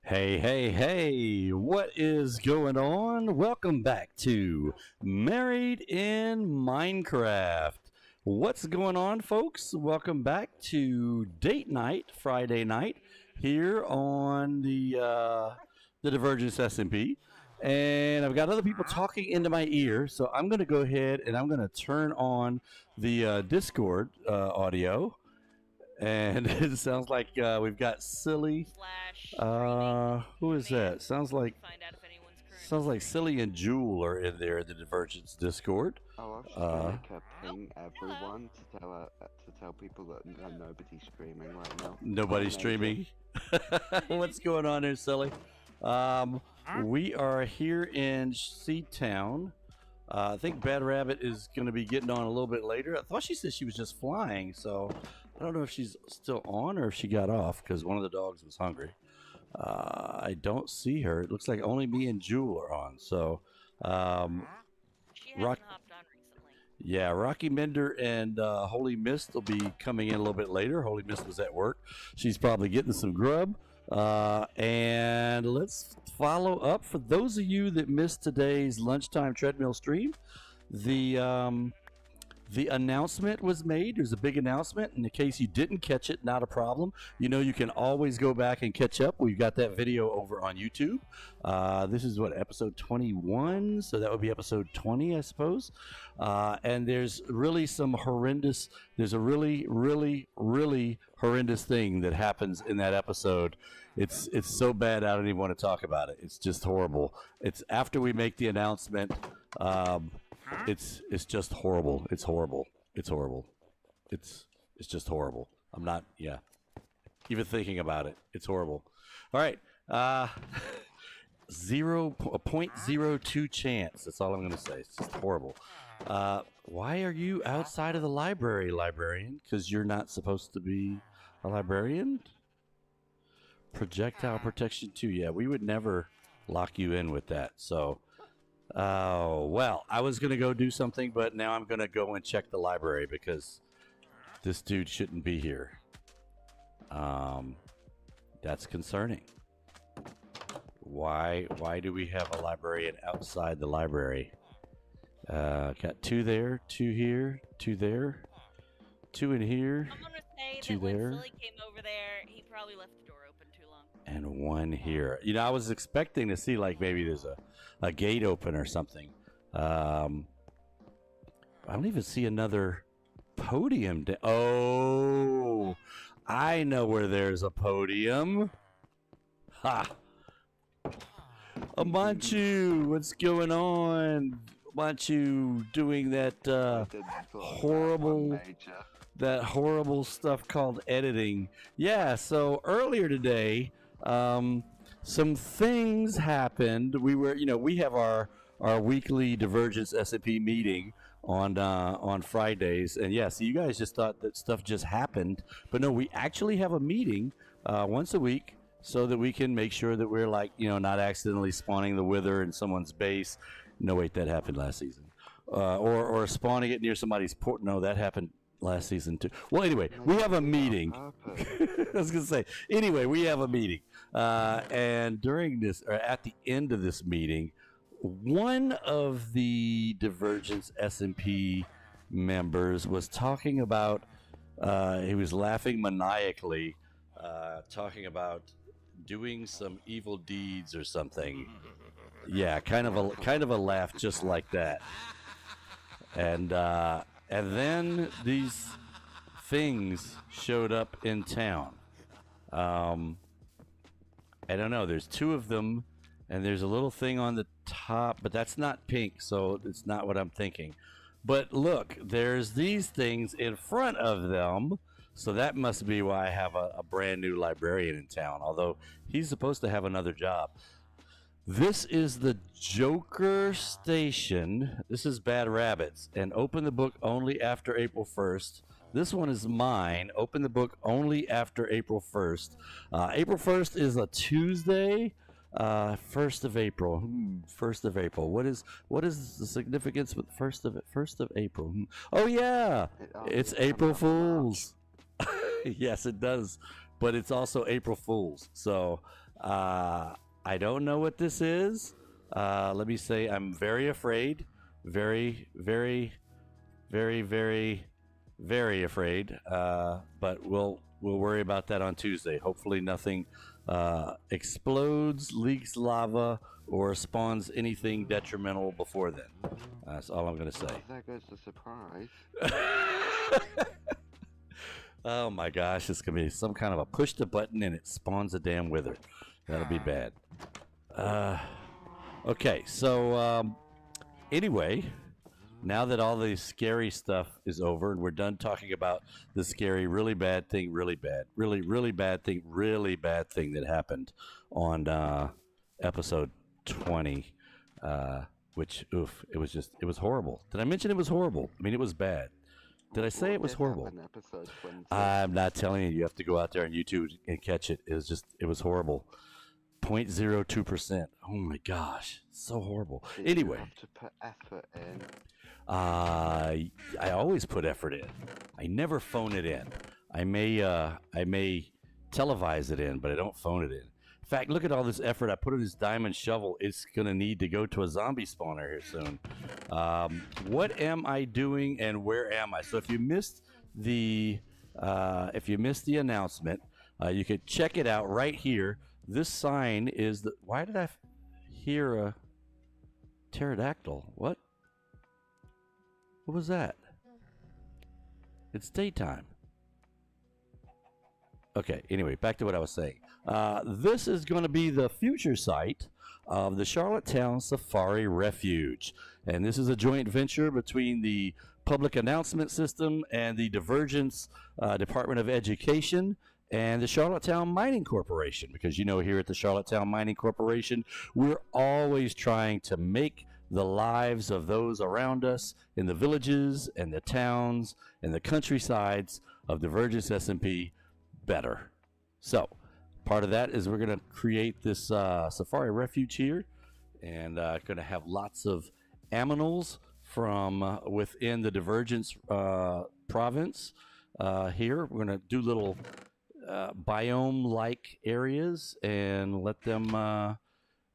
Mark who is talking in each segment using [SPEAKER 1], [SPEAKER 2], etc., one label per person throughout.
[SPEAKER 1] Hey, hey, hey, what is going on? Welcome back to Married in Minecraft. What's going on, folks? Welcome back to date night, Friday night, here on the Divergence SMP. And I've got other people talking into my ear, so I'm going to go ahead and I'm going to turn on the Discord audio. And it sounds like we've got Silly. Who is that? Sounds like Silly and Jewel are in there in the Divergence Discord.
[SPEAKER 2] I'll actually make a ping everyone to tell people that nobody's streaming right now.
[SPEAKER 1] Nobody's streaming. What's going on there, Silly? We are here in Seed Town. I think Bad Rabbit is going to be getting on a little bit later. I thought she said she was just flying, so I don't know if she's still on or if she got off because one of the dogs was hungry. I don't see her. It looks like only me and Jewel are on. So,
[SPEAKER 3] she hasn't hopped on recently.
[SPEAKER 1] Yeah, Rocky Mender and Holy Mist will be coming in a little bit later. Holy Mist was at work. She's probably getting some grub. And let's follow up. For those of you that missed today's lunchtime treadmill stream, the announcement was made. There's a big announcement. In the case you didn't catch it, not a problem. You know, you can always go back and catch up. We've got that video over on YouTube. This is what, episode 21? So that would be episode 20, I suppose. And there's really some horrendous, there's a really horrendous thing that happens in that episode. It's so bad I don't even want to talk about it. It's just horrible. It's after we make the announcement. It's just horrible. It's horrible. It's horrible. It's just horrible. I'm not even thinking about it. It's horrible. All right. 0.02 chance. That's all I'm going to say. It's just horrible. Why are you outside of the library, librarian? Because you're not supposed to be a librarian? Projectile protection 2. Yeah, we would never lock you in with that. So, well, I was going to go do something, but now I'm going to go and check the library because this dude shouldn't be here. That's concerning. Why do we have a librarian outside the library? Got 2 there, 2 here, 2 there, 2 in here,
[SPEAKER 3] I'm gonna say
[SPEAKER 1] 2
[SPEAKER 3] that when
[SPEAKER 1] there,
[SPEAKER 3] Silly came over there, he probably left the door open too long.
[SPEAKER 1] and 1 here. You know, I was expecting to see like maybe there's a gate open or something. I don't even see another podium. Oh, I know where there's a podium. Ha! Amanchu, what's going on? Amanchu doing that horrible stuff called editing. Yeah, so earlier today, some things happened. We have our weekly Divergence SMP meeting on Fridays, and yeah, so you guys just thought that stuff just happened, but no, we actually have a meeting once a week so that we can make sure that we're not accidentally spawning the wither in someone's base. No, wait, that happened last season. Or spawning it near somebody's port. No, that happened last season too. Well, anyway, we have a meeting. I was going to say, anyway, we have a meeting. And during this, or at the end of this meeting, one of the Divergence SMP members was talking about, he was laughing maniacally, talking about doing some evil deeds or something. Yeah, kind of a laugh just like that. And then these things showed up in town. I don't know. There's 2 of them, and there's a little thing on the top, but that's not pink, so it's not what I'm thinking. But look, there's these things in front of them, so that must be why I have a brand new librarian in town, although he's supposed to have another job. This is the Joker Station. This is Bad Rabbits, and open the book only after April 1st. This one is mine. Open the book only after April 1st. April 1st is a Tuesday. 1st of April. 1st of April. What is the significance with 1st of April? Oh yeah, it's April Fools. Yes, it does. But it's also April Fools. So I don't know what this is. Let me say I'm very afraid. Very, very, very, very, very afraid. But we'll worry about that on Tuesday. Hopefully nothing explodes, leaks lava, or spawns anything detrimental before then. That's all I'm going to say.
[SPEAKER 2] There goes the surprise.
[SPEAKER 1] Oh my gosh, it's going to be some kind of a push the button and it spawns a damn wither. That'll be bad. Okay, so anyway, now that all the scary stuff is over and we're done talking about the scary, really bad thing, really bad thing that happened on episode 20, which, oof, it was horrible. Did I mention it was horrible? I mean, it was bad. Did I say it was horrible?
[SPEAKER 2] Episode 20?
[SPEAKER 1] I'm not telling you. You have to go out there on YouTube and catch it. It was horrible. 0.02%. Oh my gosh, so horrible. Anyway,
[SPEAKER 2] You have to put effort in.
[SPEAKER 1] I always put effort in. I never phone it in. I may televise it in, but I don't phone it in. In fact, look at all this effort I put in this diamond shovel. It's gonna need to go to a zombie spawner here soon. What am I doing and where am I? So if you missed the announcement, you could check it out right here. This sign is the. Why did I hear a pterodactyl? What? What was that? It's daytime. Okay, anyway, back to what I was saying. This is going to be the future site of the Charlottetown Safari Refuge. And this is a joint venture between the Public Announcement System and the Divergence Department of Education and the Charlottetown Mining Corporation. Because, you know, here at the Charlottetown Mining Corporation, we're always trying to make the lives of those around us in the villages and the towns and the countrysides of Divergence SMP better. So part of that is we're going to create this Safari Refuge here, and going to have lots of aminals from within the Divergence province here. We're going to do little biome-like areas and let them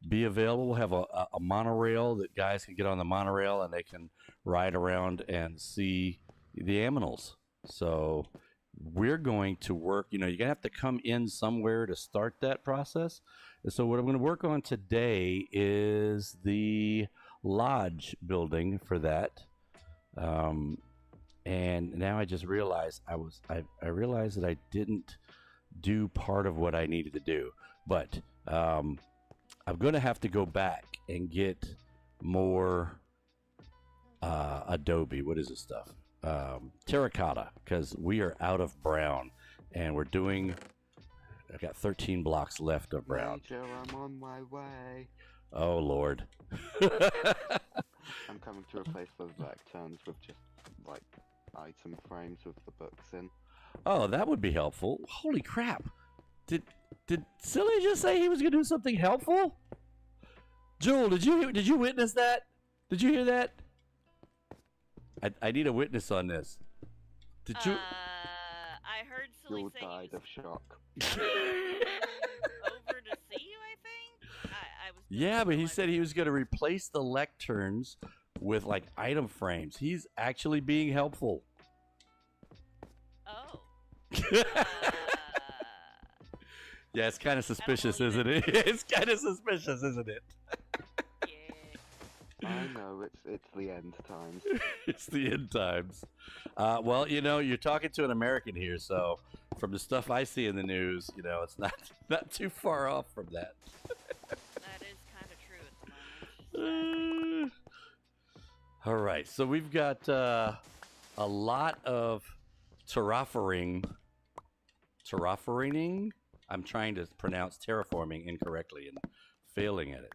[SPEAKER 1] be available. We'll have a monorail that guys can get on the monorail and they can ride around and see the aminals. So we're going to work, you know, you're going to have to come in somewhere to start that process. And so what I'm going to work on today is the lodge building for that. And now I just realized I realized that I didn't do part of what I needed to do. But I'm going to have to go back and get more adobe. What is this stuff? Terracotta, because we are out of brown, and we're doing. I've got 13 blocks left of brown.
[SPEAKER 2] Major, I'm on my way.
[SPEAKER 1] Oh Lord!
[SPEAKER 2] I'm coming to replace those lecterns with just like item frames with the books in.
[SPEAKER 1] Oh, that would be helpful. Holy crap! Did Silly just say he was gonna do something helpful? Jewel, did you witness that? Did you hear that? I need a witness on this. Did you?
[SPEAKER 3] I heard Silly
[SPEAKER 2] You'll
[SPEAKER 3] say
[SPEAKER 2] died
[SPEAKER 3] he
[SPEAKER 2] of shock.
[SPEAKER 3] was over to see you, I think? I was
[SPEAKER 1] Yeah, but he said he was going to replace the lecterns with like item frames. He's actually being helpful.
[SPEAKER 3] Oh.
[SPEAKER 1] Yeah, it's kind of suspicious, isn't it? It's kind of suspicious, isn't it?
[SPEAKER 3] Yeah.
[SPEAKER 2] I know, it's the end times.
[SPEAKER 1] It's the end times. Well, you know, you're talking to an American here, so from the stuff I see in the news, you know, it's not too far off from that.
[SPEAKER 3] That is kind of true at the moment.
[SPEAKER 1] All right, so we've got a lot of terraforming. I'm trying to pronounce terraforming incorrectly and failing at it.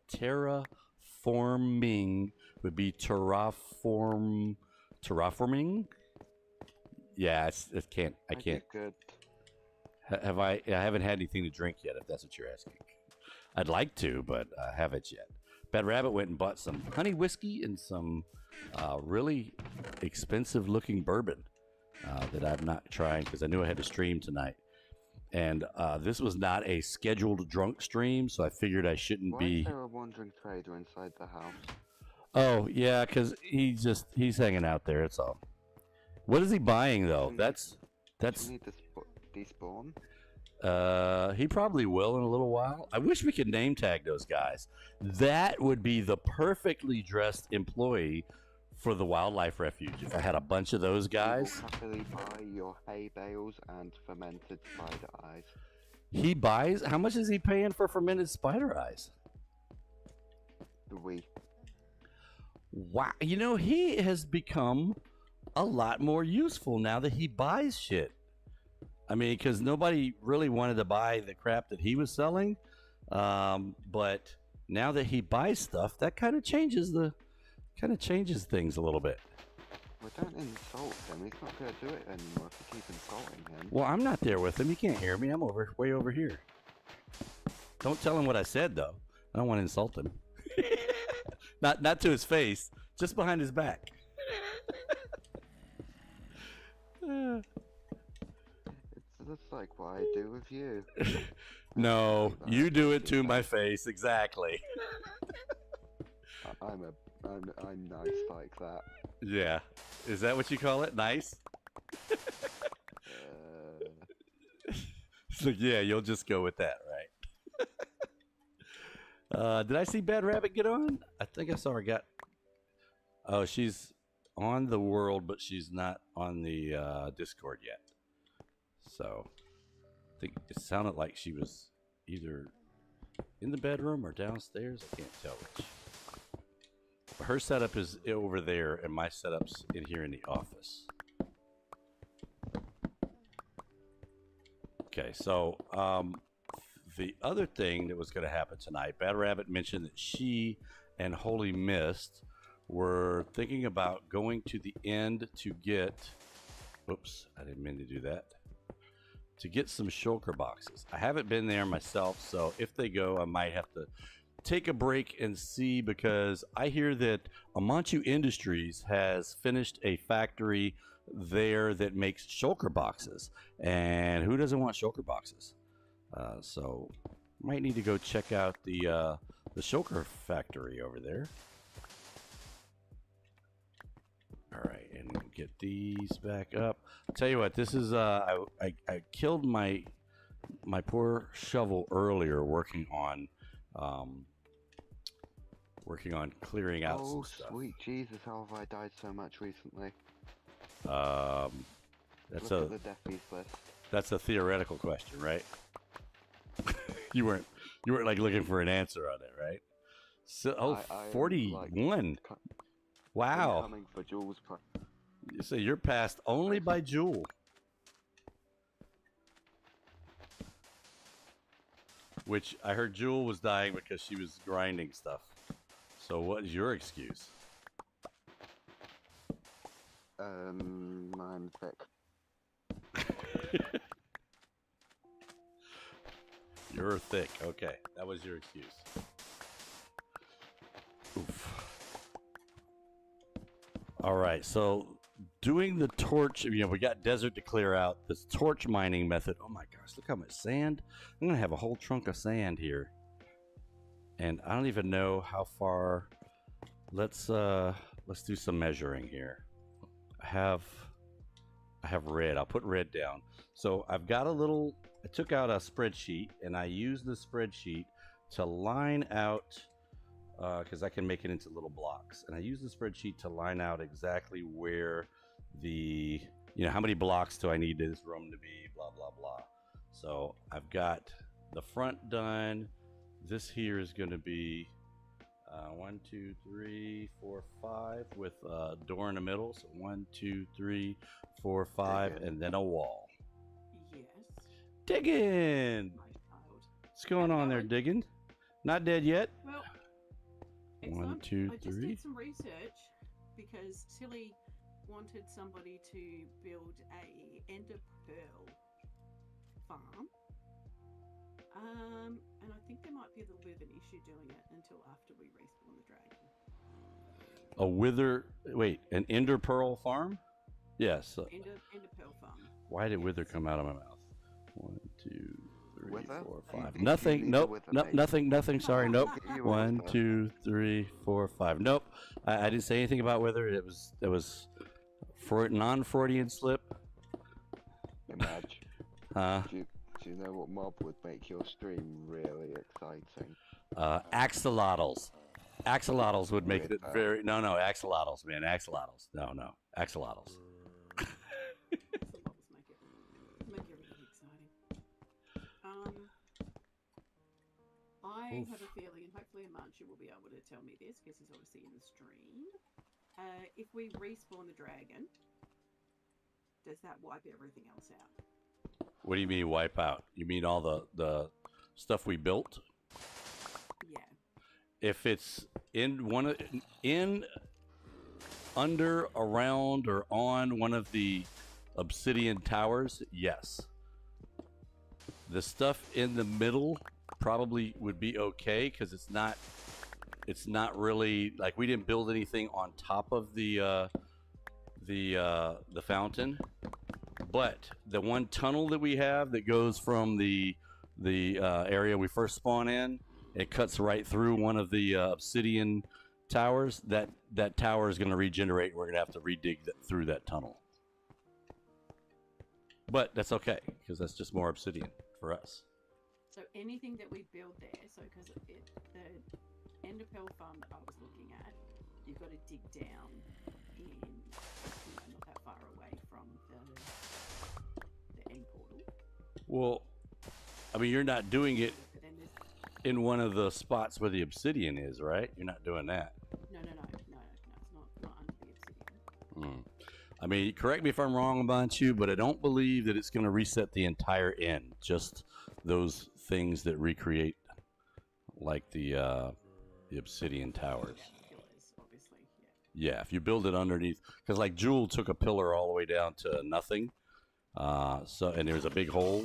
[SPEAKER 1] Terraforming would be terraforming. Yeah, I can't.
[SPEAKER 2] Good.
[SPEAKER 1] I haven't had anything to drink yet, if that's what you're asking. I'd like to, but I haven't yet. Bad Rabbit went and bought some honey whiskey and some really expensive looking bourbon that I'm not trying because I knew I had to stream tonight. And this was not a scheduled drunk stream, so I figured I shouldn't
[SPEAKER 2] Why
[SPEAKER 1] be.
[SPEAKER 2] is there a wandering trader inside the house?
[SPEAKER 1] Oh yeah, because he's hanging out there. It's all. What is he buying though? That's
[SPEAKER 2] You need to despawn.
[SPEAKER 1] he probably will in a little while. I wish we could name tag those guys. That would be the perfectly dressed employee for the wildlife refuge. If I had a bunch of those guys.
[SPEAKER 2] You will happily buy your hay bales and fermented spider eyes.
[SPEAKER 1] He buys. How much is he paying for fermented spider eyes? Wow, you know, he has become a lot more useful now that he buys shit. I mean, because nobody really wanted to buy the crap that he was selling, but now that he buys stuff, that kind of changes things a little bit.
[SPEAKER 2] Well, don't insult him. He's not going to do it anymore if you keep insulting him.
[SPEAKER 1] Well, I'm not there with him. You can't hear me. I'm way over here. Don't tell him what I said, though. I don't want to insult him. Not to his face, just behind his back.
[SPEAKER 2] It's just like what I do with you.
[SPEAKER 1] No, you do it to my face, exactly.
[SPEAKER 2] I'm nice like that.
[SPEAKER 1] Yeah. Is that what you call it? Nice? So yeah, you'll just go with that, right? Did I see Bad Rabbit get on? I think I saw her get. Oh, she's on the world, but she's not on the Discord yet. So I think it sounded like she was either in the bedroom or downstairs. I can't tell which. Her setup is over there, and my setup's in here in the office. Okay, so the other thing that was going to happen tonight, Bad Rabbit mentioned that she and Holy Mist were thinking about going to the end to get. Whoops, I didn't mean to do that. To get some shulker boxes. I haven't been there myself, so if they go, I might have to take a break and see, because I hear that Amanchu Industries has finished a factory there that makes shulker boxes, and who doesn't want shulker boxes? So might need to go check out the shulker factory over there. All right, and get these back up. I'll tell you what, this is I killed my poor shovel earlier working on clearing out some stuff.
[SPEAKER 2] Oh, sweet Jesus, how have I died so much recently?
[SPEAKER 1] That's
[SPEAKER 2] Look at the deathies list.
[SPEAKER 1] That's a theoretical question, right? you weren't like looking for an answer on it, right? So, I 41. Like, wow.
[SPEAKER 2] Coming for Jules.
[SPEAKER 1] You say you're passed only by Jewel. Which I heard Jewel was dying because she was grinding stuff. So what is your excuse?
[SPEAKER 2] I'm thick.
[SPEAKER 1] You're thick. Okay, that was your excuse. Oof. All right, so doing the torch, we got desert to clear out. This torch mining method. Oh my gosh, look how much sand. I'm gonna have a whole trunk of sand here. And I don't even know how far. Let's do some measuring here. I have red. I'll put red down. So I've got I took out a spreadsheet, and I used the spreadsheet to line out, because I can make it into little blocks. And I use the spreadsheet to line out exactly where how many blocks do I need this room to be, blah, blah, blah. So I've got the front done. This here is going to be 1, 2, 3, 4, 5 with a door in the middle. So 1, 2, 3, 4, 5, and then a wall.
[SPEAKER 4] Yes.
[SPEAKER 1] Digging! What's going on there, Digging? Not dead yet?
[SPEAKER 4] Well,
[SPEAKER 1] 1, 2, 3.
[SPEAKER 4] I just did some research because Tilly wanted somebody to build a ender pearl farm. And I think there might be a little bit of an issue doing it until after we respawn the dragon.
[SPEAKER 1] An ender pearl farm? Yes.
[SPEAKER 4] Ender pearl farm.
[SPEAKER 1] Why did wither come out of my mouth? 1, 2, three,
[SPEAKER 2] wither?
[SPEAKER 1] four,
[SPEAKER 2] Do you-
[SPEAKER 1] five.
[SPEAKER 2] do you
[SPEAKER 1] Nothing.
[SPEAKER 2] need a
[SPEAKER 1] Nope.
[SPEAKER 2] wither,
[SPEAKER 1] Nope.
[SPEAKER 2] mate?
[SPEAKER 1] Nothing. Sorry. Nope.
[SPEAKER 2] Get you a
[SPEAKER 1] 1,
[SPEAKER 2] wither.
[SPEAKER 1] 2, 3, 4, 5. Nope. I didn't say anything about whether it was for non-Freudian slip.
[SPEAKER 2] Imagine.
[SPEAKER 1] Uh,
[SPEAKER 2] Do you know what mob would make your stream really exciting?
[SPEAKER 1] axolotls. Axolotls would make it
[SPEAKER 2] Ripper.
[SPEAKER 1] very. No, axolotls, man. Axolotls. No. Axolotls.
[SPEAKER 4] Axolotls make everything exciting. I have a feeling, and hopefully Amanchu will be able to tell me this because he's obviously in the stream. If we respawn the dragon, does that wipe everything else out?
[SPEAKER 1] What do you mean wipe out? You mean all the stuff we built?
[SPEAKER 4] Yeah.
[SPEAKER 1] If it's in under, around, or on one of the obsidian towers, yes. The stuff in the middle probably would be okay because it's not really like we didn't build anything on top of the fountain. But the one tunnel that we have that goes from the area we first spawn in, it cuts right through one of the obsidian towers. That tower is going to regenerate. We're going to have to redig through that tunnel. But that's okay because that's just more obsidian for us.
[SPEAKER 4] So anything that we build there, so because the ender pearl farm that I was looking at, you've got to dig down in, not that far away from the end portal.
[SPEAKER 1] Well, I mean, you're not doing it
[SPEAKER 4] But then there's
[SPEAKER 1] in one of the spots where the obsidian is, right? You're not doing that.
[SPEAKER 4] no, it's not under the obsidian.
[SPEAKER 1] I mean, correct me if I'm wrong about you, but I don't believe that it's going to reset the entire end. Just those things that recreate, like the obsidian towers.
[SPEAKER 4] Pillars, obviously,
[SPEAKER 1] Yeah, if you build it underneath, because like Jewel took a pillar all the way down to nothing, and there was a big hole,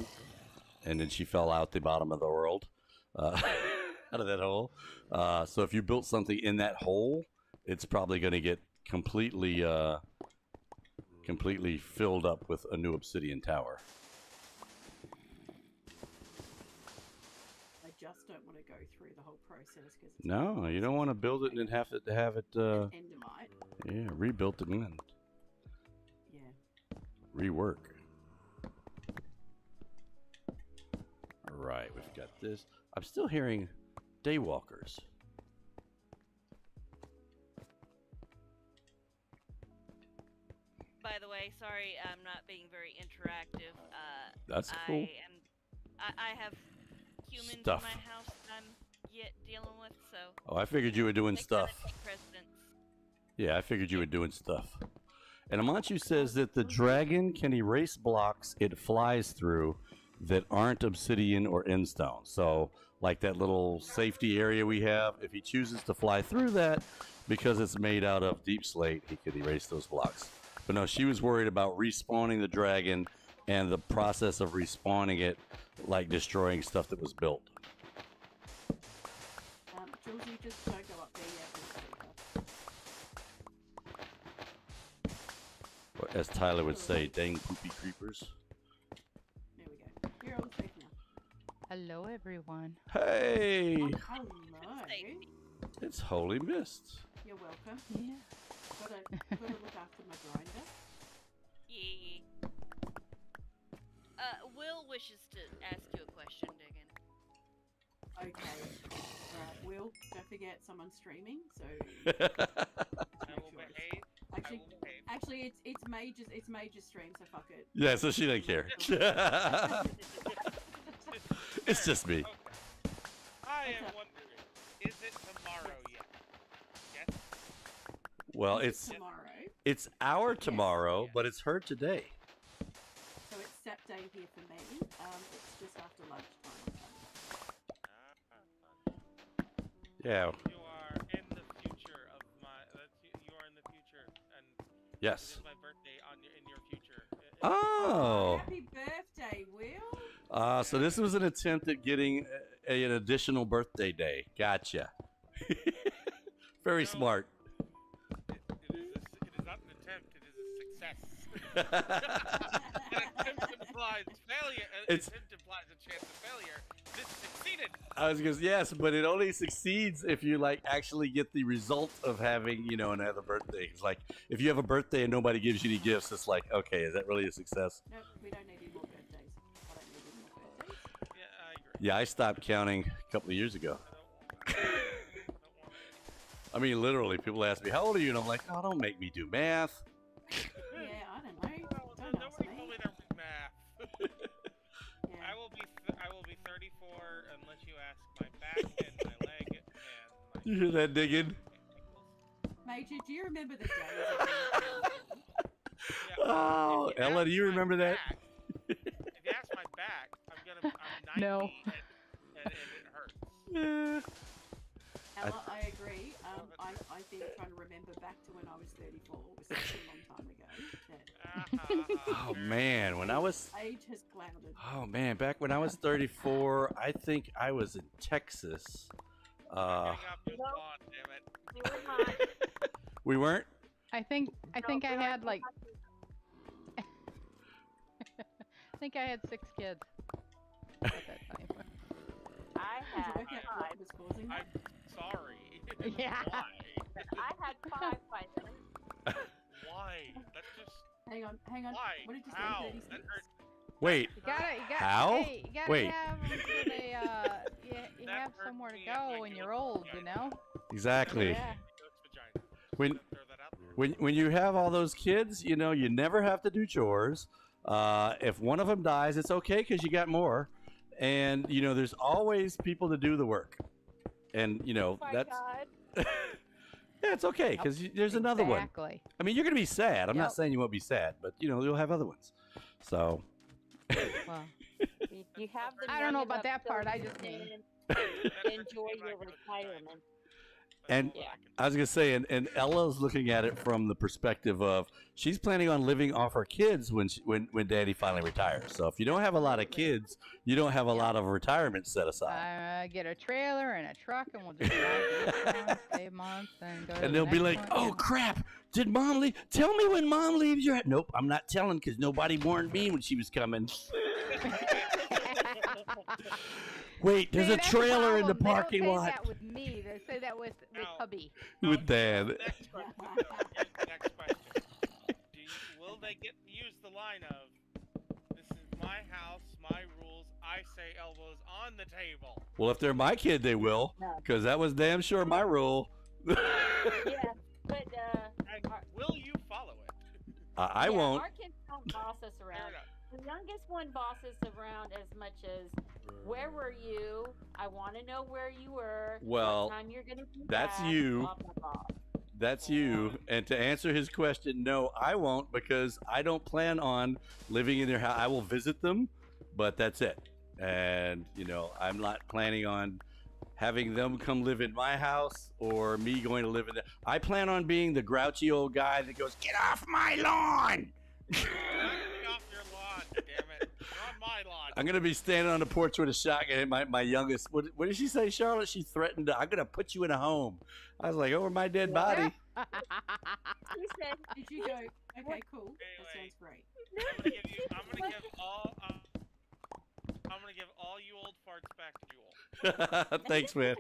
[SPEAKER 1] and then she fell out the bottom of the world, out of that hole. So if you built something in that hole, it's probably going to get completely filled up with a new obsidian tower.
[SPEAKER 4] I just don't want to go through the whole process because
[SPEAKER 1] No, you don't want to build it and then have it
[SPEAKER 4] endermite.
[SPEAKER 1] rebuilt again,
[SPEAKER 4] Yeah.
[SPEAKER 1] rework. All right, we've got this. I'm still hearing daywalkers.
[SPEAKER 3] By the way, sorry, I'm not being very interactive.
[SPEAKER 1] That's cool.
[SPEAKER 3] I have humans
[SPEAKER 1] Stuff.
[SPEAKER 3] in my house that I'm yet dealing with, so.
[SPEAKER 1] Oh, I figured you were doing
[SPEAKER 3] they kinda
[SPEAKER 1] stuff.
[SPEAKER 3] take precedence.
[SPEAKER 1] Yeah, I figured you were doing stuff. And Amanchu says that the dragon can erase blocks it flies through that aren't obsidian or endstone. So, like that little safety area we have, if he chooses to fly through that, because it's made out of deep slate, he could erase those blocks. But no, she was worried about respawning the dragon and the process of respawning it, like destroying stuff that was built.
[SPEAKER 4] Jules, you just don't go up there yet.
[SPEAKER 1] Or as Tyler would say, dang poopy creepers.
[SPEAKER 4] There we go. You're all safe now.
[SPEAKER 5] Hello, everyone.
[SPEAKER 1] Hey!
[SPEAKER 4] Hello.
[SPEAKER 3] Safe.
[SPEAKER 1] It's Holy Mist.
[SPEAKER 4] You're welcome.
[SPEAKER 5] Yeah.
[SPEAKER 4] Gotta look after my grinder.
[SPEAKER 3] Yeah. Will wishes to ask you a question, Diggin.
[SPEAKER 4] Okay. Will, don't forget someone's streaming, so
[SPEAKER 6] I will behave.
[SPEAKER 4] actually,
[SPEAKER 6] I will behave.
[SPEAKER 4] actually, it's major stream, so fuck it.
[SPEAKER 1] Yeah, so she doesn't care. It's just me.
[SPEAKER 6] Okay. I am wondering, is it tomorrow yet? Yes?
[SPEAKER 1] Well, it's our tomorrow, but it's her today.
[SPEAKER 4] So it's sap day here for me. It's just after lunchtime.
[SPEAKER 1] Yeah.
[SPEAKER 6] You are in the future of my. You are in the future, and
[SPEAKER 1] Yes.
[SPEAKER 6] it is my birthday in your future.
[SPEAKER 1] Oh.
[SPEAKER 4] Happy birthday, Will.
[SPEAKER 1] So this was an attempt at getting an additional birthday day. Gotcha. Very
[SPEAKER 6] No.
[SPEAKER 1] smart.
[SPEAKER 6] It is not an attempt. It is a success. An attempt implies failure.
[SPEAKER 1] It's-
[SPEAKER 6] It implies a chance of failure. This succeeded.
[SPEAKER 1] I was gonna yes, but it only succeeds if you like actually get the result of having another birthday. It's like if you have a birthday and nobody gives you any gifts, it's like okay, is that really a success?
[SPEAKER 4] No, we don't need any more birthdays. I don't need any more birthdays.
[SPEAKER 6] Yeah, I agree.
[SPEAKER 1] Yeah, I stopped counting a couple of years ago.
[SPEAKER 6] I don't want
[SPEAKER 1] I mean, literally, people ask me, "How old are you?" And I'm like, "Oh, don't make me do math."
[SPEAKER 4] Yeah, I don't know.
[SPEAKER 6] Well,
[SPEAKER 4] Don't ask
[SPEAKER 6] nobody
[SPEAKER 4] me.
[SPEAKER 6] told me there was math.
[SPEAKER 4] Yeah.
[SPEAKER 6] I will be 34 unless you ask my back and my leg and my
[SPEAKER 1] You hear that digging?
[SPEAKER 6] ankles.
[SPEAKER 4] Major, do you remember the days of being
[SPEAKER 6] Yeah,
[SPEAKER 1] Oh,
[SPEAKER 6] if you
[SPEAKER 1] Ella,
[SPEAKER 6] ask
[SPEAKER 1] do you
[SPEAKER 6] my
[SPEAKER 1] remember that?
[SPEAKER 6] back- if you ask my back, I'm 90
[SPEAKER 5] No.
[SPEAKER 6] and it hurts.
[SPEAKER 1] Yeah.
[SPEAKER 4] Ella, I agree. I think trying to remember back to when I was 34 was such a long time ago that
[SPEAKER 1] Oh man, when I was
[SPEAKER 4] age has clouded.
[SPEAKER 1] back when I was 34, I think I was in Texas.
[SPEAKER 6] Hang up your phone, damn it.
[SPEAKER 7] You were not.
[SPEAKER 1] We weren't.
[SPEAKER 5] I think I had like I think I had 6 kids at that time.
[SPEAKER 7] I
[SPEAKER 4] Did you
[SPEAKER 7] had
[SPEAKER 4] work out what was causing that?
[SPEAKER 6] I'm sorry.
[SPEAKER 5] Yeah.
[SPEAKER 6] Why?
[SPEAKER 7] I had 5 by then.
[SPEAKER 6] Why? That's just
[SPEAKER 4] Hang on.
[SPEAKER 6] why?
[SPEAKER 4] What did you say?
[SPEAKER 6] How?
[SPEAKER 4] 36?
[SPEAKER 6] That hurt.
[SPEAKER 1] Wait,
[SPEAKER 5] You gotta
[SPEAKER 1] How?
[SPEAKER 5] Hey, you gotta
[SPEAKER 1] Wait.
[SPEAKER 5] have them so they you
[SPEAKER 6] That
[SPEAKER 5] have
[SPEAKER 6] hurt
[SPEAKER 5] somewhere to
[SPEAKER 6] me
[SPEAKER 5] go
[SPEAKER 6] like
[SPEAKER 5] when
[SPEAKER 6] it
[SPEAKER 5] you're
[SPEAKER 6] was
[SPEAKER 5] old,
[SPEAKER 6] vagina.
[SPEAKER 5] you know?
[SPEAKER 1] exactly.
[SPEAKER 5] Yeah.
[SPEAKER 6] Goat's vagina.
[SPEAKER 1] When
[SPEAKER 6] Throw that out there.
[SPEAKER 1] when you have all those kids, you never have to do chores. If one of them dies, it's okay because you got more, and there's always people to do the work, and
[SPEAKER 7] Oh my
[SPEAKER 1] that's
[SPEAKER 7] God.
[SPEAKER 1] yeah, it's okay because there's another one.
[SPEAKER 5] Exactly.
[SPEAKER 1] I mean, you're gonna be sad. I'm not
[SPEAKER 5] Yep.
[SPEAKER 1] saying you won't be sad, but you'll have other ones. So
[SPEAKER 5] Well,
[SPEAKER 7] You have the
[SPEAKER 5] I don't know
[SPEAKER 7] nuggets
[SPEAKER 5] about
[SPEAKER 7] up
[SPEAKER 5] that
[SPEAKER 7] so
[SPEAKER 5] part, I
[SPEAKER 7] you
[SPEAKER 5] just
[SPEAKER 7] can
[SPEAKER 5] mean.
[SPEAKER 7] enjoy your retirement.
[SPEAKER 1] And-
[SPEAKER 6] That's all I can
[SPEAKER 1] I was gonna say, and Ella's looking at it from the perspective of she's planning on living off her kids when Daddy finally retires. So if you don't have a lot of kids, you don't have a lot of retirement set aside.
[SPEAKER 5] get a trailer and a truck, and we'll just drive around, save months, and go. To
[SPEAKER 1] And
[SPEAKER 5] the
[SPEAKER 1] they'll be
[SPEAKER 5] next
[SPEAKER 1] like,
[SPEAKER 5] one.
[SPEAKER 1] "Oh crap! Did Mom leave? Tell me when Mom leaves your." Nope, I'm not telling because nobody warned me when she was coming. Wait, there's
[SPEAKER 5] See,
[SPEAKER 1] a
[SPEAKER 5] that's
[SPEAKER 1] trailer in the
[SPEAKER 5] problem.
[SPEAKER 1] parking
[SPEAKER 5] They don't
[SPEAKER 1] lot
[SPEAKER 5] say that with me. They say that with
[SPEAKER 6] Now-
[SPEAKER 5] hubby.
[SPEAKER 1] with Dad.
[SPEAKER 6] Next question, though. Here's the next question. Will they get to use the line of, "This is my house, my rules, I say elbows on the table"?
[SPEAKER 1] Well, if they're my kid, they will,
[SPEAKER 7] No.
[SPEAKER 1] because that was damn sure my rule.
[SPEAKER 7] Yeah, but
[SPEAKER 6] And will you follow it?
[SPEAKER 1] I
[SPEAKER 7] yeah,
[SPEAKER 1] won't.
[SPEAKER 7] Our kids don't boss us
[SPEAKER 6] Fair
[SPEAKER 7] around.
[SPEAKER 6] enough.
[SPEAKER 7] The youngest one bosses around as much as, where were you? I want to know where you were.
[SPEAKER 1] Well,
[SPEAKER 7] what time you're gonna be
[SPEAKER 1] that's
[SPEAKER 7] back,
[SPEAKER 1] you.
[SPEAKER 7] Blah, blah, blah.
[SPEAKER 1] That's you. And to answer his question, no, I won't because I don't plan on living in their house. I will visit them, but that's it. And, I'm not planning on having them come live in my house or me going to live in there. I plan on being the grouchy old guy that goes, "Get off my lawn!"
[SPEAKER 6] Get off your lawn, damn it. You're on my lawn.
[SPEAKER 1] I'm going to be standing on the porch with a shotgun. And my youngest, what did she say, Charlotte? She threatened, "I'm going to put you in a home." I was like, "Over my dead body."
[SPEAKER 7] He said,
[SPEAKER 4] Did you go? Okay, cool. That
[SPEAKER 6] Anyway.
[SPEAKER 4] sounds great.
[SPEAKER 6] I'm gonna give all you old farts back to Jewel.
[SPEAKER 1] Thanks, man.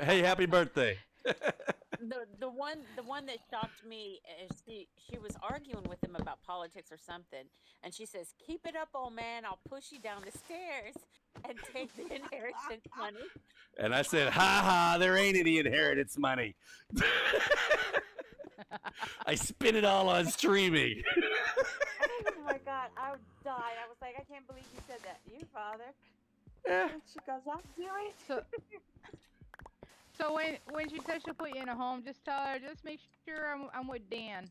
[SPEAKER 1] Hey, happy birthday.
[SPEAKER 7] the one that shocked me is she was arguing with him about politics or something, and she says, "Keep it up, old man. I'll push you down the stairs and take the inheritance money."
[SPEAKER 1] And I said, "Ha ha, there ain't any inheritance money." I spent it all on streaming.
[SPEAKER 7] Oh my God, I died. I was like, I can't believe you said that. You, Father. And she goes, I'll do it.
[SPEAKER 5] So when she says she'll put you in a home, just tell her, just make sure I'm with Dan.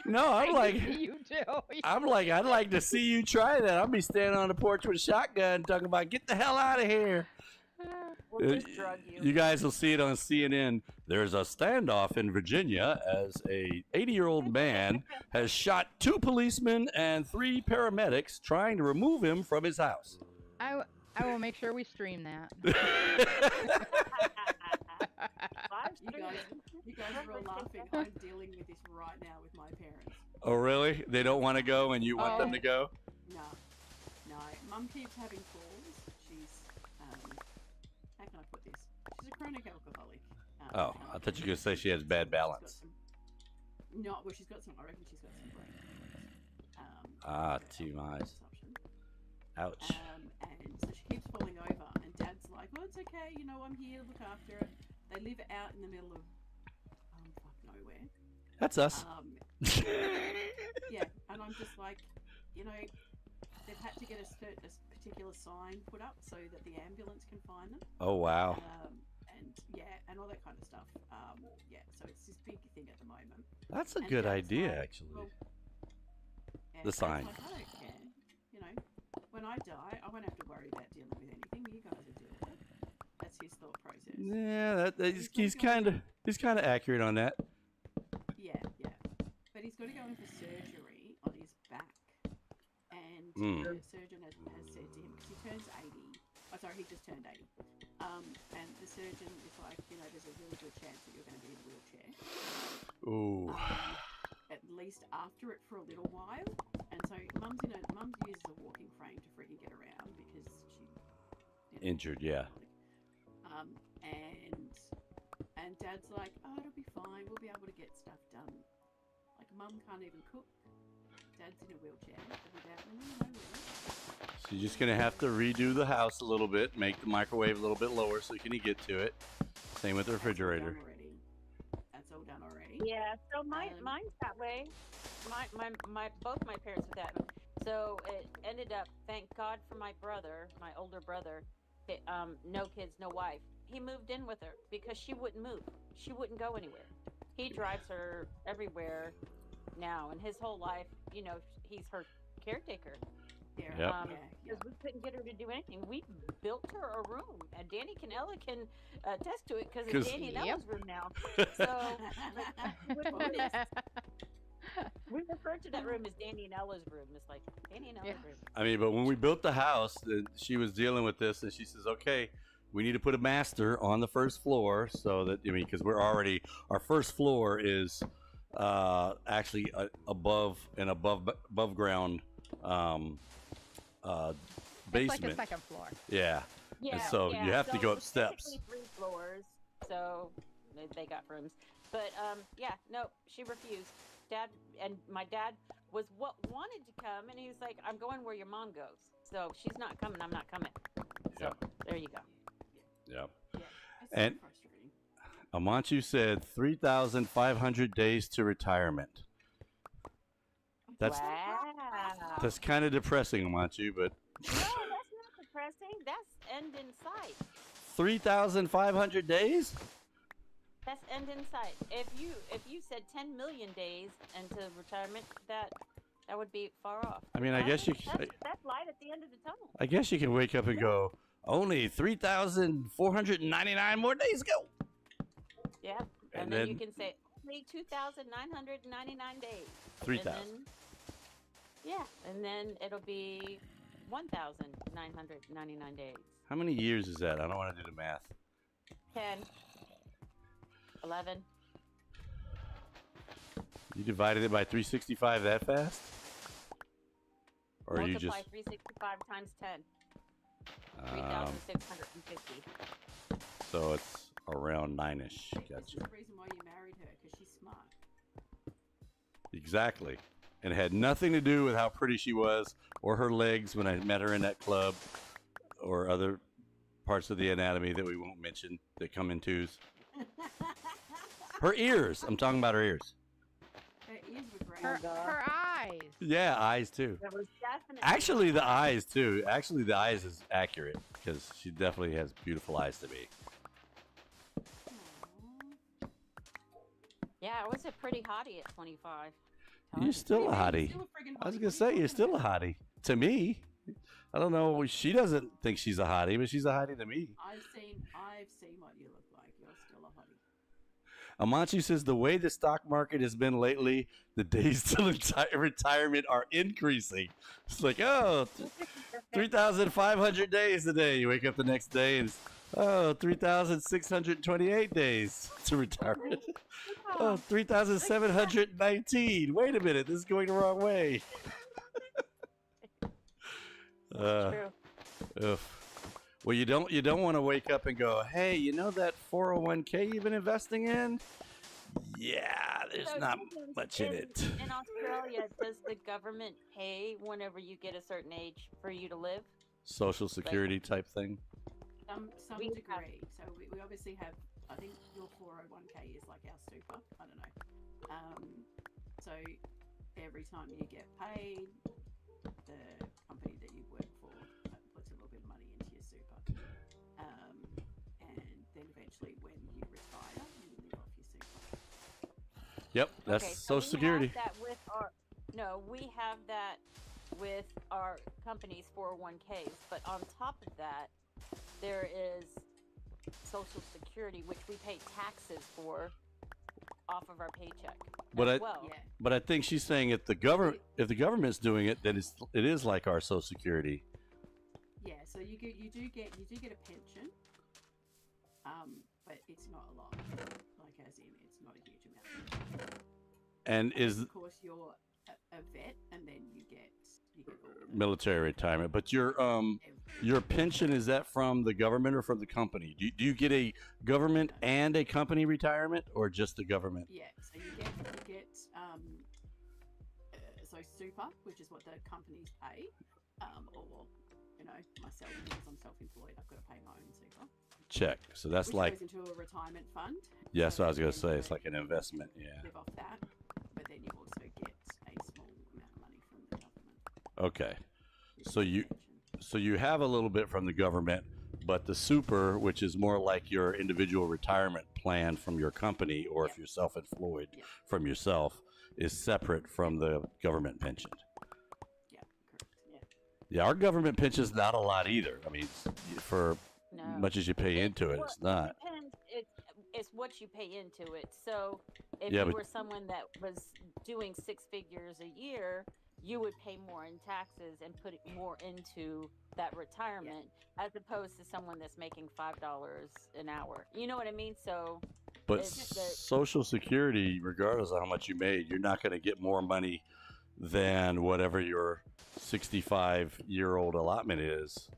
[SPEAKER 1] No, I'm like,
[SPEAKER 5] You do.
[SPEAKER 1] I'd like to see you try that. I'll be standing on the porch with a shotgun talking about, "Get the hell out of here."
[SPEAKER 7] We'll just drug you.
[SPEAKER 1] You guys will see it on CNN. There's a standoff in Virginia as a 80-year-old man has shot 2 policemen and 3 paramedics trying to remove him from his house.
[SPEAKER 5] I will make sure we stream that.
[SPEAKER 4] You guys are all laughing. I'm dealing with this right now with my parents.
[SPEAKER 1] Oh, really? They don't want to go and you want them to go?
[SPEAKER 4] No, no. Mum keeps having falls. She's how can I put this? She's a chronic alcoholic.
[SPEAKER 1] Oh, I thought you were gonna say she has bad balance.
[SPEAKER 4] No, well, she's got some. I reckon she's got some brain problems.
[SPEAKER 1] Too much.
[SPEAKER 4] Consumption.
[SPEAKER 1] Ouch.
[SPEAKER 4] And so she keeps falling over, and Dad's like, "Well, it's okay. You know, I'm here to look after her." They live out in the middle of nowhere.
[SPEAKER 1] That's us.
[SPEAKER 4] Yeah, and I'm just like, you know, they've had to get a particular sign put up so that the ambulance can find them.
[SPEAKER 1] Oh wow.
[SPEAKER 4] And yeah, and all that kind of stuff. Yeah, so it's this big thing at the moment.
[SPEAKER 1] That's a
[SPEAKER 4] And
[SPEAKER 1] good
[SPEAKER 4] Dad's
[SPEAKER 1] idea,
[SPEAKER 4] like,
[SPEAKER 1] actually.
[SPEAKER 4] well, yeah,
[SPEAKER 1] The
[SPEAKER 4] Dad's
[SPEAKER 1] sign.
[SPEAKER 4] like, I don't care. You know, when I die, I won't have to worry about dealing with anything. You guys will deal with it. That's his thought process.
[SPEAKER 1] Yeah, he's
[SPEAKER 4] gonna
[SPEAKER 1] kind of accurate on that.
[SPEAKER 4] Yeah, yeah. But he's got to go in for surgery on his back. And the surgeon has said to him, because he turns 80. Oh, sorry, he just turned 80. And the surgeon is like, you know, there's a really good chance that you're going to be in a wheelchair.
[SPEAKER 1] Ooh.
[SPEAKER 4] At least after it for a little while. And so Mum uses a walking frame to freaking get around because she...
[SPEAKER 1] Injured, yeah.
[SPEAKER 4] And Dad's like, oh, it'll be fine. We'll be able to get stuff done. Like, Mum can't even cook. Dad's in a wheelchair. No,
[SPEAKER 1] So you're just gonna have to redo the house a little bit, make the microwave a little bit lower so you can get to it. Same with the refrigerator.
[SPEAKER 4] That's all done already.
[SPEAKER 7] Yeah, so mine's that way. Both my parents were that. So it ended up, thank God for my brother, my older brother, no kids, no wife. He moved in with her because she wouldn't move. She wouldn't go anywhere. He drives her everywhere now, and his whole life, you know, he's her caretaker.
[SPEAKER 1] Yep.
[SPEAKER 7] Because we couldn't get her to do anything. We built her a room, and Danny Canella can attest to it because it's Danny and Ella's room now. So we refer to that room as Danny and Ella's room. It's like Danny and Ella's room.
[SPEAKER 1] I mean, but when we built the house, she was dealing with this, and she says, "Okay, we need to put a master on the first floor so that because we're already our first floor is actually above ground." Basement.
[SPEAKER 5] It's like the second floor.
[SPEAKER 1] Yeah. And so you have to go up steps.
[SPEAKER 7] 3 floors, so they got rooms. But no, she refused. My dad was wanted to come, and he was like, "I'm going where your mom goes. So she's not coming. I'm not coming." So there you go.
[SPEAKER 1] Yep.
[SPEAKER 4] Yeah.
[SPEAKER 1] And Amanchu said 3,500 days to retirement. That's kind of depressing, Amanchu, but
[SPEAKER 7] no, that's not depressing. That's end in sight.
[SPEAKER 1] 3,500 days?
[SPEAKER 7] That's end in sight. If you said 10 million days into retirement, that would be far off.
[SPEAKER 1] I mean, I guess you.
[SPEAKER 7] That's light at the end of the tunnel.
[SPEAKER 1] I guess you can wake up and go, only 3,499 more days go.
[SPEAKER 7] Yeah, and then you can say only 2,999 days.
[SPEAKER 1] 3,000.
[SPEAKER 7] Yeah, and then it'll be 1,999 days.
[SPEAKER 1] How many years is that? I don't want to do the math.
[SPEAKER 7] 10, 11.
[SPEAKER 1] You divided it by 365 that fast? Or
[SPEAKER 7] Multiply
[SPEAKER 1] you just
[SPEAKER 7] 365 times 10. 3,650.
[SPEAKER 1] So it's around 9-ish.
[SPEAKER 4] That's
[SPEAKER 1] Gotcha.
[SPEAKER 4] the reason why you married her, because she's smart.
[SPEAKER 1] Exactly. And it had nothing to do with how pretty she was or her legs when I met her in that club or other parts of the anatomy that we won't mention that come in twos. Her ears. I'm talking about her ears.
[SPEAKER 4] Her ears were great.
[SPEAKER 5] Her eyes.
[SPEAKER 1] Yeah, eyes too.
[SPEAKER 7] There was definitely
[SPEAKER 1] Actually, the eyes too. Actually, the eyes is accurate because she definitely has beautiful eyes to me.
[SPEAKER 7] Yeah, I was a pretty hottie at 25.
[SPEAKER 1] You're still a hottie.
[SPEAKER 4] Still a friggin'
[SPEAKER 1] I was
[SPEAKER 4] hottie.
[SPEAKER 1] gonna say you're still a hottie to me. I don't know. She doesn't think she's a hottie, but she's a hottie to me.
[SPEAKER 4] I've seen what you look like. You're still a hottie.
[SPEAKER 1] Amanchu says the way the stock market has been lately, the days till retirement are increasing. It's like, 3,500 days today. You wake up the next day and it's, 3,628 days to retirement. 3,719. Wait a minute, this is going the wrong way.
[SPEAKER 7] True.
[SPEAKER 1] Oof. Well, you don't want to wake up and go, hey, you know that 401k you've been investing in? Yeah, there's
[SPEAKER 7] So
[SPEAKER 1] not
[SPEAKER 7] Dickens,
[SPEAKER 1] much in it.
[SPEAKER 7] In Australia, does the government pay whenever you get a certain age for you to live?
[SPEAKER 1] Social security type thing.
[SPEAKER 4] Some
[SPEAKER 7] We have-
[SPEAKER 4] degree. So we obviously have. I think your 401k is like our super. I don't know. So every time you get paid, the company that you work for puts a little bit of money into your super. And then eventually, when you retire, you live off your super.
[SPEAKER 1] Yep, that's
[SPEAKER 7] Okay, so
[SPEAKER 1] Social Security.
[SPEAKER 7] We have that with our, no, we have that with our company's 401ks, but on top of that, there is Social Security, which we pay taxes for off of our paycheck
[SPEAKER 1] But
[SPEAKER 7] as
[SPEAKER 1] I-
[SPEAKER 7] well.
[SPEAKER 4] Yeah.
[SPEAKER 1] But I think she's saying if the government's doing it, then it is like our Social Security.
[SPEAKER 4] Yeah. So you do get a pension. But it's not a lot. Like as in, it's not a huge amount.
[SPEAKER 1] And is
[SPEAKER 4] Of course, you're a vet, and then you get all the
[SPEAKER 1] military retirement. But your pension, is that from the government or from the company? Do you get a government and a company retirement, or just the government?
[SPEAKER 4] Yeah, so you get so super, which is what the companies pay, or myself, because I'm self-employed, I've got to pay my own super.
[SPEAKER 1] Check. So that's
[SPEAKER 4] which
[SPEAKER 1] like,
[SPEAKER 4] goes into a retirement fund.
[SPEAKER 1] yeah,
[SPEAKER 4] So
[SPEAKER 1] so I was gonna
[SPEAKER 4] then
[SPEAKER 1] say it's
[SPEAKER 4] you
[SPEAKER 1] like an investment. Yeah.
[SPEAKER 4] live off that, but then you also get a small amount of money from the government.
[SPEAKER 1] Okay.
[SPEAKER 4] which
[SPEAKER 1] So
[SPEAKER 4] is
[SPEAKER 1] you
[SPEAKER 4] pension.
[SPEAKER 1] so you have a little bit from the government, but the super, which is more like your individual retirement plan from your company, or if
[SPEAKER 4] Yep.
[SPEAKER 1] you're self-employed
[SPEAKER 4] Yep.
[SPEAKER 1] from yourself, is separate from the government pension.
[SPEAKER 4] Yeah, correct.
[SPEAKER 1] Yeah, our government pension's not a lot either. I mean, for
[SPEAKER 7] No.
[SPEAKER 1] much as you pay into it, it's not.
[SPEAKER 7] It depends. It's what you pay into it. So if
[SPEAKER 1] Yeah,
[SPEAKER 7] you
[SPEAKER 1] but-
[SPEAKER 7] were someone that was doing 6 figures a year, you would pay more in taxes and put more into that retirement, as opposed to someone that's making $5 an hour. You know what I mean? So
[SPEAKER 1] But
[SPEAKER 7] It's the-
[SPEAKER 1] Social Security, regardless of how much you made, you're not going to get more money than whatever your 65-year-old allotment is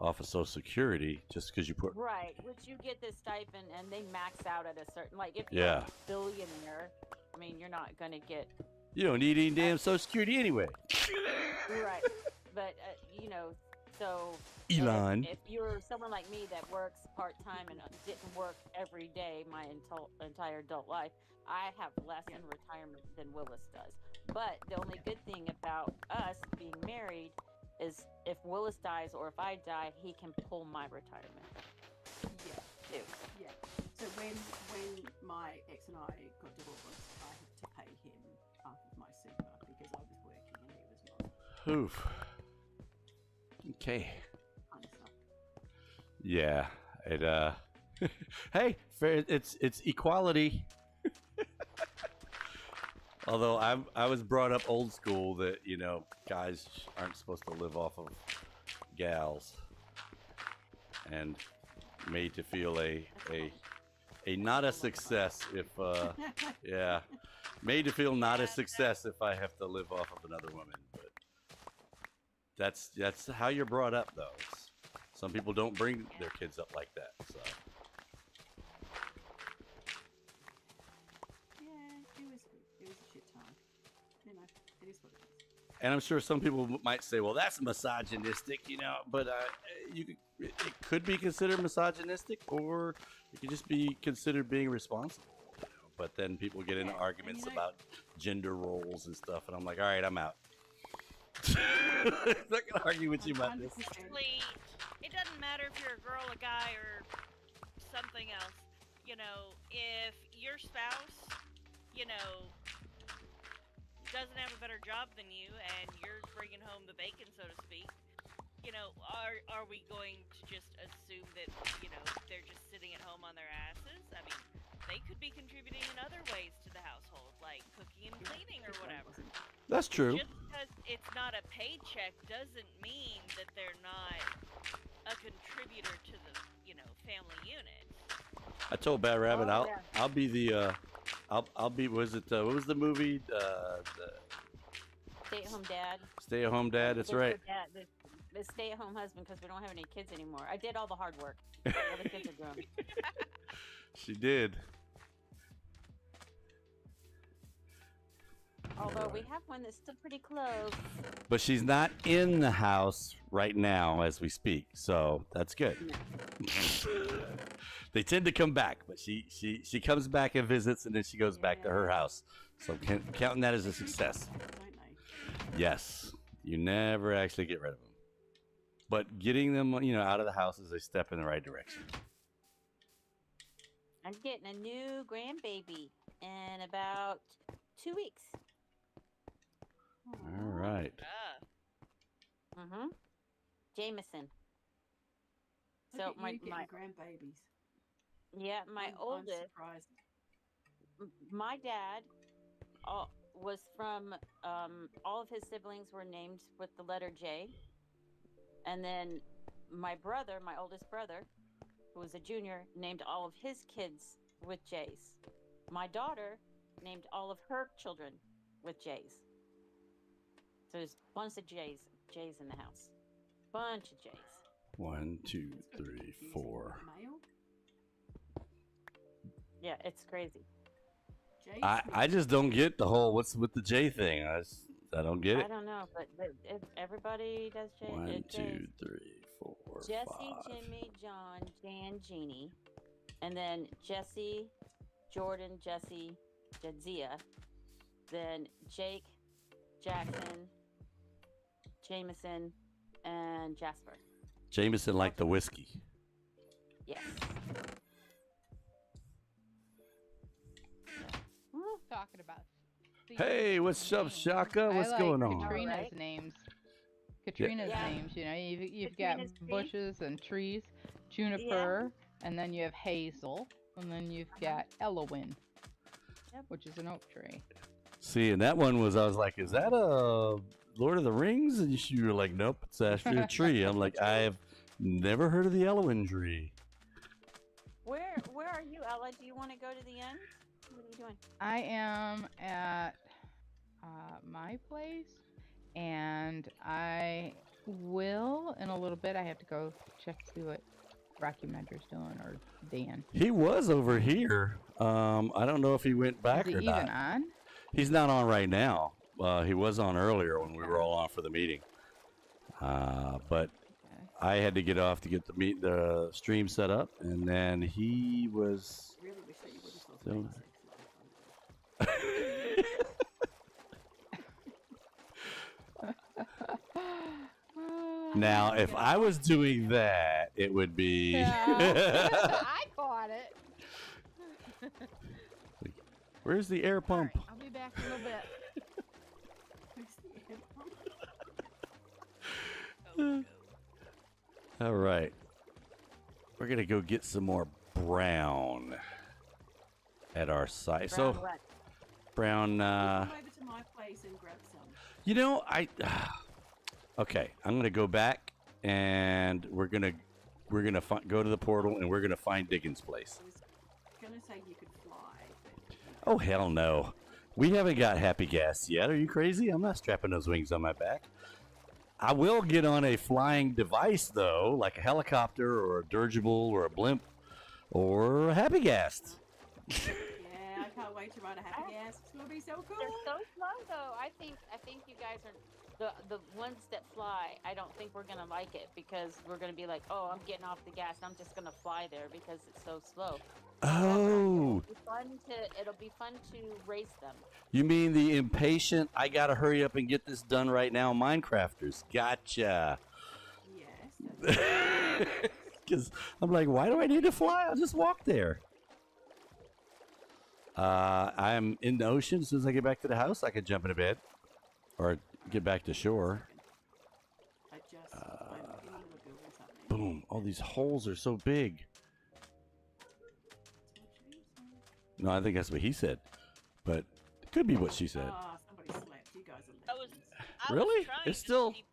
[SPEAKER 1] off of Social Security, just because you put.
[SPEAKER 7] right, which you get this stipend and they max out at a certain, like if
[SPEAKER 1] Yeah.
[SPEAKER 7] you're a billionaire, I mean, you're not gonna get
[SPEAKER 1] You don't need any damn Social Security anyway.
[SPEAKER 7] right, but so
[SPEAKER 1] Elon.
[SPEAKER 7] If you're someone like me that works part time and didn't work every day my entire adult life, I have less in retirement than Willis does. But the only good thing about us being married is if Willis dies or if I die, he can pull my retirement
[SPEAKER 4] Yeah,
[SPEAKER 7] too.
[SPEAKER 4] yeah. So when my ex and I got divorced, I had to pay him half of my super because I was working and he was not.
[SPEAKER 1] Oof. Okay.
[SPEAKER 4] Kind of stuff.
[SPEAKER 1] Yeah. It. Hey, fair. It's equality. Although I was brought up old school that guys aren't supposed to live off of gals, and made to feel a not a success if yeah, made to feel not a success if I have to live off of another woman. But that's how you're brought up, though. Some people don't bring their kids up like that. So
[SPEAKER 4] Yeah, it was a shit time. It is what it is.
[SPEAKER 1] and I'm sure some people might say, well, that's misogynistic, but it could be considered misogynistic, or it could just be considered being responsible. But then people get into
[SPEAKER 4] Yeah,
[SPEAKER 1] arguments
[SPEAKER 4] and
[SPEAKER 1] about gender roles and stuff, and I'm like, all right, I'm out. I'm not gonna argue with you about this.
[SPEAKER 4] 100%.
[SPEAKER 3] Honestly, it doesn't matter if you're a girl, a guy, or something else. If your spouse, doesn't have a better job than you, and you're bringing home the bacon, so to speak, are we going to just assume that, they're just sitting at home on their asses? I mean, they could be contributing in other ways to the household, like cooking and cleaning or whatever.
[SPEAKER 1] That's true.
[SPEAKER 3] Just because it's not a paycheck doesn't mean that they're not a contributor to the, family unit.
[SPEAKER 1] I told Bad Rabbit,
[SPEAKER 7] Oh, yeah.
[SPEAKER 1] I'll be the I'll be. What was the movie? The
[SPEAKER 7] Stay-at-home dad.
[SPEAKER 1] Stay-at-home dad. That's
[SPEAKER 7] Good
[SPEAKER 1] right.
[SPEAKER 7] for dad. a stay-at-home husband because we don't have any kids anymore. I did all the hard work. All the kids are grown.
[SPEAKER 1] She did.
[SPEAKER 7] Although we have one that's still pretty close.
[SPEAKER 1] But she's not in the house right now as we speak, so that's good. They tend to come back, but she comes back and visits, and then she goes back to her house. So counting that as a success.
[SPEAKER 4] Don't they?
[SPEAKER 1] Yes, you never actually get rid of them, but getting them, out of the house is a step in the right direction.
[SPEAKER 7] I'm getting a new grandbaby in about 2 weeks.
[SPEAKER 1] All right.
[SPEAKER 7] Mm-hmm. Jameson.
[SPEAKER 4] Look
[SPEAKER 7] So
[SPEAKER 4] at
[SPEAKER 7] my
[SPEAKER 4] you getting grandbabies.
[SPEAKER 7] yeah, my
[SPEAKER 4] I'm
[SPEAKER 7] oldest,
[SPEAKER 4] surprised.
[SPEAKER 7] my dad, was from all of his siblings were named with the letter J, and then my brother, my oldest brother, who was a junior, named all of his kids with J's. My daughter named all of her children with J's. So there's a bunch of J's in the house. Bunch of J's.
[SPEAKER 1] 1, 2,
[SPEAKER 4] It's got
[SPEAKER 1] 3,
[SPEAKER 4] confusing
[SPEAKER 1] 4.
[SPEAKER 4] Mail.
[SPEAKER 7] Yeah, it's crazy.
[SPEAKER 4] Jay
[SPEAKER 1] I
[SPEAKER 4] Smith.
[SPEAKER 1] just don't get the whole what's with the J thing. I don't get
[SPEAKER 7] I
[SPEAKER 1] it.
[SPEAKER 7] don't know, but everybody does J.
[SPEAKER 1] 1,
[SPEAKER 7] it
[SPEAKER 1] 2,
[SPEAKER 7] J's.
[SPEAKER 1] 3, 4,
[SPEAKER 7] Jesse,
[SPEAKER 1] 5.
[SPEAKER 7] Jimmy, John, Jan, Jeannie, and then Jesse, Jordan, Jesse, Jadzia, then Jake, Jackson, Jameson, and Jasper.
[SPEAKER 1] Jameson like the whiskey.
[SPEAKER 7] Yes.
[SPEAKER 5] Talking about.
[SPEAKER 1] Hey, what's up, Shaka? What's
[SPEAKER 5] I like
[SPEAKER 1] going on?
[SPEAKER 5] Katrina's
[SPEAKER 7] Alright.
[SPEAKER 5] names. Katrina's
[SPEAKER 7] Yeah.
[SPEAKER 5] names. You've got
[SPEAKER 7] Katrina's tree.
[SPEAKER 5] bushes and trees, juniper, and then you have hazel, and then you've got Elowin,
[SPEAKER 7] Yep.
[SPEAKER 5] which is an oak tree.
[SPEAKER 1] See, and that one was, I was like, is that a Lord of the Rings? And you were like, nope, it's actually a tree. I'm like, I've never heard of the Elowin tree.
[SPEAKER 7] Where are you, Ella? Do you want to go to the end? What are you doing?
[SPEAKER 5] I am at my place, and I will in a little bit. I have to go check to see what Rocky Mentor's doing, or Dan.
[SPEAKER 1] He was over here. I don't know if he went back
[SPEAKER 5] Is he
[SPEAKER 1] or
[SPEAKER 5] even
[SPEAKER 1] not.
[SPEAKER 5] on?
[SPEAKER 1] He's not on right now. He was on earlier when we were all on for the meeting. But I had to get off to get the stream set up, and then he was.
[SPEAKER 4] Really wish that you would have thought
[SPEAKER 1] So-
[SPEAKER 4] about sex.
[SPEAKER 1] Now, if I was doing that, it would be.
[SPEAKER 5] Yeah. I caught it.
[SPEAKER 1] Where's the air pump?
[SPEAKER 5] Alright, I'll be back in a little bit.
[SPEAKER 4] Who's the air pump?
[SPEAKER 3] Oh, no.
[SPEAKER 1] All right. We're going to go get some more brown at our site.
[SPEAKER 7] Brown
[SPEAKER 1] So,
[SPEAKER 7] what?
[SPEAKER 1] brown.
[SPEAKER 4] Come over to my place and grab some.
[SPEAKER 1] Okay, I'm going to go back and we're going to go to the portal and we're going to find Diggins' place.
[SPEAKER 4] I was gonna say you could fly, but
[SPEAKER 1] Oh, hell no. We haven't got happy gas yet. Are you crazy? I'm not strapping those wings on my back. I will get on a flying device, though, like a helicopter or a dirigible or a blimp or a happy gas.
[SPEAKER 4] yeah, I can't wait to ride a happy gas. It's gonna be so cool.
[SPEAKER 7] They're so slow though. I think you guys are the ones that fly. I don't think we're gonna like it because we're gonna be like, oh, I'm getting off the gas. I'm just gonna fly there because it's so slow.
[SPEAKER 1] Oh,
[SPEAKER 7] It'll be fun to race them.
[SPEAKER 1] you mean the impatient, I gotta hurry up and get this done right now Minecrafters. Gotcha.
[SPEAKER 4] Yes.
[SPEAKER 1] Because I'm like, why do I need to fly? I'll just walk there. I'm in the ocean. As soon as I get back to the house, I can jump into bed or get back to shore.
[SPEAKER 4] I'm in the middle of building something.
[SPEAKER 1] Boom. All these holes are so big. No, I think that's what he said. But it could be what she said.
[SPEAKER 4] Ah, somebody slept. You guys are
[SPEAKER 3] I was
[SPEAKER 1] Really?
[SPEAKER 3] trying
[SPEAKER 1] It's
[SPEAKER 3] to
[SPEAKER 1] still-
[SPEAKER 3] sleep,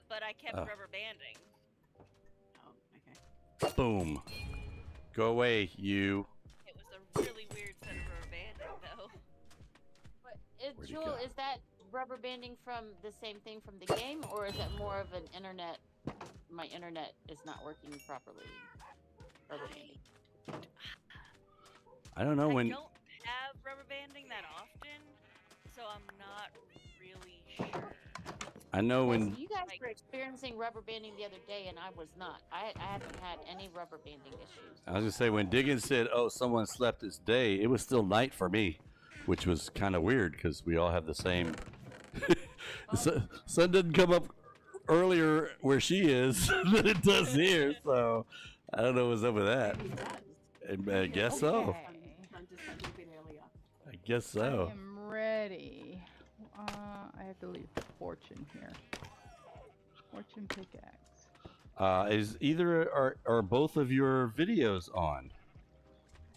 [SPEAKER 3] but I kept
[SPEAKER 1] Oh.
[SPEAKER 3] rubber banding.
[SPEAKER 4] Oh, okay.
[SPEAKER 1] Boom. Go away, you.
[SPEAKER 3] It was a really weird set of rubber banding, though.
[SPEAKER 7] But
[SPEAKER 1] Where'd he
[SPEAKER 7] Jewel,
[SPEAKER 1] go?
[SPEAKER 7] is that rubber banding from the same thing from the game, or is it more of an internet my internet is not working properly. Rubber banding.
[SPEAKER 1] I don't know
[SPEAKER 3] I
[SPEAKER 1] when.
[SPEAKER 3] don't have rubber banding that often, so I'm not really sure.
[SPEAKER 1] I know when.
[SPEAKER 7] You guys were experiencing rubber banding the other day, and I was not. I haven't had any rubber banding issues.
[SPEAKER 1] I was gonna say when Diggins said, "Oh, someone slept this day," it was still night for me, which was kind of weird because we all have the same. The sun didn't come up earlier where she is than it does here, so I don't know what's up with that.
[SPEAKER 4] Maybe it does.
[SPEAKER 1] I guess so.
[SPEAKER 5] Okay.
[SPEAKER 4] Sun just a little bit earlier.
[SPEAKER 1] I guess
[SPEAKER 5] I
[SPEAKER 1] so.
[SPEAKER 5] am ready. I have to leave fortune here. Fortune pickaxe.
[SPEAKER 1] Is either or both of your videos on?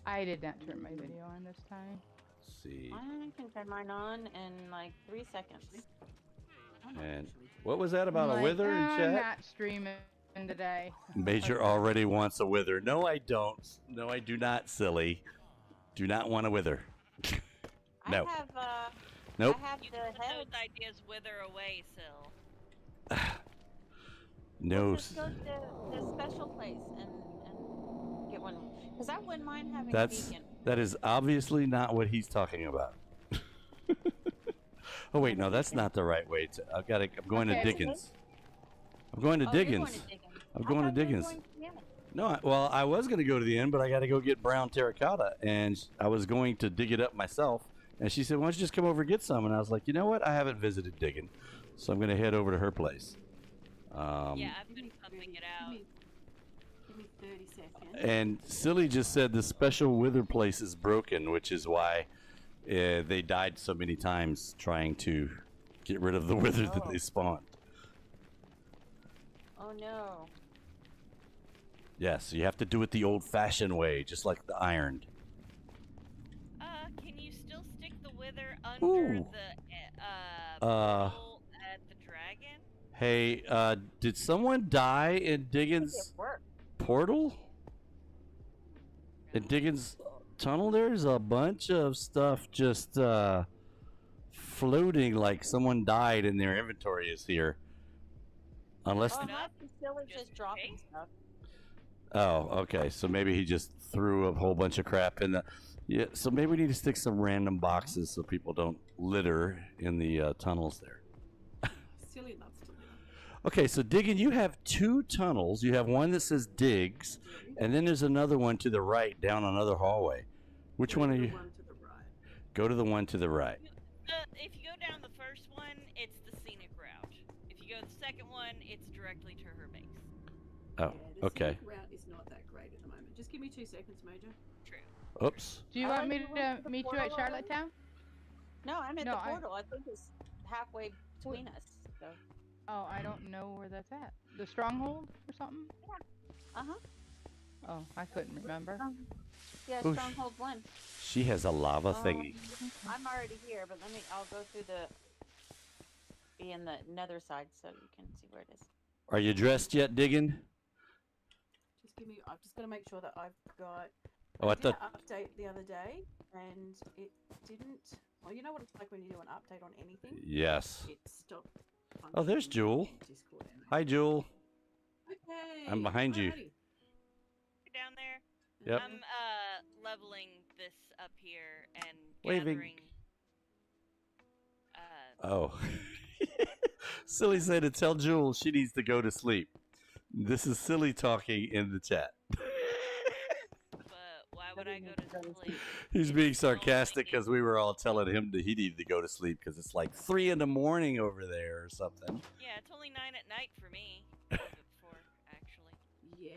[SPEAKER 5] I did not turn my video on this time.
[SPEAKER 1] Let's see.
[SPEAKER 7] I can turn mine on in like 3 seconds.
[SPEAKER 1] And what was that about
[SPEAKER 5] I'm
[SPEAKER 1] a
[SPEAKER 5] like,
[SPEAKER 1] wither in
[SPEAKER 5] I'm
[SPEAKER 1] chat?
[SPEAKER 5] not streaming today.
[SPEAKER 1] Major already wants a wither. No, I don't. No, I do not, silly. Do not want a wither. No.
[SPEAKER 7] I have,
[SPEAKER 1] Nope.
[SPEAKER 7] I have
[SPEAKER 3] You
[SPEAKER 7] the
[SPEAKER 3] let
[SPEAKER 7] head.
[SPEAKER 3] those ideas wither away, Sil.
[SPEAKER 1] No.
[SPEAKER 7] Let's go to the special place and get one. Because I wouldn't mind having
[SPEAKER 1] That's
[SPEAKER 7] vegan.
[SPEAKER 1] that is obviously not what he's talking about. Oh wait, no, that's not the right way to. I'm going to
[SPEAKER 5] Okay.
[SPEAKER 1] Diggins. I'm going to
[SPEAKER 7] Oh, you're
[SPEAKER 1] Diggins.
[SPEAKER 7] going to Diggins.
[SPEAKER 1] I'm
[SPEAKER 7] I
[SPEAKER 1] going to
[SPEAKER 7] thought you were
[SPEAKER 1] Diggins.
[SPEAKER 7] going to the end.
[SPEAKER 1] No, well, I was going to go to the end, but I got to go get brown terracotta, and I was going to dig it up myself. And she said, "Why don't you just come over and get some?" And I was like, "You know what? I haven't visited Diggin', so I'm going to head over to her place."
[SPEAKER 3] Yeah, I've been pumping it out.
[SPEAKER 4] Give me 30 seconds.
[SPEAKER 1] And Silly just said the special wither place is broken, which is why they died so many times trying to get rid of the wither that they spawned.
[SPEAKER 7] Oh no.
[SPEAKER 1] Yes, you have to do it the old-fashioned way, just like the ironed.
[SPEAKER 3] Can you still stick the wither under
[SPEAKER 1] Ooh.
[SPEAKER 3] the portal at the dragon?
[SPEAKER 1] Hey, did someone die in Diggins'
[SPEAKER 7] It worked.
[SPEAKER 1] portal? In Diggins' tunnel, there's a bunch of stuff just floating like someone died and their inventory is here. Unless.
[SPEAKER 7] Oh,
[SPEAKER 3] no,
[SPEAKER 7] not Priscilla's
[SPEAKER 3] just
[SPEAKER 7] just dropping
[SPEAKER 3] in
[SPEAKER 7] stuff.
[SPEAKER 1] Oh, okay. So maybe he just threw a whole bunch of crap in the. Yeah. So maybe we need to stick some random boxes so people don't litter in the tunnels there.
[SPEAKER 4] Silly loves to live.
[SPEAKER 1] Okay. So digging, you have two tunnels. You have one that says digs, and then there's another one to the right down another hallway. Which one are
[SPEAKER 4] The
[SPEAKER 1] you?
[SPEAKER 4] one to the right.
[SPEAKER 1] Go to the one to the right.
[SPEAKER 3] If you go down the first one, it's the scenic route. If you go the second one, it's directly to her base.
[SPEAKER 1] Oh,
[SPEAKER 4] Yeah, the
[SPEAKER 1] okay.
[SPEAKER 4] scenic route is not that great at the moment. Just give me 2 seconds, Major.
[SPEAKER 3] True.
[SPEAKER 1] Oops.
[SPEAKER 5] Do you
[SPEAKER 7] I
[SPEAKER 5] want
[SPEAKER 7] like
[SPEAKER 5] me
[SPEAKER 7] the one
[SPEAKER 5] to
[SPEAKER 7] with the
[SPEAKER 5] meet you at
[SPEAKER 7] portal.
[SPEAKER 5] Charlottetown?
[SPEAKER 7] No, I'm at
[SPEAKER 5] No,
[SPEAKER 7] the
[SPEAKER 5] I-
[SPEAKER 7] portal. I think it's halfway between us. So.
[SPEAKER 5] Oh, I don't know where that's at. The stronghold or something?
[SPEAKER 7] Uh huh.
[SPEAKER 5] Oh, I couldn't remember.
[SPEAKER 7] Yeah,
[SPEAKER 1] Oof.
[SPEAKER 7] Stronghold 1.
[SPEAKER 1] She has a lava thingy.
[SPEAKER 7] I'm already here, but I'll go through be in the nether side so you can see where it is.
[SPEAKER 1] Are you dressed yet, digging?
[SPEAKER 4] Just give me. I've just got to make sure that I've got.
[SPEAKER 1] Oh, I
[SPEAKER 4] did
[SPEAKER 1] thought.
[SPEAKER 4] an update the other day, and it didn't. Well, you know what it's like when you do an update on anything.
[SPEAKER 1] Yes.
[SPEAKER 4] It stopped.
[SPEAKER 1] Oh, there's
[SPEAKER 4] functioning
[SPEAKER 1] Jewel.
[SPEAKER 4] in Discord anyway.
[SPEAKER 1] Hi, Jewel.
[SPEAKER 4] Okay.
[SPEAKER 1] I'm behind you.
[SPEAKER 4] alrighty.
[SPEAKER 3] Down there.
[SPEAKER 1] Yep.
[SPEAKER 3] I'm leveling this up here and
[SPEAKER 1] Waving.
[SPEAKER 3] gathering.
[SPEAKER 1] Oh. Silly said to tell Jewel she needs to go to sleep. This is Silly talking in the chat.
[SPEAKER 3] But why would I go to sleep?
[SPEAKER 1] He's being sarcastic because we were all telling him that he needed to go to sleep because it's like 3 in the morning over there or something.
[SPEAKER 3] Yeah, it's only 9 at night for me. A little bit before, actually.
[SPEAKER 4] Yeah.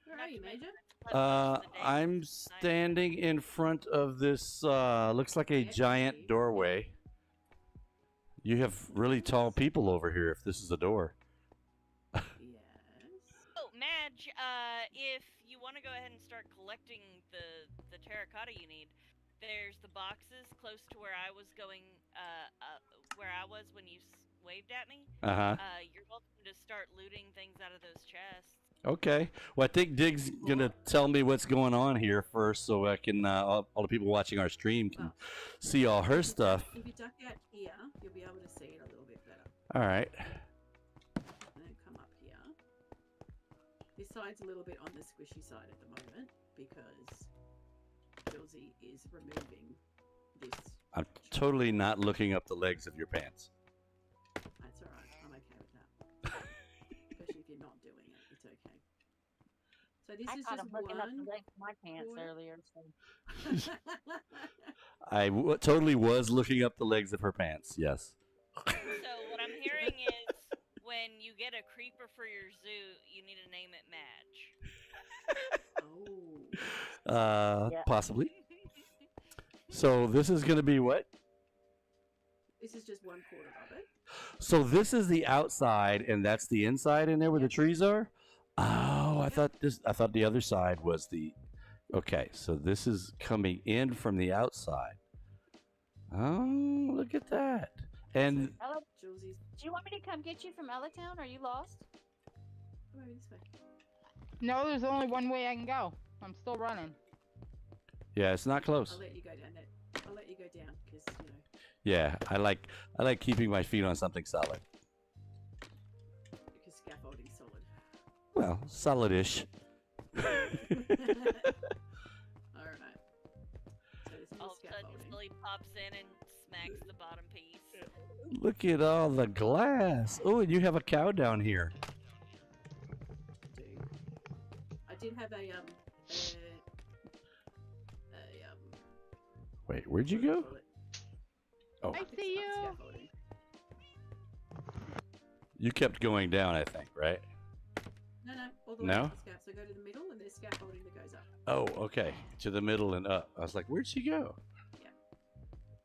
[SPEAKER 4] Where
[SPEAKER 3] Not
[SPEAKER 4] are you,
[SPEAKER 3] to mention
[SPEAKER 4] Major?
[SPEAKER 3] it's 11 hours a day.
[SPEAKER 1] I'm standing in front of this, looks like a giant doorway. You have really tall people over here if this is a door.
[SPEAKER 4] Yes.
[SPEAKER 3] Oh, Madge, if you want to go ahead and start collecting the terracotta you need, there's the boxes close to where I was going, where I was when you waved at me.
[SPEAKER 1] Uh-huh.
[SPEAKER 3] You're welcome to start looting things out of those chests.
[SPEAKER 1] Okay. Well, I think Dig's going to tell me what's going on here first so I can, all the people watching our stream can see all her stuff.
[SPEAKER 4] If you duck out here, you'll be able to see it a little bit better.
[SPEAKER 1] All right.
[SPEAKER 4] And then come This side's a little bit on the squishy side at the moment because Josie is removing this.
[SPEAKER 1] I'm totally not looking up the legs of your pants.
[SPEAKER 4] That's all right. I'm okay with that. Especially if you're not doing it, it's okay. So this
[SPEAKER 7] I
[SPEAKER 4] is
[SPEAKER 7] caught
[SPEAKER 4] just
[SPEAKER 7] him looking up the
[SPEAKER 4] one.
[SPEAKER 7] legs of my pants
[SPEAKER 4] quarter.
[SPEAKER 7] earlier. So.
[SPEAKER 1] I totally was looking up the legs of her pants. Yes.
[SPEAKER 3] So what I'm hearing is when you get a creeper for your zoo, you need to name it Madge.
[SPEAKER 4] Oh.
[SPEAKER 7] Yeah.
[SPEAKER 1] Possibly. So this is going to be what?
[SPEAKER 4] This is just 1/4 of it.
[SPEAKER 1] So this is the outside, and that's the inside in there where the trees are. Oh, I thought the other side was the. Okay, so this is coming in from the outside. Oh, look at that! And
[SPEAKER 7] Ella,
[SPEAKER 4] Julesie's
[SPEAKER 7] do you want me to come get you from Ellatown? Are you lost?
[SPEAKER 4] come over this way.
[SPEAKER 5] No, there's only one way I can go. I'm still running.
[SPEAKER 1] yeah, it's not close.
[SPEAKER 4] I'll let you go down there. I'll let you go down because you know.
[SPEAKER 1] Yeah, I like keeping my feet on something solid.
[SPEAKER 4] Because scaffolding's solid.
[SPEAKER 1] Well, solid-ish.
[SPEAKER 4] Alright. So this is
[SPEAKER 3] All of a sudden,
[SPEAKER 4] scaffolding.
[SPEAKER 3] Sully pops in and smacks the bottom piece.
[SPEAKER 1] Look at all the glass. Oh, and you have a cow down here.
[SPEAKER 4] I did have a
[SPEAKER 1] Wait, where'd you
[SPEAKER 4] what do
[SPEAKER 1] go?
[SPEAKER 4] call it?
[SPEAKER 1] Oh,
[SPEAKER 5] I
[SPEAKER 4] It's
[SPEAKER 5] see
[SPEAKER 4] not
[SPEAKER 5] you.
[SPEAKER 4] scaffolding.
[SPEAKER 1] you kept going down, I think, right?
[SPEAKER 4] No, all the way
[SPEAKER 1] No?
[SPEAKER 4] up the So go to the middle and there's scaffolding that goes up.
[SPEAKER 1] Oh, okay. To the middle and up. I was like, where'd she go?
[SPEAKER 4] Yeah.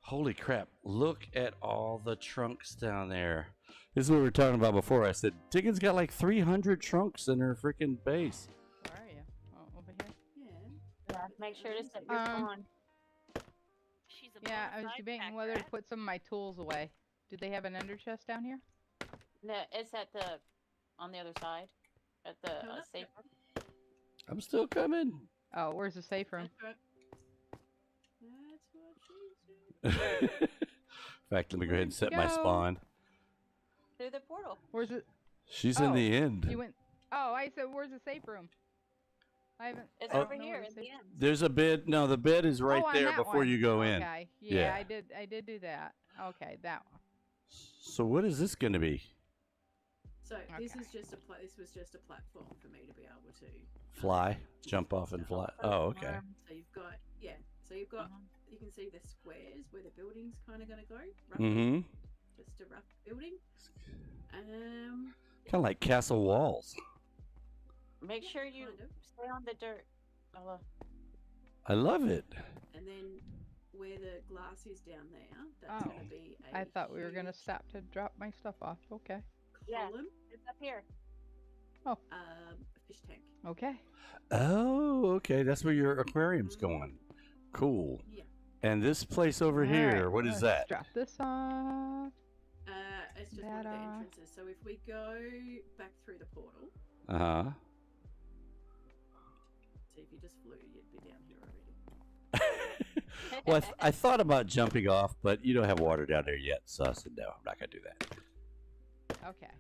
[SPEAKER 1] Holy crap. Look at all the trunks down there. This is what we were talking about before. I said, Diggins got like 300 trunks in her freaking base.
[SPEAKER 5] Where are you? Oh, over here.
[SPEAKER 4] Yeah.
[SPEAKER 7] Yeah. Make sure to set your
[SPEAKER 5] Um,
[SPEAKER 7] phone.
[SPEAKER 3] She's a
[SPEAKER 5] Yeah, I was
[SPEAKER 3] bona fide
[SPEAKER 5] debating
[SPEAKER 3] pack
[SPEAKER 5] whether to
[SPEAKER 3] rat.
[SPEAKER 5] put some of my tools away. Do they have an ender chest down here?
[SPEAKER 7] No, it's at the on the other side, at the
[SPEAKER 4] No, that's
[SPEAKER 7] safe
[SPEAKER 4] good.
[SPEAKER 7] room.
[SPEAKER 1] I'm still coming.
[SPEAKER 5] Oh, where's the safe room?
[SPEAKER 4] That's right. That's what she said.
[SPEAKER 1] In fact, let me go ahead and set my
[SPEAKER 5] Go.
[SPEAKER 1] spawn.
[SPEAKER 7] Through the portal.
[SPEAKER 5] Where's it?
[SPEAKER 1] She's in
[SPEAKER 5] Oh,
[SPEAKER 1] the end.
[SPEAKER 5] You went. Oh, I said, where's the safe room? I haven't.
[SPEAKER 7] It's
[SPEAKER 5] I don't
[SPEAKER 7] over
[SPEAKER 5] know
[SPEAKER 7] here
[SPEAKER 5] where
[SPEAKER 7] at
[SPEAKER 5] the
[SPEAKER 7] the
[SPEAKER 5] safe-
[SPEAKER 7] end.
[SPEAKER 1] There's a bed. No, the bed is right
[SPEAKER 5] Oh, on
[SPEAKER 1] there
[SPEAKER 5] that
[SPEAKER 1] before
[SPEAKER 5] one.
[SPEAKER 1] you go in.
[SPEAKER 5] Okay. Yeah,
[SPEAKER 1] Yeah.
[SPEAKER 5] I did do that. Okay, that one.
[SPEAKER 1] So what is this going to be?
[SPEAKER 4] So this
[SPEAKER 5] Okay.
[SPEAKER 4] is just this was just a platform for me to be able to
[SPEAKER 1] Fly? Jump off and fly? Oh, okay.
[SPEAKER 4] So you've got So you've got
[SPEAKER 7] Mhm.
[SPEAKER 4] you can see the squares where the building's kind of going to go. Roughly.
[SPEAKER 1] Mm-hmm.
[SPEAKER 4] Just a rough building.
[SPEAKER 1] Kind of like castle walls.
[SPEAKER 7] Make sure you
[SPEAKER 4] kind of.
[SPEAKER 7] stay on the dirt, Ella.
[SPEAKER 1] I love it.
[SPEAKER 4] And then where the glass is down there, that's
[SPEAKER 5] Oh,
[SPEAKER 4] going to be a
[SPEAKER 5] I thought we were gonna
[SPEAKER 4] huge
[SPEAKER 5] stop to drop my stuff off. Okay.
[SPEAKER 7] Yeah.
[SPEAKER 4] column,
[SPEAKER 7] It's up here.
[SPEAKER 4] fish tank.
[SPEAKER 5] Okay.
[SPEAKER 1] Oh, okay. That's where your aquarium's going. Cool.
[SPEAKER 4] Yeah.
[SPEAKER 1] And this place over
[SPEAKER 5] All
[SPEAKER 1] here,
[SPEAKER 5] right,
[SPEAKER 1] what is
[SPEAKER 5] let's
[SPEAKER 1] that?
[SPEAKER 5] Drop this off.
[SPEAKER 4] It's just one of the
[SPEAKER 5] Ta-da.
[SPEAKER 4] entrances. So if we go back through the portal,
[SPEAKER 1] Uh-huh.
[SPEAKER 4] so if you just flew, you'd be down here already.
[SPEAKER 1] Well, I thought about jumping off, but you don't have water down there yet, so I said, no, I'm not going to do that.
[SPEAKER 5] Okay.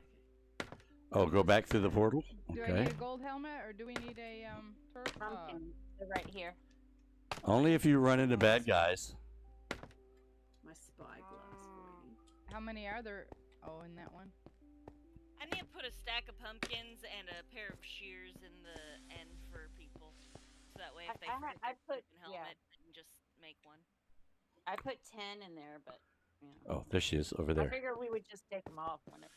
[SPEAKER 1] Oh, go back through the portal?
[SPEAKER 5] Do I
[SPEAKER 1] Okay.
[SPEAKER 5] need a gold helmet or do we need a
[SPEAKER 7] Pumpkin. They're right here.
[SPEAKER 1] Only if you run into bad guys.
[SPEAKER 4] My spyglass for you.
[SPEAKER 5] How many are there? Oh, in that one.
[SPEAKER 3] I need to put a stack of pumpkins and a pair of shears in the end for people. So that way, if they forget
[SPEAKER 7] I
[SPEAKER 3] their
[SPEAKER 7] put
[SPEAKER 3] stupid helmet, they can just make one.
[SPEAKER 7] I put 10 in there, but you know.
[SPEAKER 1] Oh, there she is, over
[SPEAKER 7] I
[SPEAKER 1] there.
[SPEAKER 7] figured we would just take them off when it.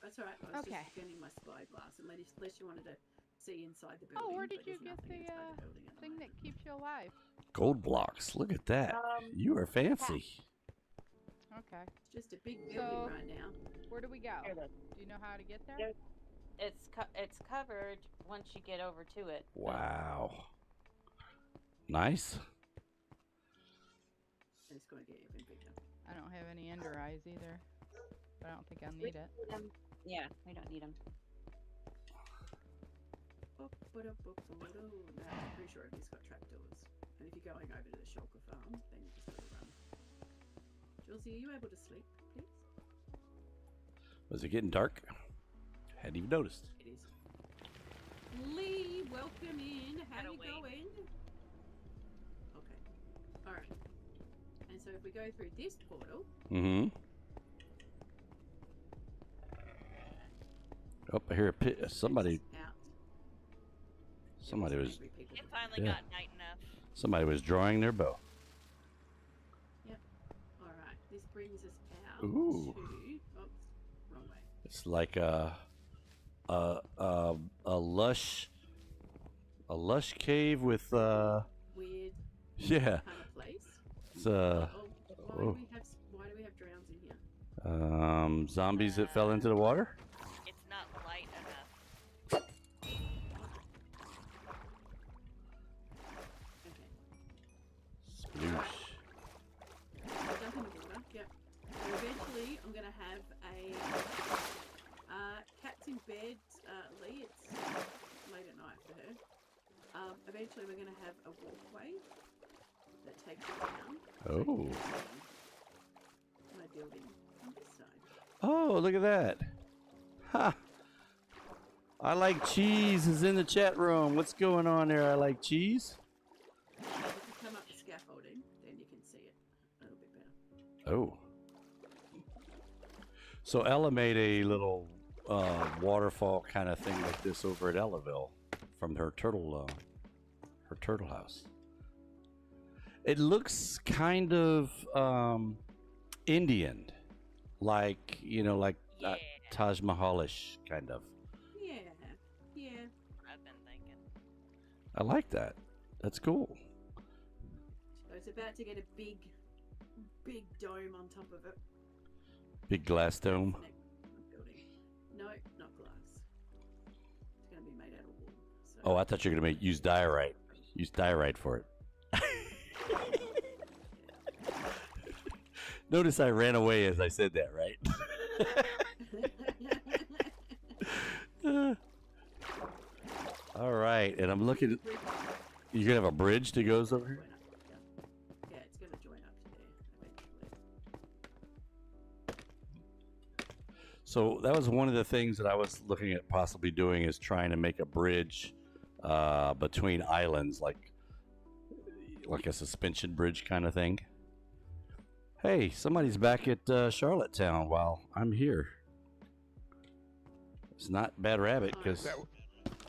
[SPEAKER 4] That's all right. I was
[SPEAKER 5] Okay.
[SPEAKER 4] just scanning my spyglass, unless you wanted to see inside the building.
[SPEAKER 5] Oh, where
[SPEAKER 4] but
[SPEAKER 5] did you
[SPEAKER 4] there's
[SPEAKER 5] get
[SPEAKER 4] nothing
[SPEAKER 5] the
[SPEAKER 4] inside the building at the
[SPEAKER 5] thing that
[SPEAKER 4] moment.
[SPEAKER 5] keeps you alive?
[SPEAKER 1] Gold blocks. Look at that. You are fancy.
[SPEAKER 5] Okay.
[SPEAKER 4] It's just a big building
[SPEAKER 5] So-
[SPEAKER 4] right now.
[SPEAKER 5] Where do we go?
[SPEAKER 7] Here, look.
[SPEAKER 5] Do you know how to get there?
[SPEAKER 7] Yeah. It's covered once you get over to it.
[SPEAKER 1] Wow. Nice.
[SPEAKER 4] And it's going to get even bigger.
[SPEAKER 5] I don't have any ender eyes either. But I don't think I'll need it.
[SPEAKER 7] Yeah, we don't need them.
[SPEAKER 4] No, I'm pretty sure everything's got trapdoors. And if you're going over to the shulker farm, then you just got to run. Julesy, are you able to sleep, please?
[SPEAKER 1] Was it getting dark? Hadn't even noticed.
[SPEAKER 4] It is. Lee, welcome in. How
[SPEAKER 3] Gotta
[SPEAKER 4] you
[SPEAKER 3] wait.
[SPEAKER 4] going? Okay. Alright. And so if we go through this portal,
[SPEAKER 1] Mm-hmm. Oh, I hear a pit. Somebody.
[SPEAKER 4] out.
[SPEAKER 1] Somebody was.
[SPEAKER 3] It finally
[SPEAKER 1] Yeah.
[SPEAKER 3] got night enough.
[SPEAKER 1] Somebody was drawing their bow.
[SPEAKER 4] Alright, this brings us out
[SPEAKER 1] Ooh.
[SPEAKER 4] to... Oops, wrong way.
[SPEAKER 1] It's like a lush cave with
[SPEAKER 4] Weird
[SPEAKER 1] yeah.
[SPEAKER 4] kind of place.
[SPEAKER 1] It's
[SPEAKER 4] Why
[SPEAKER 1] oh.
[SPEAKER 4] do we have drowns in here?
[SPEAKER 1] Zombies that fell into the water.
[SPEAKER 3] It's not light enough.
[SPEAKER 4] Okay.
[SPEAKER 1] Sploosh.
[SPEAKER 4] Jump in the water. Yep. So eventually, I'm gonna have a cats in bed. Lee, it's late at night for her. Eventually, we're gonna have a walkway that takes you down.
[SPEAKER 1] Oh.
[SPEAKER 4] My building on this side.
[SPEAKER 1] Oh, look at that. Ha. I like cheese is in the chat room. What's going on there? I like cheese.
[SPEAKER 4] If you come up the scaffolding, then you can see it a little bit better.
[SPEAKER 1] Oh. So Ella made a little waterfall kind of thing like this over at Ellaville from her turtle house. It looks kind of Indian, like like
[SPEAKER 3] Yeah,
[SPEAKER 1] Taj Mahalish kind of.
[SPEAKER 4] Yeah. Yeah.
[SPEAKER 3] I've been thinking.
[SPEAKER 1] I like that. That's cool.
[SPEAKER 4] So it's about to get a big dome on top of it.
[SPEAKER 1] Big glass dome.
[SPEAKER 4] Next building. No, not glass. It's gonna be made out of wood. So.
[SPEAKER 1] Oh, I thought you were gonna use diorite. Use diorite for it. Notice I ran away as I said that, right? All right, and I'm looking at. You gonna have a bridge that goes over here?
[SPEAKER 4] Yeah, it's gonna join up to there eventually.
[SPEAKER 1] So that was one of the things that I was looking at possibly doing is trying to make a bridge between islands, like a suspension bridge kind of thing. Hey, somebody's back at Charlottetown while I'm here. It's not Bad Rabbit because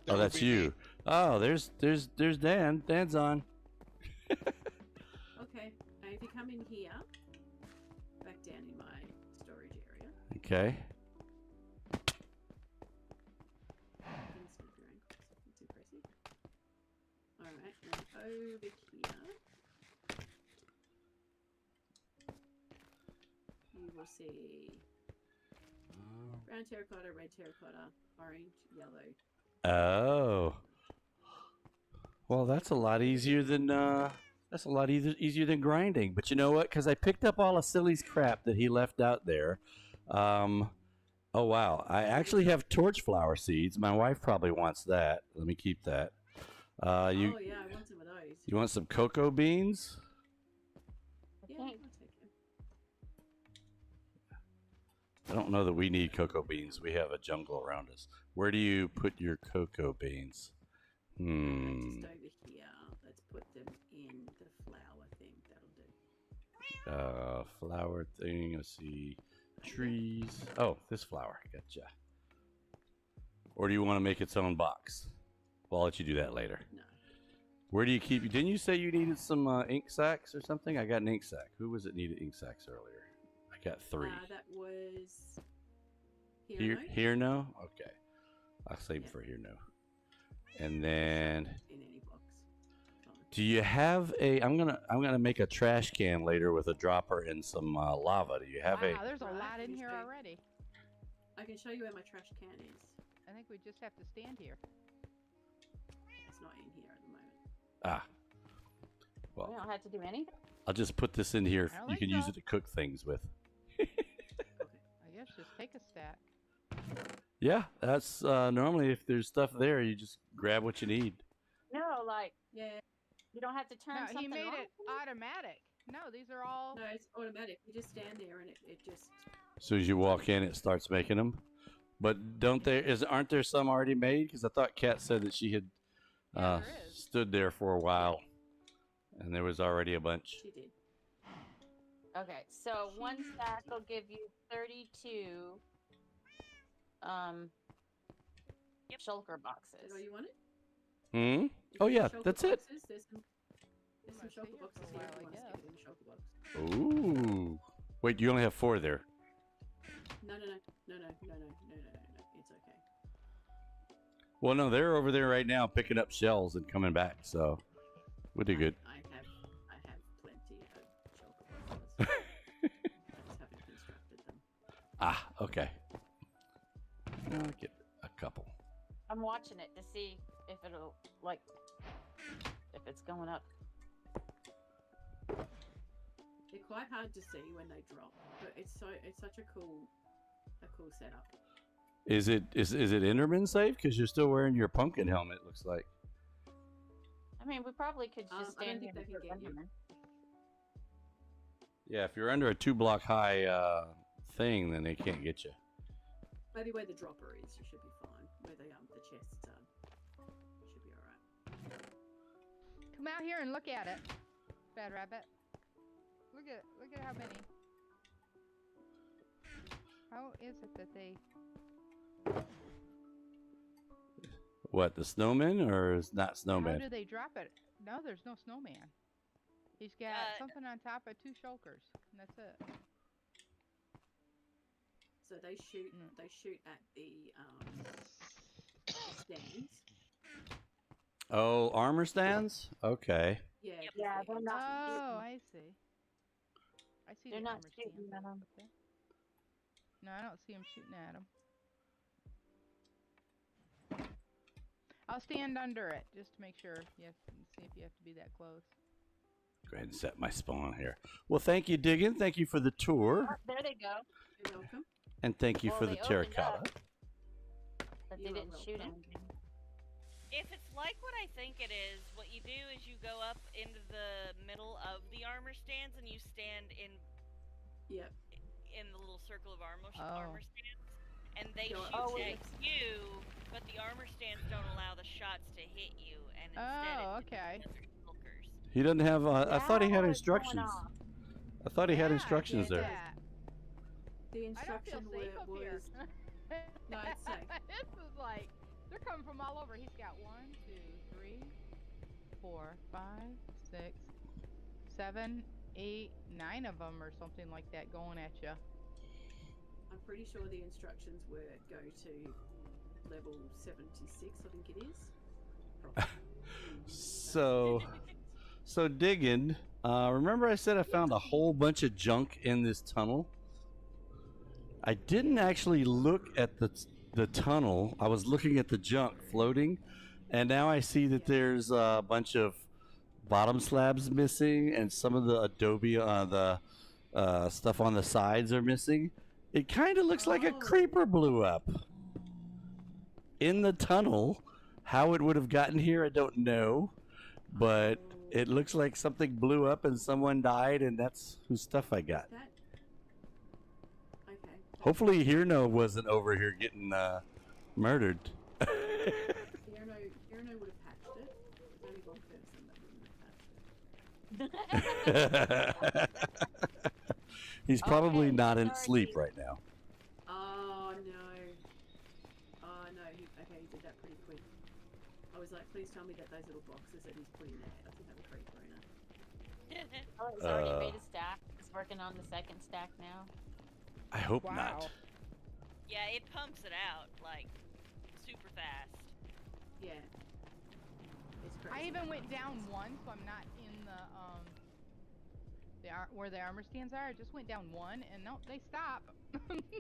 [SPEAKER 6] would
[SPEAKER 1] that's
[SPEAKER 6] be
[SPEAKER 1] you.
[SPEAKER 6] me.
[SPEAKER 1] Oh, there's Dan. Dan's on.
[SPEAKER 4] Okay, and if you come in here, back down in my storage area.
[SPEAKER 1] Okay.
[SPEAKER 4] You can skip your ankles. It's impressive. Alright, and over here, you will see brown terracotta, red terracotta, orange, yellow.
[SPEAKER 1] Oh. Well, that's a lot easier than easier than grinding. But you know what? Because I picked up all of Silly's crap that he left out there. Oh wow! I actually have torch flower seeds. My wife probably wants that. Let me keep that. You
[SPEAKER 4] Oh yeah, I want some of those.
[SPEAKER 1] you want some cocoa beans?
[SPEAKER 4] Yeah, I'll take them.
[SPEAKER 1] I don't know that we need cocoa beans. We have a jungle around us. Where do you put your cocoa beans?
[SPEAKER 4] Just over here. Let's put them in the flower thing. That'll do.
[SPEAKER 1] Flower thing. Let's see. Trees. Oh, this flower. Gotcha. Or do you want to make its own box? Well, I'll let you do that later.
[SPEAKER 4] No.
[SPEAKER 1] Where do you keep? Didn't you say you needed some ink sacks or something? I got an ink sack. Who was it needed ink sacks earlier? I got 3.
[SPEAKER 4] That was
[SPEAKER 1] Here,
[SPEAKER 4] no?
[SPEAKER 1] here no. Okay, I'll save
[SPEAKER 4] Yeah.
[SPEAKER 1] for here no. And then,
[SPEAKER 4] In any box. Fine.
[SPEAKER 1] do you have a? I'm gonna make a trash can later with a dropper and some lava. Do you have
[SPEAKER 5] Wow, there's a lot in
[SPEAKER 4] Right,
[SPEAKER 5] here
[SPEAKER 4] okay.
[SPEAKER 5] already.
[SPEAKER 4] I can show you where my trash can is.
[SPEAKER 5] I think we just have to stand here.
[SPEAKER 4] It's not in here at the moment.
[SPEAKER 7] We
[SPEAKER 1] Well,
[SPEAKER 7] don't have to do anything.
[SPEAKER 1] I'll just put this in here.
[SPEAKER 5] I don't
[SPEAKER 1] You
[SPEAKER 5] think
[SPEAKER 1] can use
[SPEAKER 5] so.
[SPEAKER 1] it to cook things with.
[SPEAKER 4] Okay.
[SPEAKER 5] I guess just take a stack.
[SPEAKER 1] Yeah, that's normally if there's stuff there, you just grab what you need.
[SPEAKER 7] No, like
[SPEAKER 4] Yeah.
[SPEAKER 7] you don't have to turn
[SPEAKER 5] No,
[SPEAKER 7] something
[SPEAKER 5] he made
[SPEAKER 7] on.
[SPEAKER 5] it automatic. No, these are all.
[SPEAKER 4] No, it's automatic. You just stand there and it just.
[SPEAKER 1] As soon as you walk in, it starts making them. But aren't there some already made? Because I thought Kat said that she had
[SPEAKER 5] Yeah, there is.
[SPEAKER 1] stood there for a while, and there was already a bunch.
[SPEAKER 4] She did.
[SPEAKER 7] Okay, so one stack will give you 32 shulker boxes.
[SPEAKER 4] Is that all you wanted?
[SPEAKER 1] Hmm.
[SPEAKER 4] Is
[SPEAKER 1] Oh
[SPEAKER 4] there
[SPEAKER 1] yeah,
[SPEAKER 4] shulker
[SPEAKER 1] that's it.
[SPEAKER 4] boxes? There's some
[SPEAKER 5] might stay
[SPEAKER 4] shulker
[SPEAKER 5] here
[SPEAKER 4] boxes
[SPEAKER 5] for a
[SPEAKER 4] here
[SPEAKER 5] while,
[SPEAKER 4] if you
[SPEAKER 5] I
[SPEAKER 4] want to stick
[SPEAKER 5] guess.
[SPEAKER 4] it in the shulker box.
[SPEAKER 1] Ooh. Wait, you only have 4 there.
[SPEAKER 4] No. It's okay.
[SPEAKER 1] Well, no, they're over there right now picking up shells and coming back, so we'll do good.
[SPEAKER 4] I have plenty of shulker boxes. I just haven't constructed them.
[SPEAKER 1] Ah, okay. I'll get a couple.
[SPEAKER 7] I'm watching it to see if it'll if it's going up.
[SPEAKER 4] They're quite hard to see when they drop, but it's such a cool setup.
[SPEAKER 1] Is it Enderman safe? Because you're still wearing your pumpkin helmet. Looks like.
[SPEAKER 7] I mean, we probably could
[SPEAKER 4] I
[SPEAKER 7] just
[SPEAKER 4] don't
[SPEAKER 7] stand
[SPEAKER 4] think
[SPEAKER 7] here
[SPEAKER 4] they
[SPEAKER 7] and
[SPEAKER 4] can
[SPEAKER 7] put
[SPEAKER 4] get you.
[SPEAKER 7] Enderman.
[SPEAKER 1] Yeah, if you're under a 2-block high thing, then they can't get you.
[SPEAKER 4] Maybe where the dropper is, you should be fine. Where the chests are, you should be alright.
[SPEAKER 5] Come out here and look at it, Bad Rabbit. Look at how many. How is it that they?
[SPEAKER 1] What, the snowman or is not
[SPEAKER 5] How
[SPEAKER 1] snowman?
[SPEAKER 5] do they drop it? No, there's no snowman. He's got something on top of 2 shulkers, and that's it.
[SPEAKER 4] So they shoot at the stands.
[SPEAKER 1] Oh, armor stands? Okay.
[SPEAKER 4] Yeah.
[SPEAKER 7] Yeah, they're not.
[SPEAKER 5] Oh, I see. I see.
[SPEAKER 7] They're
[SPEAKER 5] the
[SPEAKER 7] not
[SPEAKER 5] armor
[SPEAKER 7] shooting
[SPEAKER 5] stands
[SPEAKER 7] at 'em.
[SPEAKER 5] up there. No, I don't see him shooting at him. I'll stand under it just to make sure. Yes, and see if you have to be that close.
[SPEAKER 1] Go ahead and set my spawn here. Well, thank you, Diggin. Thank you for the tour,
[SPEAKER 7] Oh, there they go.
[SPEAKER 4] You're welcome.
[SPEAKER 1] and thank you
[SPEAKER 7] Well,
[SPEAKER 1] for the
[SPEAKER 7] they opened
[SPEAKER 1] terracotta.
[SPEAKER 7] up. But they
[SPEAKER 4] You are
[SPEAKER 7] didn't shoot
[SPEAKER 4] welcome.
[SPEAKER 7] anything.
[SPEAKER 3] If it's like what I think it is, what you do is you go up into the middle of the armor stands and you stand in
[SPEAKER 4] Yep.
[SPEAKER 3] the little circle of armor
[SPEAKER 5] Oh.
[SPEAKER 3] stands, and they
[SPEAKER 4] Go
[SPEAKER 3] shoot
[SPEAKER 4] up.
[SPEAKER 3] at you, but the armor stands don't allow the shots to hit you, and instead
[SPEAKER 5] Oh,
[SPEAKER 3] it
[SPEAKER 5] okay.
[SPEAKER 3] hits the shulkers.
[SPEAKER 1] He doesn't have. I thought he had
[SPEAKER 7] Now it's going
[SPEAKER 1] instructions.
[SPEAKER 7] off.
[SPEAKER 1] I thought he had
[SPEAKER 5] Yeah,
[SPEAKER 1] instructions
[SPEAKER 5] I get
[SPEAKER 1] there.
[SPEAKER 5] that.
[SPEAKER 4] The
[SPEAKER 5] I don't feel
[SPEAKER 4] instruction
[SPEAKER 5] safe up here.
[SPEAKER 4] was No, it's safe.
[SPEAKER 5] This is like they're coming from all over. He's got 1, 2, 3, 4, 5, 6, 7, 8, 9 of them or something like that going at you.
[SPEAKER 4] I'm pretty sure the instructions were go to level 76, I think it is. Probably.
[SPEAKER 1] So digging. Remember I said I found a whole bunch of junk in this tunnel? I didn't actually look at the tunnel. I was looking at the junk floating, and now I see that there's a bunch of bottom slabs missing, and some of the adobe, the stuff on the sides are missing. It kind of looks like a creeper blew up in the tunnel. How it would have gotten here, I don't know, but it looks like something blew up and someone died, and that's whose stuff I got.
[SPEAKER 4] That... Okay.
[SPEAKER 1] Hopefully, Hirno wasn't over here getting murdered.
[SPEAKER 4] Hirno would have patched it. There's only one person that wouldn't have patched it.
[SPEAKER 1] He's probably
[SPEAKER 7] Okay,
[SPEAKER 1] not in
[SPEAKER 7] sorry.
[SPEAKER 1] sleep right now.
[SPEAKER 4] Oh no. Oh no, he did that pretty quick. I was like, please tell me that those little boxes that he's putting there doesn't have a creeper in it.
[SPEAKER 7] Oh, he's already made a stack. He's working on the second stack now.
[SPEAKER 1] I hope
[SPEAKER 5] Wow.
[SPEAKER 1] not.
[SPEAKER 3] Yeah, it pumps it out like super fast.
[SPEAKER 4] Yeah. It's crazy.
[SPEAKER 5] I even went down one, so I'm not in where the armor stands are. I just went down one, and no, they stop.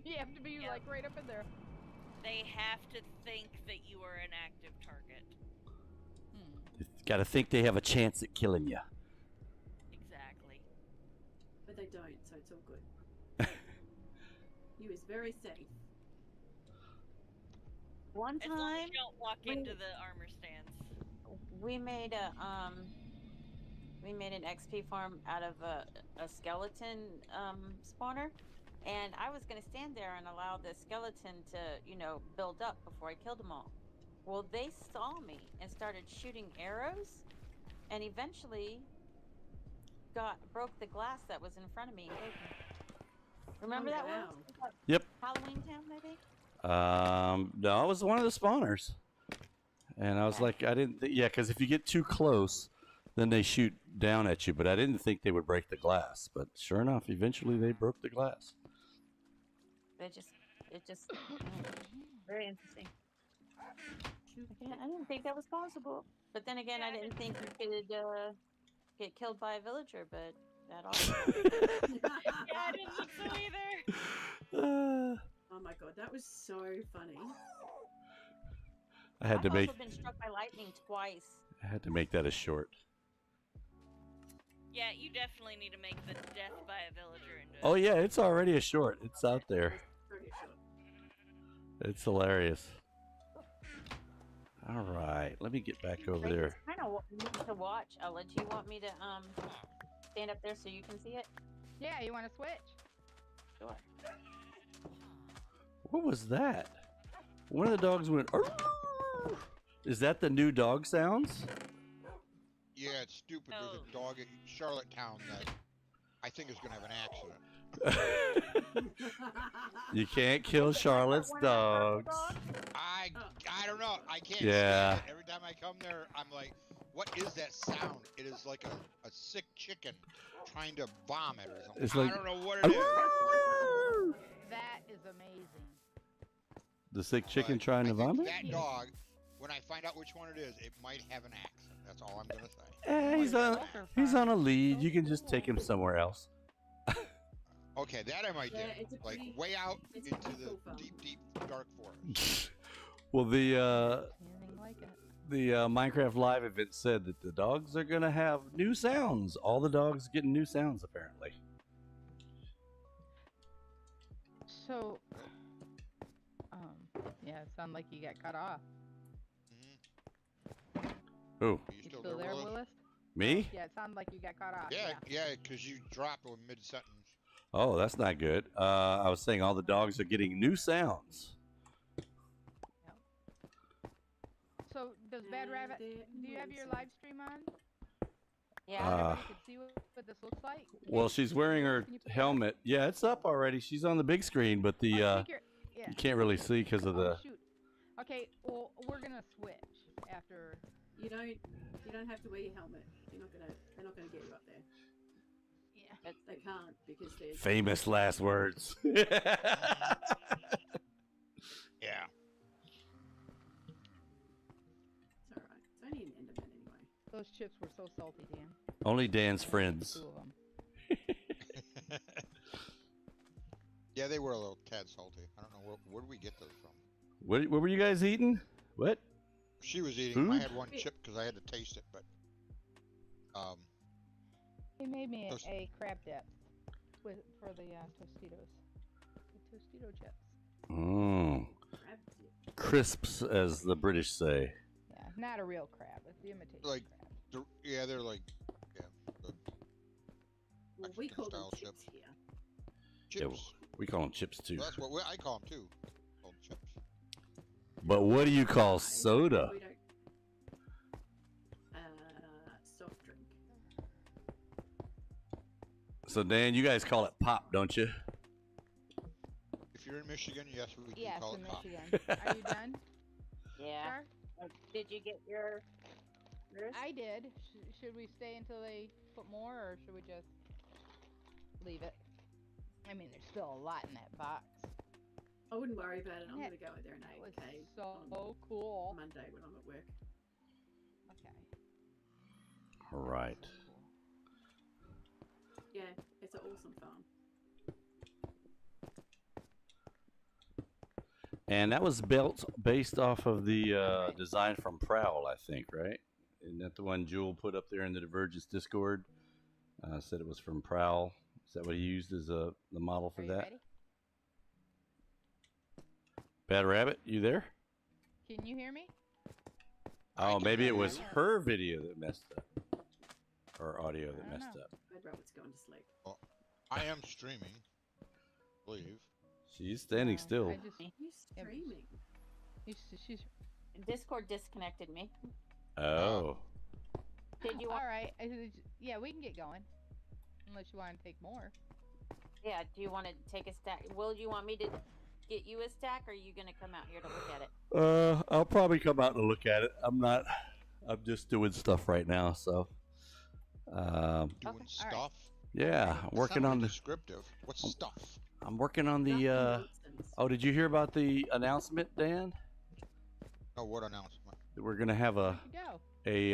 [SPEAKER 5] You have to be
[SPEAKER 3] Yep.
[SPEAKER 5] like right up in there.
[SPEAKER 3] They have to think that you are an active target.
[SPEAKER 1] Got to think they have a chance at killing you.
[SPEAKER 3] Exactly.
[SPEAKER 4] But they don't, so it's all good. You is very safe.
[SPEAKER 7] One
[SPEAKER 3] As long as
[SPEAKER 7] time,
[SPEAKER 3] you don't walk into the armor stands.
[SPEAKER 7] we made an XP farm out of a skeleton spawner, And I was going to stand there and allow the skeleton to, build up before I killed them all. Well, they saw me and started shooting arrows, and eventually broke the glass that was in front of me and killed me. Remember that one?
[SPEAKER 4] Wow.
[SPEAKER 1] Yep.
[SPEAKER 7] Halloween Town, I think.
[SPEAKER 1] No, it was one of the spawners. And I was like, I didn't think, yeah, because if you get too close, then they shoot down at you. But I didn't think they would break the glass. But sure enough, eventually they broke the glass.
[SPEAKER 7] It just, very interesting. I didn't think that was possible. But then again, I didn't think you could get killed by a villager, but that also.
[SPEAKER 3] Yeah, I didn't think so either.
[SPEAKER 4] Oh my god, that was so funny.
[SPEAKER 1] I had to make.
[SPEAKER 7] I've also been struck by lightning twice.
[SPEAKER 1] I had to make that a short.
[SPEAKER 3] Yeah, you definitely need to make the death by a villager into.
[SPEAKER 1] Oh yeah, it's already a short. It's out there.
[SPEAKER 4] Pretty sure.
[SPEAKER 1] It's hilarious. All right, let me get back over there.
[SPEAKER 7] Kind of need to watch, Ella. Do you want me to stand up there so you can see it?
[SPEAKER 5] Yeah, you want to switch?
[SPEAKER 7] Sure.
[SPEAKER 1] What was that? One of the dogs went. "Arr!" Is that the new dog sounds?
[SPEAKER 8] Yeah, it's stupid. There's
[SPEAKER 3] No.
[SPEAKER 8] a dog in Charlottetown that I think is going to have an accident.
[SPEAKER 1] You can't kill Charlotte's dogs.
[SPEAKER 8] I don't know. I can't
[SPEAKER 1] Yeah.
[SPEAKER 8] stand it. Every time I come there, I'm like, what is that sound? It is like a sick chicken trying to vomit or something.
[SPEAKER 1] It's like-
[SPEAKER 8] I don't know what it is.
[SPEAKER 5] That is amazing.
[SPEAKER 1] The sick chicken
[SPEAKER 8] But
[SPEAKER 1] trying
[SPEAKER 8] I
[SPEAKER 1] to
[SPEAKER 8] think
[SPEAKER 1] vomit?
[SPEAKER 8] That dog, when I find out which one it is, it might have an accident. That's all I'm going to say.
[SPEAKER 1] He's on a lead. You can just take him somewhere else.
[SPEAKER 8] Okay, that I might do.
[SPEAKER 4] Yeah, it's a
[SPEAKER 8] Like
[SPEAKER 4] pretty-
[SPEAKER 8] way out
[SPEAKER 4] it's
[SPEAKER 8] into
[SPEAKER 4] pretty
[SPEAKER 8] the
[SPEAKER 4] cool phone.
[SPEAKER 8] deep dark forest.
[SPEAKER 1] Well, the
[SPEAKER 5] Anything like it.
[SPEAKER 1] Minecraft Live event said that the dogs are gonna have new sounds. All the dogs getting new sounds apparently.
[SPEAKER 5] So, yeah, it sounded like you got cut off.
[SPEAKER 8] Mm-hmm.
[SPEAKER 1] Who?
[SPEAKER 8] Are you
[SPEAKER 5] You
[SPEAKER 8] still
[SPEAKER 5] still there,
[SPEAKER 8] Willis?
[SPEAKER 5] Willis?
[SPEAKER 1] Me?
[SPEAKER 5] Yeah, it sounded like you got cut off.
[SPEAKER 8] Yeah, because you drop in mid-sentence.
[SPEAKER 1] Oh, that's not good. I was saying all the dogs are getting new sounds.
[SPEAKER 5] So, does Bad Rabbit, do you have your live stream on?
[SPEAKER 7] Yeah.
[SPEAKER 5] Everybody can see what this looks like?
[SPEAKER 1] Well, she's wearing her
[SPEAKER 5] Can you put it up?
[SPEAKER 1] helmet. Yeah, it's up already. She's on the big screen, but the
[SPEAKER 5] Oh, I think yeah.
[SPEAKER 1] you can't really see because of
[SPEAKER 5] Oh,
[SPEAKER 1] the.
[SPEAKER 5] shoot. Okay, well, we're gonna switch after.
[SPEAKER 4] You don't have to wear your helmet. They're not gonna get you up there.
[SPEAKER 5] Yeah.
[SPEAKER 4] They can't because there's
[SPEAKER 1] Famous last words.
[SPEAKER 8] Yeah.
[SPEAKER 4] It's alright. It's only an Enderman anyway.
[SPEAKER 5] Those chips were so salty, Dan.
[SPEAKER 1] Only Dan's friends.
[SPEAKER 5] Two of them.
[SPEAKER 8] Yeah, they were a little tad salty. I don't know where did we get those from.
[SPEAKER 1] What were you guys eating? What?
[SPEAKER 8] She was eating. I
[SPEAKER 1] Food?
[SPEAKER 8] had one chip because I had to taste it, but
[SPEAKER 5] He made me
[SPEAKER 8] Those-
[SPEAKER 5] a crab dip for the Tostitos. The Tostito chips.
[SPEAKER 1] Mm.
[SPEAKER 4] Crab dip.
[SPEAKER 1] Crisps, as the British say.
[SPEAKER 5] Yeah, not a real crab. It's the imitation
[SPEAKER 8] Like-
[SPEAKER 5] crab.
[SPEAKER 8] they're like the
[SPEAKER 4] Well, we
[SPEAKER 8] Mexican
[SPEAKER 4] call them
[SPEAKER 8] style
[SPEAKER 4] chips
[SPEAKER 8] chip.
[SPEAKER 4] here.
[SPEAKER 1] Yeah,
[SPEAKER 8] chips.
[SPEAKER 1] we call them chips too.
[SPEAKER 8] Well, that's what I call them too. Called chips.
[SPEAKER 1] But what do you call soda?
[SPEAKER 4] We don't. Soft drink.
[SPEAKER 1] So Dan, you guys call it pop, don't you?
[SPEAKER 8] If you're in Michigan, yes, we do
[SPEAKER 5] Yes,
[SPEAKER 8] call
[SPEAKER 5] in
[SPEAKER 8] it pop.
[SPEAKER 5] Michigan. Are you done,
[SPEAKER 7] Yeah.
[SPEAKER 5] Star?
[SPEAKER 7] Did you get yours?
[SPEAKER 5] I did. Should we stay until they put more, or should we just leave it? I mean, there's still a lot in that box.
[SPEAKER 4] I wouldn't worry about it. I'm
[SPEAKER 5] Yeah,
[SPEAKER 4] gonna go in there and
[SPEAKER 5] That was
[SPEAKER 4] 8K
[SPEAKER 5] so cool.
[SPEAKER 4] on Monday when I'm at work.
[SPEAKER 5] Okay.
[SPEAKER 1] All right.
[SPEAKER 4] Yeah, it's an awesome farm.
[SPEAKER 1] And that was built based off of the design from Prowl, I think, right? Isn't that the one Jewel put up there in the Divergence Discord? Said it was from Prowl. Is that what he used as the model for
[SPEAKER 5] Are you
[SPEAKER 1] that?
[SPEAKER 5] ready?
[SPEAKER 1] Bad Rabbit, you there?
[SPEAKER 5] Can you hear me?
[SPEAKER 8] I
[SPEAKER 1] Oh,
[SPEAKER 8] can
[SPEAKER 1] maybe
[SPEAKER 8] hear
[SPEAKER 1] it was
[SPEAKER 8] you.
[SPEAKER 1] her video that messed up. Or audio that
[SPEAKER 5] I don't
[SPEAKER 1] messed
[SPEAKER 5] know.
[SPEAKER 1] up.
[SPEAKER 4] Red Rabbit's going to sleep.
[SPEAKER 8] I am streaming. believe.
[SPEAKER 1] She's standing still.
[SPEAKER 5] I just,
[SPEAKER 4] He's
[SPEAKER 5] Yeah, but-
[SPEAKER 4] streaming.
[SPEAKER 5] she's
[SPEAKER 7] Discord disconnected me.
[SPEAKER 1] Oh.
[SPEAKER 7] Did you
[SPEAKER 5] all
[SPEAKER 7] want?
[SPEAKER 5] right. Yeah, we can get going. Unless you want to take more.
[SPEAKER 7] Yeah. Do you want to take a stack? Will you want me to get you a stack, or are you gonna come out here to look at it?
[SPEAKER 1] I'll probably come out and look at it. I'm just doing stuff right now, so.
[SPEAKER 8] Doing
[SPEAKER 5] Okay, all right.
[SPEAKER 8] stuff.
[SPEAKER 1] Yeah,
[SPEAKER 8] That's
[SPEAKER 1] working
[SPEAKER 8] not
[SPEAKER 1] on
[SPEAKER 8] very
[SPEAKER 1] the.
[SPEAKER 8] descriptive. What's stuff?
[SPEAKER 1] I'm working on the.
[SPEAKER 4] Nothing nonsense.
[SPEAKER 1] Oh, did you hear about the announcement, Dan?
[SPEAKER 8] Oh, what announcement?
[SPEAKER 1] That we're gonna have
[SPEAKER 5] Where'd you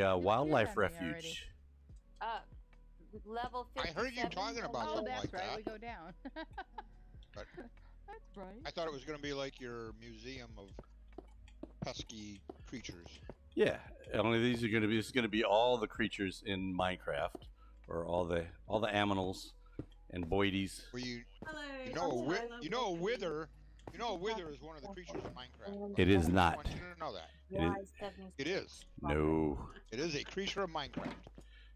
[SPEAKER 5] go?
[SPEAKER 1] a wildlife
[SPEAKER 5] on me already.
[SPEAKER 1] refuge.
[SPEAKER 7] Level
[SPEAKER 8] I
[SPEAKER 7] 57.
[SPEAKER 8] heard you talking about
[SPEAKER 5] Oh,
[SPEAKER 8] something
[SPEAKER 5] that's
[SPEAKER 8] like
[SPEAKER 5] right.
[SPEAKER 8] that.
[SPEAKER 5] We go down.
[SPEAKER 8] But-
[SPEAKER 5] That's right.
[SPEAKER 8] I thought it was going to be like your museum of pesky creatures.
[SPEAKER 1] Yeah, only these are gonna be. It's gonna be all the creatures in Minecraft, or all the animals and boidies.
[SPEAKER 8] Where you
[SPEAKER 4] Hello.
[SPEAKER 8] you know a
[SPEAKER 4] I'm
[SPEAKER 8] wi-
[SPEAKER 4] Tyler,
[SPEAKER 8] you know a
[SPEAKER 4] welcome in.
[SPEAKER 8] wither you know a wither is one of the creatures in Minecraft.
[SPEAKER 1] It is
[SPEAKER 8] I
[SPEAKER 1] not.
[SPEAKER 8] want you to know that.
[SPEAKER 1] It is-
[SPEAKER 8] It is.
[SPEAKER 1] No,
[SPEAKER 8] It is a creature of Minecraft.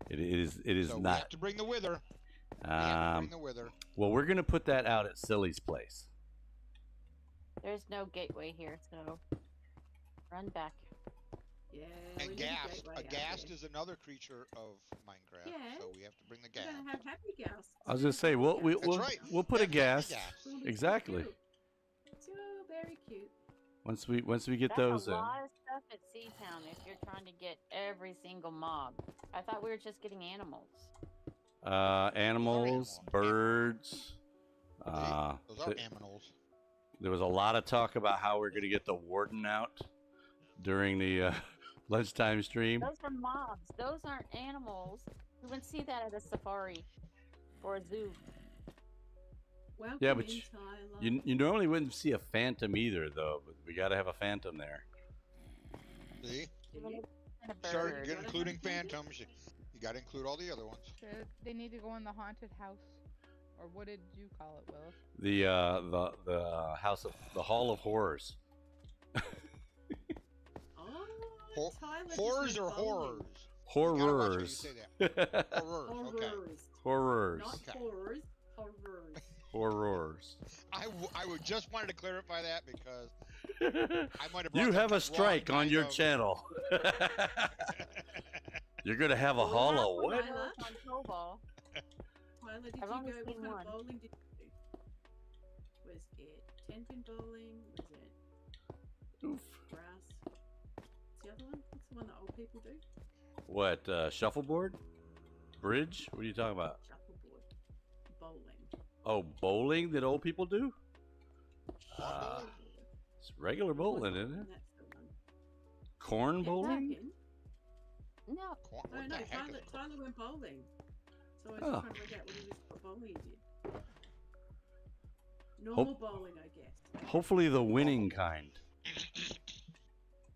[SPEAKER 1] it is. It is
[SPEAKER 8] So we
[SPEAKER 1] not.
[SPEAKER 8] have to bring the wither. We have to bring
[SPEAKER 1] Um,
[SPEAKER 8] the wither.
[SPEAKER 1] well, we're gonna put that out at Silly's place.
[SPEAKER 7] There's no gateway here, so run back.
[SPEAKER 4] Yeah. we
[SPEAKER 8] And
[SPEAKER 4] need a
[SPEAKER 8] ghast.
[SPEAKER 4] gateway
[SPEAKER 8] A
[SPEAKER 4] out
[SPEAKER 8] ghast
[SPEAKER 4] there.
[SPEAKER 8] is another creature of Minecraft.
[SPEAKER 4] Yeah.
[SPEAKER 8] So we have to bring the
[SPEAKER 4] We're
[SPEAKER 8] ghast.
[SPEAKER 4] gonna have happy ghasts.
[SPEAKER 1] I was gonna say, we'll
[SPEAKER 8] That's right.
[SPEAKER 1] we'll put a
[SPEAKER 8] Happy
[SPEAKER 1] gas.
[SPEAKER 8] ghast.
[SPEAKER 1] Exactly.
[SPEAKER 4] So very cute.
[SPEAKER 1] Once we get
[SPEAKER 7] That's
[SPEAKER 1] those
[SPEAKER 7] a
[SPEAKER 1] in.
[SPEAKER 7] lot of stuff at Seatown if you're trying to get every single mob. I thought we were just getting animals.
[SPEAKER 1] Animals, birds.
[SPEAKER 8] Those are
[SPEAKER 1] th-
[SPEAKER 8] aminals.
[SPEAKER 1] there was a lot of talk about how we're gonna get the warden out during the lunchtime stream.
[SPEAKER 7] Those are mobs. Those aren't animals. You wouldn't see that at a safari or a zoo.
[SPEAKER 4] Welcome
[SPEAKER 1] Yeah, but
[SPEAKER 4] in,
[SPEAKER 1] you-
[SPEAKER 4] Tyler.
[SPEAKER 1] You normally wouldn't see a phantom either, though. But we got to have a phantom there.
[SPEAKER 8] See?
[SPEAKER 4] Do you?
[SPEAKER 7] And a
[SPEAKER 8] Start
[SPEAKER 7] bird.
[SPEAKER 8] get including
[SPEAKER 4] Gotta have
[SPEAKER 8] phantoms. You got to include all the other ones.
[SPEAKER 5] So they need to go in the haunted house, or what did you call it, Willis?
[SPEAKER 1] The house of the Hall of Horrors.
[SPEAKER 4] Oh,
[SPEAKER 8] Hor-
[SPEAKER 4] Tyler just
[SPEAKER 8] Horrors
[SPEAKER 4] went
[SPEAKER 8] or
[SPEAKER 4] bowling.
[SPEAKER 8] horrors? You gotta watch how you
[SPEAKER 1] Horrors.
[SPEAKER 8] say that. Horrors. Okay.
[SPEAKER 4] Horrors.
[SPEAKER 1] Horrors.
[SPEAKER 4] Not
[SPEAKER 8] Okay.
[SPEAKER 4] horrors. Horrors.
[SPEAKER 1] Horrors.
[SPEAKER 8] I would just wanted to clarify that because I might have.
[SPEAKER 1] You
[SPEAKER 8] brought
[SPEAKER 1] have a
[SPEAKER 8] that
[SPEAKER 1] strike
[SPEAKER 8] wrong
[SPEAKER 1] on your
[SPEAKER 8] kind of-
[SPEAKER 1] channel. You're gonna have a
[SPEAKER 4] Well,
[SPEAKER 1] hall
[SPEAKER 4] that's
[SPEAKER 1] of
[SPEAKER 4] what
[SPEAKER 1] what?
[SPEAKER 4] I love.
[SPEAKER 7] On Snowball.
[SPEAKER 4] Tyler, did
[SPEAKER 7] I've
[SPEAKER 4] you
[SPEAKER 7] only
[SPEAKER 4] go? What
[SPEAKER 7] seen
[SPEAKER 4] kind of
[SPEAKER 7] one.
[SPEAKER 4] bowling did you do? Was it 10-pin bowling? Was it
[SPEAKER 1] Oof.
[SPEAKER 4] grass? What's the other one? What's the one that old people do?
[SPEAKER 1] What? Shuffleboard? Bridge? What are you talking about?
[SPEAKER 4] Shuffleboard. Bowling.
[SPEAKER 1] Oh, bowling that old people do?
[SPEAKER 8] What bowling?
[SPEAKER 1] It's regular bowling, isn't it?
[SPEAKER 4] That's the one.
[SPEAKER 1] Corn
[SPEAKER 4] Yeah,
[SPEAKER 1] bowling?
[SPEAKER 4] tap-in.
[SPEAKER 7] No.
[SPEAKER 8] What
[SPEAKER 4] Oh
[SPEAKER 8] the
[SPEAKER 4] no,
[SPEAKER 8] heck
[SPEAKER 4] Tyler,
[SPEAKER 8] is it?
[SPEAKER 4] Tyler went bowling. So I was
[SPEAKER 1] Oh.
[SPEAKER 4] just trying to work out what bowling he did. Normal bowling, I guess.
[SPEAKER 1] Hopefully the winning kind.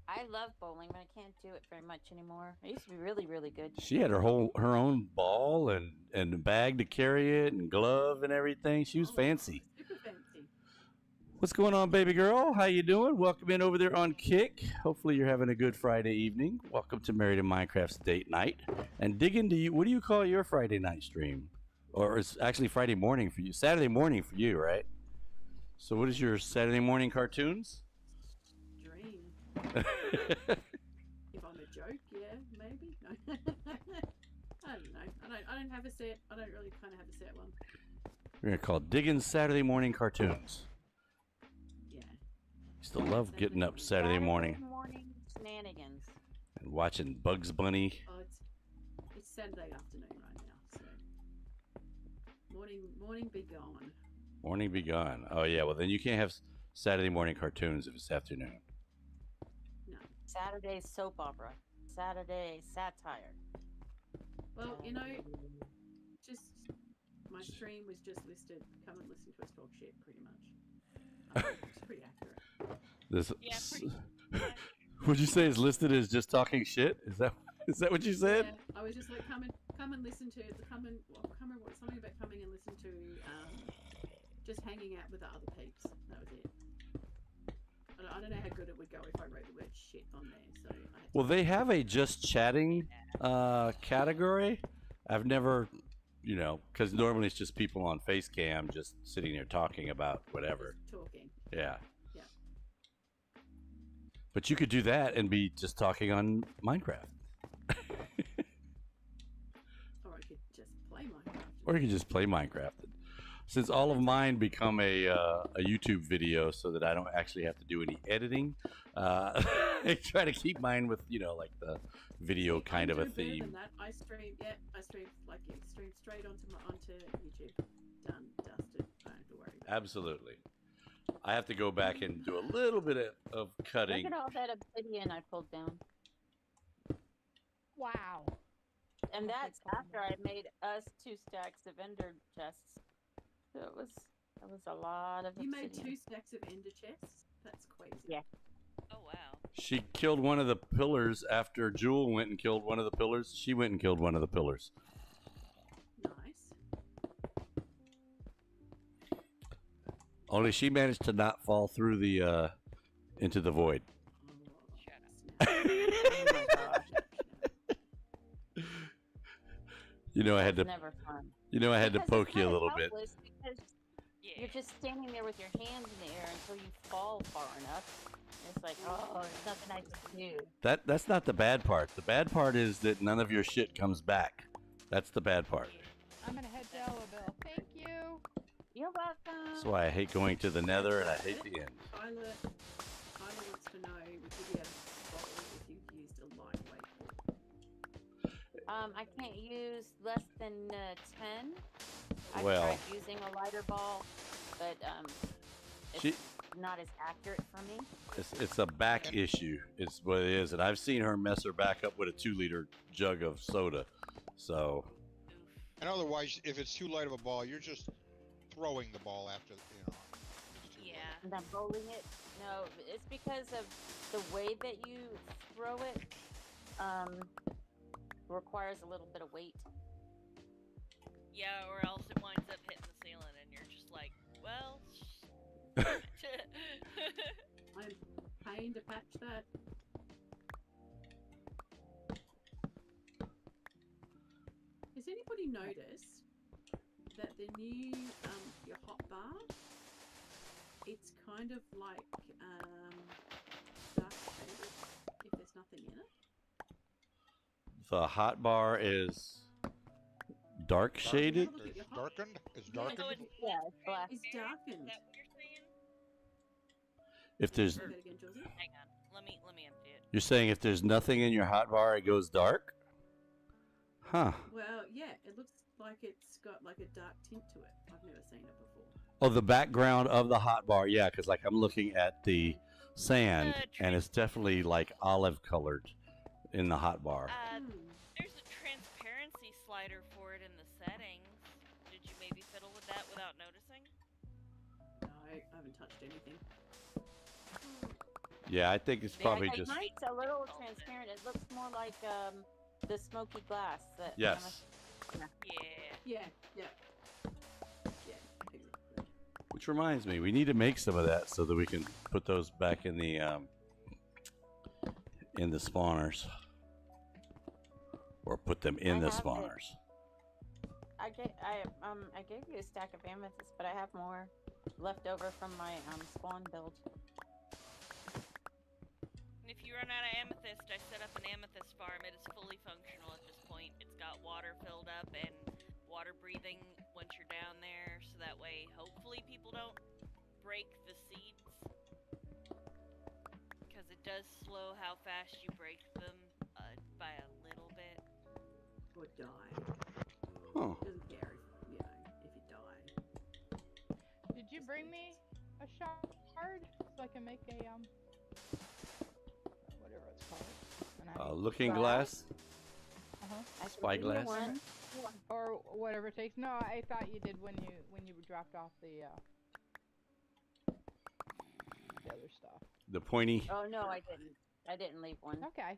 [SPEAKER 7] I love bowling, but I can't do it very much anymore. I used to be really, really good.
[SPEAKER 1] She had her own ball and a bag to carry it and glove and everything. She was
[SPEAKER 4] Oh,
[SPEAKER 1] fancy.
[SPEAKER 4] Super fancy.
[SPEAKER 1] What's going on, baby girl? How you doing? Welcome in over there on Kick. Hopefully you're having a good Friday evening. Welcome to Married in Minecraft's date night. And dig into you. What do you call your Friday night stream? Or it's actually Friday morning for you. Saturday morning for you, right? So what is your Saturday morning cartoons?
[SPEAKER 4] Dream. If I'm a joke, yeah, maybe. No. I don't know. I don't have a set. I don't really kind of have a set one.
[SPEAKER 1] We're gonna call Diggins Saturday morning cartoons.
[SPEAKER 4] Yeah.
[SPEAKER 1] Used to love getting up Saturday morning
[SPEAKER 7] Morning shenanigans.
[SPEAKER 1] and watching Bugs Bunny.
[SPEAKER 4] Oh, it's Saturday afternoon right now, so morning be gone.
[SPEAKER 1] Morning be gone. Oh yeah, well then you can't have Saturday morning cartoons if it's afternoon.
[SPEAKER 4] No.
[SPEAKER 7] Saturday soap opera. Saturday satire.
[SPEAKER 4] Well, you know, just my stream was just listed. Come and listen to us talk shit, pretty much. It's pretty accurate.
[SPEAKER 1] This
[SPEAKER 3] Yeah, pretty.
[SPEAKER 1] would you say is listed as just talking shit? Is that what you said?
[SPEAKER 4] Yeah, I was just like, come and listen to something about coming and listen to just hanging out with the other peeps. That was it. I don't know how good it would go if I wrote the word shit on there. So I had
[SPEAKER 1] Well, they have a just chatting category. I've never you know, because normally it's just people on face cam just sitting there talking about whatever.
[SPEAKER 4] Just talking.
[SPEAKER 1] Yeah.
[SPEAKER 4] Yeah.
[SPEAKER 1] But you could do that and be just talking on Minecraft.
[SPEAKER 4] Or I could just play Minecraft.
[SPEAKER 1] Or you could just play Minecraft. Since all of mine become a YouTube video so that I don't actually have to do any editing, I try to keep mine with, you know, like the video
[SPEAKER 4] See,
[SPEAKER 1] kind
[SPEAKER 4] I'm
[SPEAKER 1] of a
[SPEAKER 4] doing better
[SPEAKER 1] theme.
[SPEAKER 4] than that. I stream like you, stream straight onto YouTube. Done, dusted. Don't have to worry about it.
[SPEAKER 1] Absolutely. I have to go back and do a little bit of cutting.
[SPEAKER 7] Look at all that obsidian I pulled down.
[SPEAKER 5] Wow.
[SPEAKER 7] And
[SPEAKER 5] I'll
[SPEAKER 7] that's
[SPEAKER 5] take that
[SPEAKER 7] after I made us 2 stacks of ender chests. So that was a lot of
[SPEAKER 4] You
[SPEAKER 7] obsidian.
[SPEAKER 4] made 2 stacks of ender chests? That's crazy.
[SPEAKER 7] Yeah.
[SPEAKER 3] Oh wow.
[SPEAKER 1] She killed one of the pillars after Jewel went and killed one of the pillars. She went and killed one of the pillars.
[SPEAKER 4] Nice.
[SPEAKER 1] Only she managed to not fall through the into the void.
[SPEAKER 4] Oh,
[SPEAKER 3] Shut up.
[SPEAKER 7] Oh my gosh.
[SPEAKER 1] You know, I had
[SPEAKER 7] That's
[SPEAKER 1] to.
[SPEAKER 7] never fun.
[SPEAKER 1] You know, I had to
[SPEAKER 7] Because
[SPEAKER 1] poke
[SPEAKER 7] it's
[SPEAKER 1] you a
[SPEAKER 7] kinda
[SPEAKER 1] little bit.
[SPEAKER 7] helpless because
[SPEAKER 3] Yeah.
[SPEAKER 7] you're just standing there with your hands in the air until you fall far enough. It's like, oh, there's nothing I can do.
[SPEAKER 1] That's not the bad part. The bad part is that none of your shit comes back. That's the bad part.
[SPEAKER 5] I'm gonna head to Ellaville. Thank you.
[SPEAKER 7] You're welcome.
[SPEAKER 1] That's why I hate going to the Nether and I hate the end.
[SPEAKER 4] Tyler wants to know, would you be able to bottle if you used a lightweight ball?
[SPEAKER 7] I can't use less than 10. I've
[SPEAKER 1] Well.
[SPEAKER 7] tried using a lighter ball, but it's
[SPEAKER 1] She,
[SPEAKER 7] not as accurate for me.
[SPEAKER 1] it's a back issue. It's what it is, and I've seen her mess her back up with a 2-liter jug of soda. So
[SPEAKER 3] Oof.
[SPEAKER 8] And otherwise, if it's too light of a ball, you're just throwing the ball after, you know. It's too light.
[SPEAKER 3] Yeah.
[SPEAKER 7] And I'm bowling it. No, it's because of the way that you throw it. Requires a little bit of weight.
[SPEAKER 3] Yeah, or else it winds up hitting the ceiling, and you're just like, well.
[SPEAKER 4] I'm paying to patch that. Has anybody noticed that the new your hot bar, it's kind of like dark shaded if there's nothing in it?
[SPEAKER 1] the hot bar is dark shaded.
[SPEAKER 4] Look at your
[SPEAKER 8] It's
[SPEAKER 4] hot-
[SPEAKER 8] darkened? It's
[SPEAKER 4] Yeah,
[SPEAKER 8] darkened?
[SPEAKER 3] So it's
[SPEAKER 7] Yeah, it's black.
[SPEAKER 4] It's
[SPEAKER 3] Is
[SPEAKER 4] darkened.
[SPEAKER 3] that what you're saying?
[SPEAKER 1] If there's,
[SPEAKER 4] Say that again, Josie.
[SPEAKER 3] Hang on. Let me empty it.
[SPEAKER 1] you're saying if there's nothing in your hot bar, it goes dark? Huh.
[SPEAKER 4] Well, yeah, it looks like it's got like a dark tint to it. I've never seen it before.
[SPEAKER 1] Oh, the background of the hot bar, yeah, because like I'm looking at the sand, and it's definitely like olive colored in the hot bar.
[SPEAKER 3] There's a transparency slider for it in the settings. Did you maybe fiddle with that without noticing?
[SPEAKER 4] No, I haven't touched anything.
[SPEAKER 1] Yeah, I think it's probably
[SPEAKER 7] Like,
[SPEAKER 1] just.
[SPEAKER 7] mine's a little transparent. It looks more like the smoky glass that.
[SPEAKER 1] Yes.
[SPEAKER 3] Yeah.
[SPEAKER 4] Yeah, yeah. Yeah, exactly.
[SPEAKER 1] Which reminds me, we need to make some of that so that we can put those back in the spawners, or put them in
[SPEAKER 7] I
[SPEAKER 1] the
[SPEAKER 7] have it.
[SPEAKER 1] spawners.
[SPEAKER 7] I gave you a stack of amethysts, but I have more left over from my spawn build.
[SPEAKER 3] And if you run out of amethyst, I set up an amethyst farm. It is fully functional at this point. It's got water filled up and water breathing once you're down there, so that way hopefully people don't break the seeds. Because it does slow how fast you break them by a little bit.
[SPEAKER 4] Or die.
[SPEAKER 1] Huh.
[SPEAKER 4] Doesn't care if, you die.
[SPEAKER 5] Did you bring me a shard so I can make a whatever it's called?
[SPEAKER 1] Looking
[SPEAKER 7] Glass.
[SPEAKER 1] glass.
[SPEAKER 5] Uh-huh.
[SPEAKER 7] I
[SPEAKER 1] Spyglass?
[SPEAKER 7] One.
[SPEAKER 5] Or whatever it takes. No, I thought you did when you dropped off the other stuff.
[SPEAKER 1] The pointy.
[SPEAKER 7] Oh no, I didn't. I didn't leave one.
[SPEAKER 5] Okay,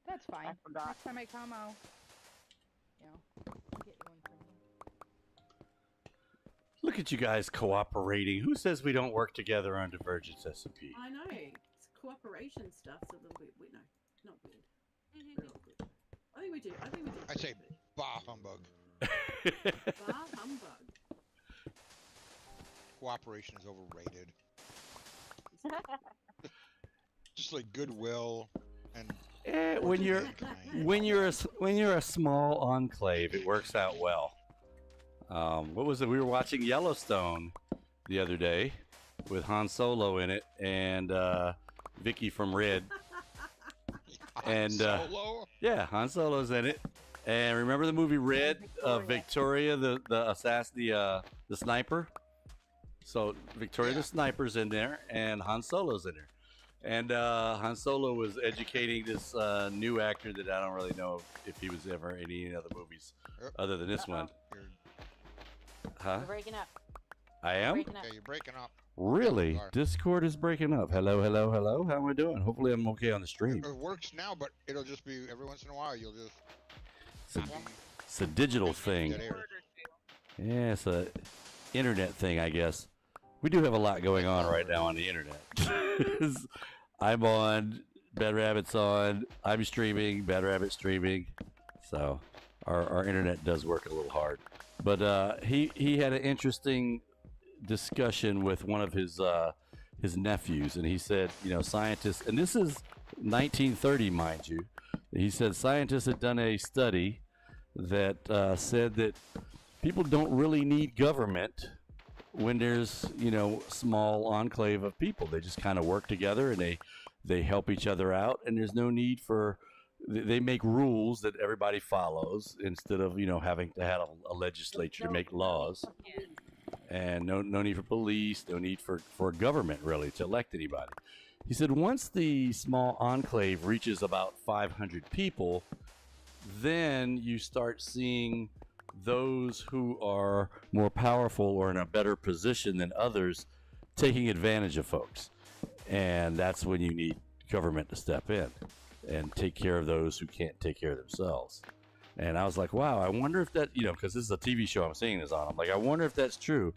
[SPEAKER 5] that's fine.
[SPEAKER 7] I forgot.
[SPEAKER 5] Next time I come, I'll get you one from you.
[SPEAKER 1] Look at you guys cooperating. Who says we don't work together on Divergence SMP?
[SPEAKER 4] I know. It's cooperation stuff's a little bit weird. No, not weird. We're all good. I think we do.
[SPEAKER 8] I say, bah humbug.
[SPEAKER 4] Bah humbug.
[SPEAKER 8] Cooperation is overrated. Just like goodwill and
[SPEAKER 1] When you're
[SPEAKER 8] mankind.
[SPEAKER 1] when you're a small enclave, it works out well. What was it? We were watching Yellowstone the other day with Han Solo in it and Vicky from Red. And
[SPEAKER 8] Solo?
[SPEAKER 1] yeah, Han Solo's in it. And remember the movie Red? Victoria, the sniper. So Victoria the sniper's in there, and Han Solo's in there. And Han Solo was educating this new actor that I don't really know if he was ever in any other movies other than this one. Huh?
[SPEAKER 7] You're breaking up.
[SPEAKER 1] I am?
[SPEAKER 7] Breaking up.
[SPEAKER 8] Yeah, you're breaking up.
[SPEAKER 1] Really?
[SPEAKER 8] You are.
[SPEAKER 1] Discord is breaking up. Hello, hello, hello. How am I doing? Hopefully I'm okay on the stream.
[SPEAKER 8] It works now, but it'll just be every once in a while. You'll just.
[SPEAKER 1] It's a digital thing.
[SPEAKER 8] Dead air.
[SPEAKER 1] Yeah, it's a internet thing, I guess. We do have a lot going on right now on the internet. I'm on, Bad Rabbit's on, I'm streaming, Bad Rabbit's streaming. So our internet does work a little hard. But he had an interesting discussion with one of his nephews, and he said, you know, scientists, and this is 1930, mind you. He said scientists had done a study that said that people don't really need government when there's, you know, small enclave of people. They just kind of work together and they help each other out, and there's no need for, they make rules that everybody follows instead of, you know, having to have a legislature to make laws. And no need for police, no need for government really to elect anybody. He said once the small enclave reaches about 500 people, then you start seeing those who are more powerful or in a better position than others taking advantage of folks. And that's when you need government to step in and take care of those who can't take care of themselves. And I was like, wow, I wonder if that, you know, because this is a TV show I'm seeing this on. I'm like, I wonder if that's true.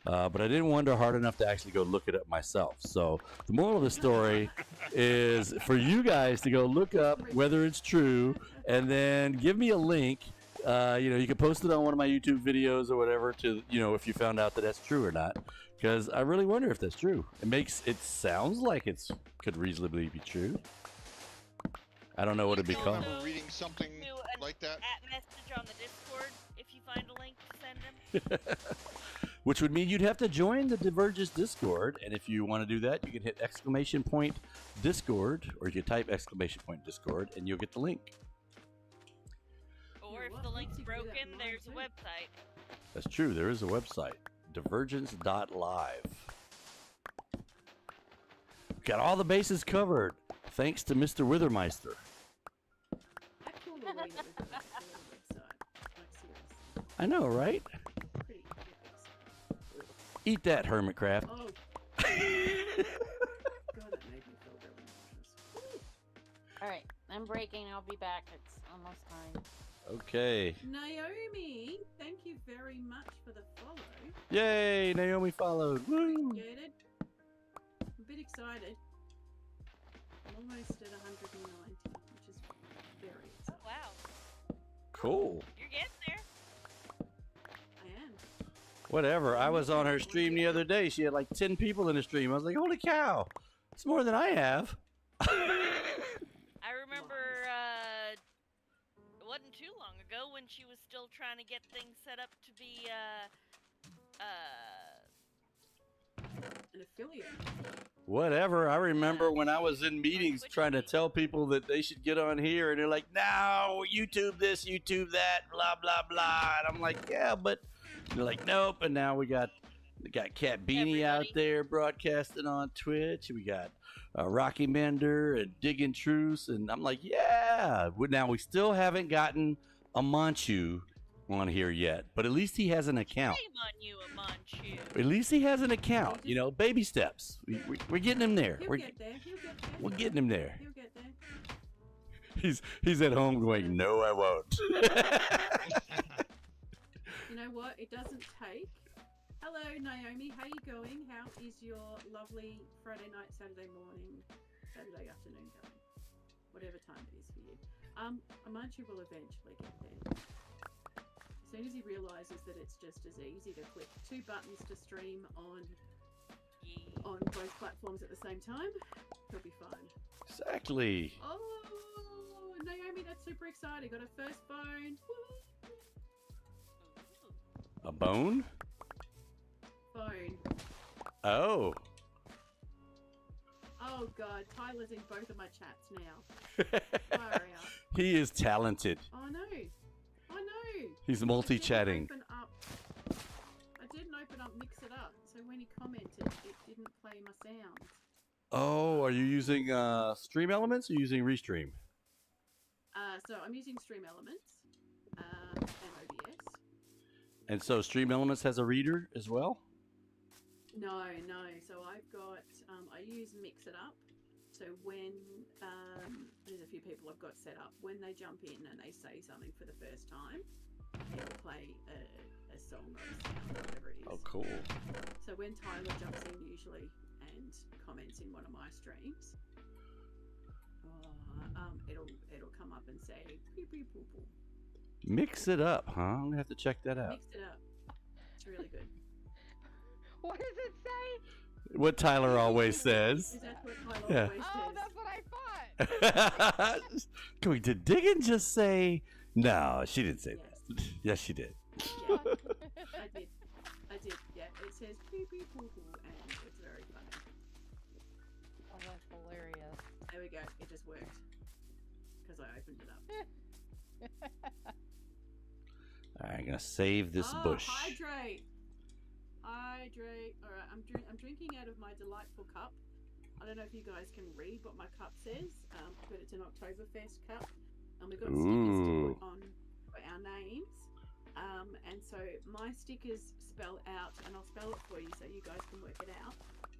[SPEAKER 1] But I didn't wonder hard enough to actually go look it up myself. So the moral of the story is for you guys to go look up whether it's true and then give me a link. You know, you can post it on one of my YouTube videos or whatever to, you know, if you found out that that's true or not. Because I really wonder if that's true. It sounds like it could reasonably be true. I don't know what it'd be
[SPEAKER 8] I
[SPEAKER 1] called.
[SPEAKER 8] remember reading something
[SPEAKER 3] Do an
[SPEAKER 8] like that.
[SPEAKER 3] at message on the Discord if you find a link to send them.
[SPEAKER 1] Which would mean you'd have to join the Divergence Discord, and if you want to do that, you can hit !Discord, or you can type !Discord, and you'll get the link.
[SPEAKER 3] Or if the link's broken, there's a website.
[SPEAKER 1] That's true, there is a website, divergence.live. Got all the bases covered, thanks to Mr. Withermeister.
[SPEAKER 4] I feel the way that we've got the website. Like, seriously.
[SPEAKER 1] I know, right?
[SPEAKER 4] Pretty epic.
[SPEAKER 1] Eat that, Hermitcraft.
[SPEAKER 4] Oh. God, that made me feel really nauseous.
[SPEAKER 7] All right, I'm breaking. I'll be back. It's almost time.
[SPEAKER 1] Okay.
[SPEAKER 4] Naomi, thank you very much for the follow.
[SPEAKER 1] Yay, Naomi followed. Woo!
[SPEAKER 4] Appreciate it. I'm a bit excited. I'm almost at 190, which is very
[SPEAKER 3] Oh,
[SPEAKER 4] exciting.
[SPEAKER 3] wow.
[SPEAKER 1] Cool.
[SPEAKER 3] You're getting there.
[SPEAKER 4] I am.
[SPEAKER 1] Whatever. I was on her stream the other day. She had like 10 people in the stream. I was like, holy cow. It's more than I have.
[SPEAKER 3] I remember it wasn't too long ago when she was still trying to get things set up to be
[SPEAKER 4] An affiliate.
[SPEAKER 1] Whatever. I remember when I was in meetings trying to tell people that they should get on here, and they're like, no, YouTube this, YouTube that, blah, blah, blah. And I'm like, yeah, but they're like, nope. And now we got Cat Beanie out there broadcasting on Twitch. We got Rocky Mender and Digging Truce. And I'm like, yeah. Now, we still haven't gotten a Manchu on here yet, but at least he has an account.
[SPEAKER 3] shame on you, Amanchu.
[SPEAKER 1] At least he has an account. You know, baby steps. We're getting him there.
[SPEAKER 4] He'll get there. He'll get there.
[SPEAKER 1] We're getting him there.
[SPEAKER 4] He'll get there.
[SPEAKER 1] He's at home going, no, I won't.
[SPEAKER 4] You know what? It doesn't take. Hello, Naomi. How you going? How is your lovely Friday night, Saturday morning, Saturday afternoon going? Whatever time it is for you. Amanchu will eventually get there. As soon as he realizes that it's just as easy to click 2 buttons to stream on both platforms at the same time, he'll be fine.
[SPEAKER 1] Exactly.
[SPEAKER 4] Oh, Naomi, that's super exciting. Got her first phone. Woo.
[SPEAKER 1] A bone?
[SPEAKER 4] Phone.
[SPEAKER 1] Oh.
[SPEAKER 4] Oh god, Tyler's in both of my chats now. Far out.
[SPEAKER 1] He is talented.
[SPEAKER 4] Oh no. Oh no.
[SPEAKER 1] He's multi-chatting.
[SPEAKER 4] I didn't open up Mix It Up, so when he commented, it didn't play my sounds.
[SPEAKER 1] Oh, are you using Stream Elements or using Restream?
[SPEAKER 4] So I'm using Stream Elements and OBS.
[SPEAKER 1] And so Stream Elements has a reader as well?
[SPEAKER 4] No. So I've got, I use Mix It Up. So when, there's a few people I've got set up, when they jump in and they say something for the first time, it'll play a song or a sound or whatever it is.
[SPEAKER 1] Oh, cool.
[SPEAKER 4] So when Tyler jumps in usually and comments in one of my streams, it'll come up and say beep beep boop boop.
[SPEAKER 1] Mix it up, huh? I'm gonna have to check that out.
[SPEAKER 4] Mix it up. It's really good.
[SPEAKER 5] What does it say?
[SPEAKER 1] What Tyler always says.
[SPEAKER 4] Is that what Tyler
[SPEAKER 1] Yeah.
[SPEAKER 4] always
[SPEAKER 5] Oh,
[SPEAKER 4] says?
[SPEAKER 5] that's what I thought.
[SPEAKER 1] Did Diggin just say no? She didn't say that. Yes, she did.
[SPEAKER 4] Yeah, I did. Yeah, it says beep beep boop boop, and it's very funny.
[SPEAKER 5] Oh, that's hilarious.
[SPEAKER 4] There we go. It just worked because I opened it up.
[SPEAKER 1] Alright, I'm gonna save this bush.
[SPEAKER 4] Hydrate. All right, I'm drinking out of my delightful cup. I don't know if you guys can read what my cup says, but it's an Oktoberfest cup, and we've got stickers to put on for our names. And so my stickers spell out, and I'll spell it for you so you guys can work it out,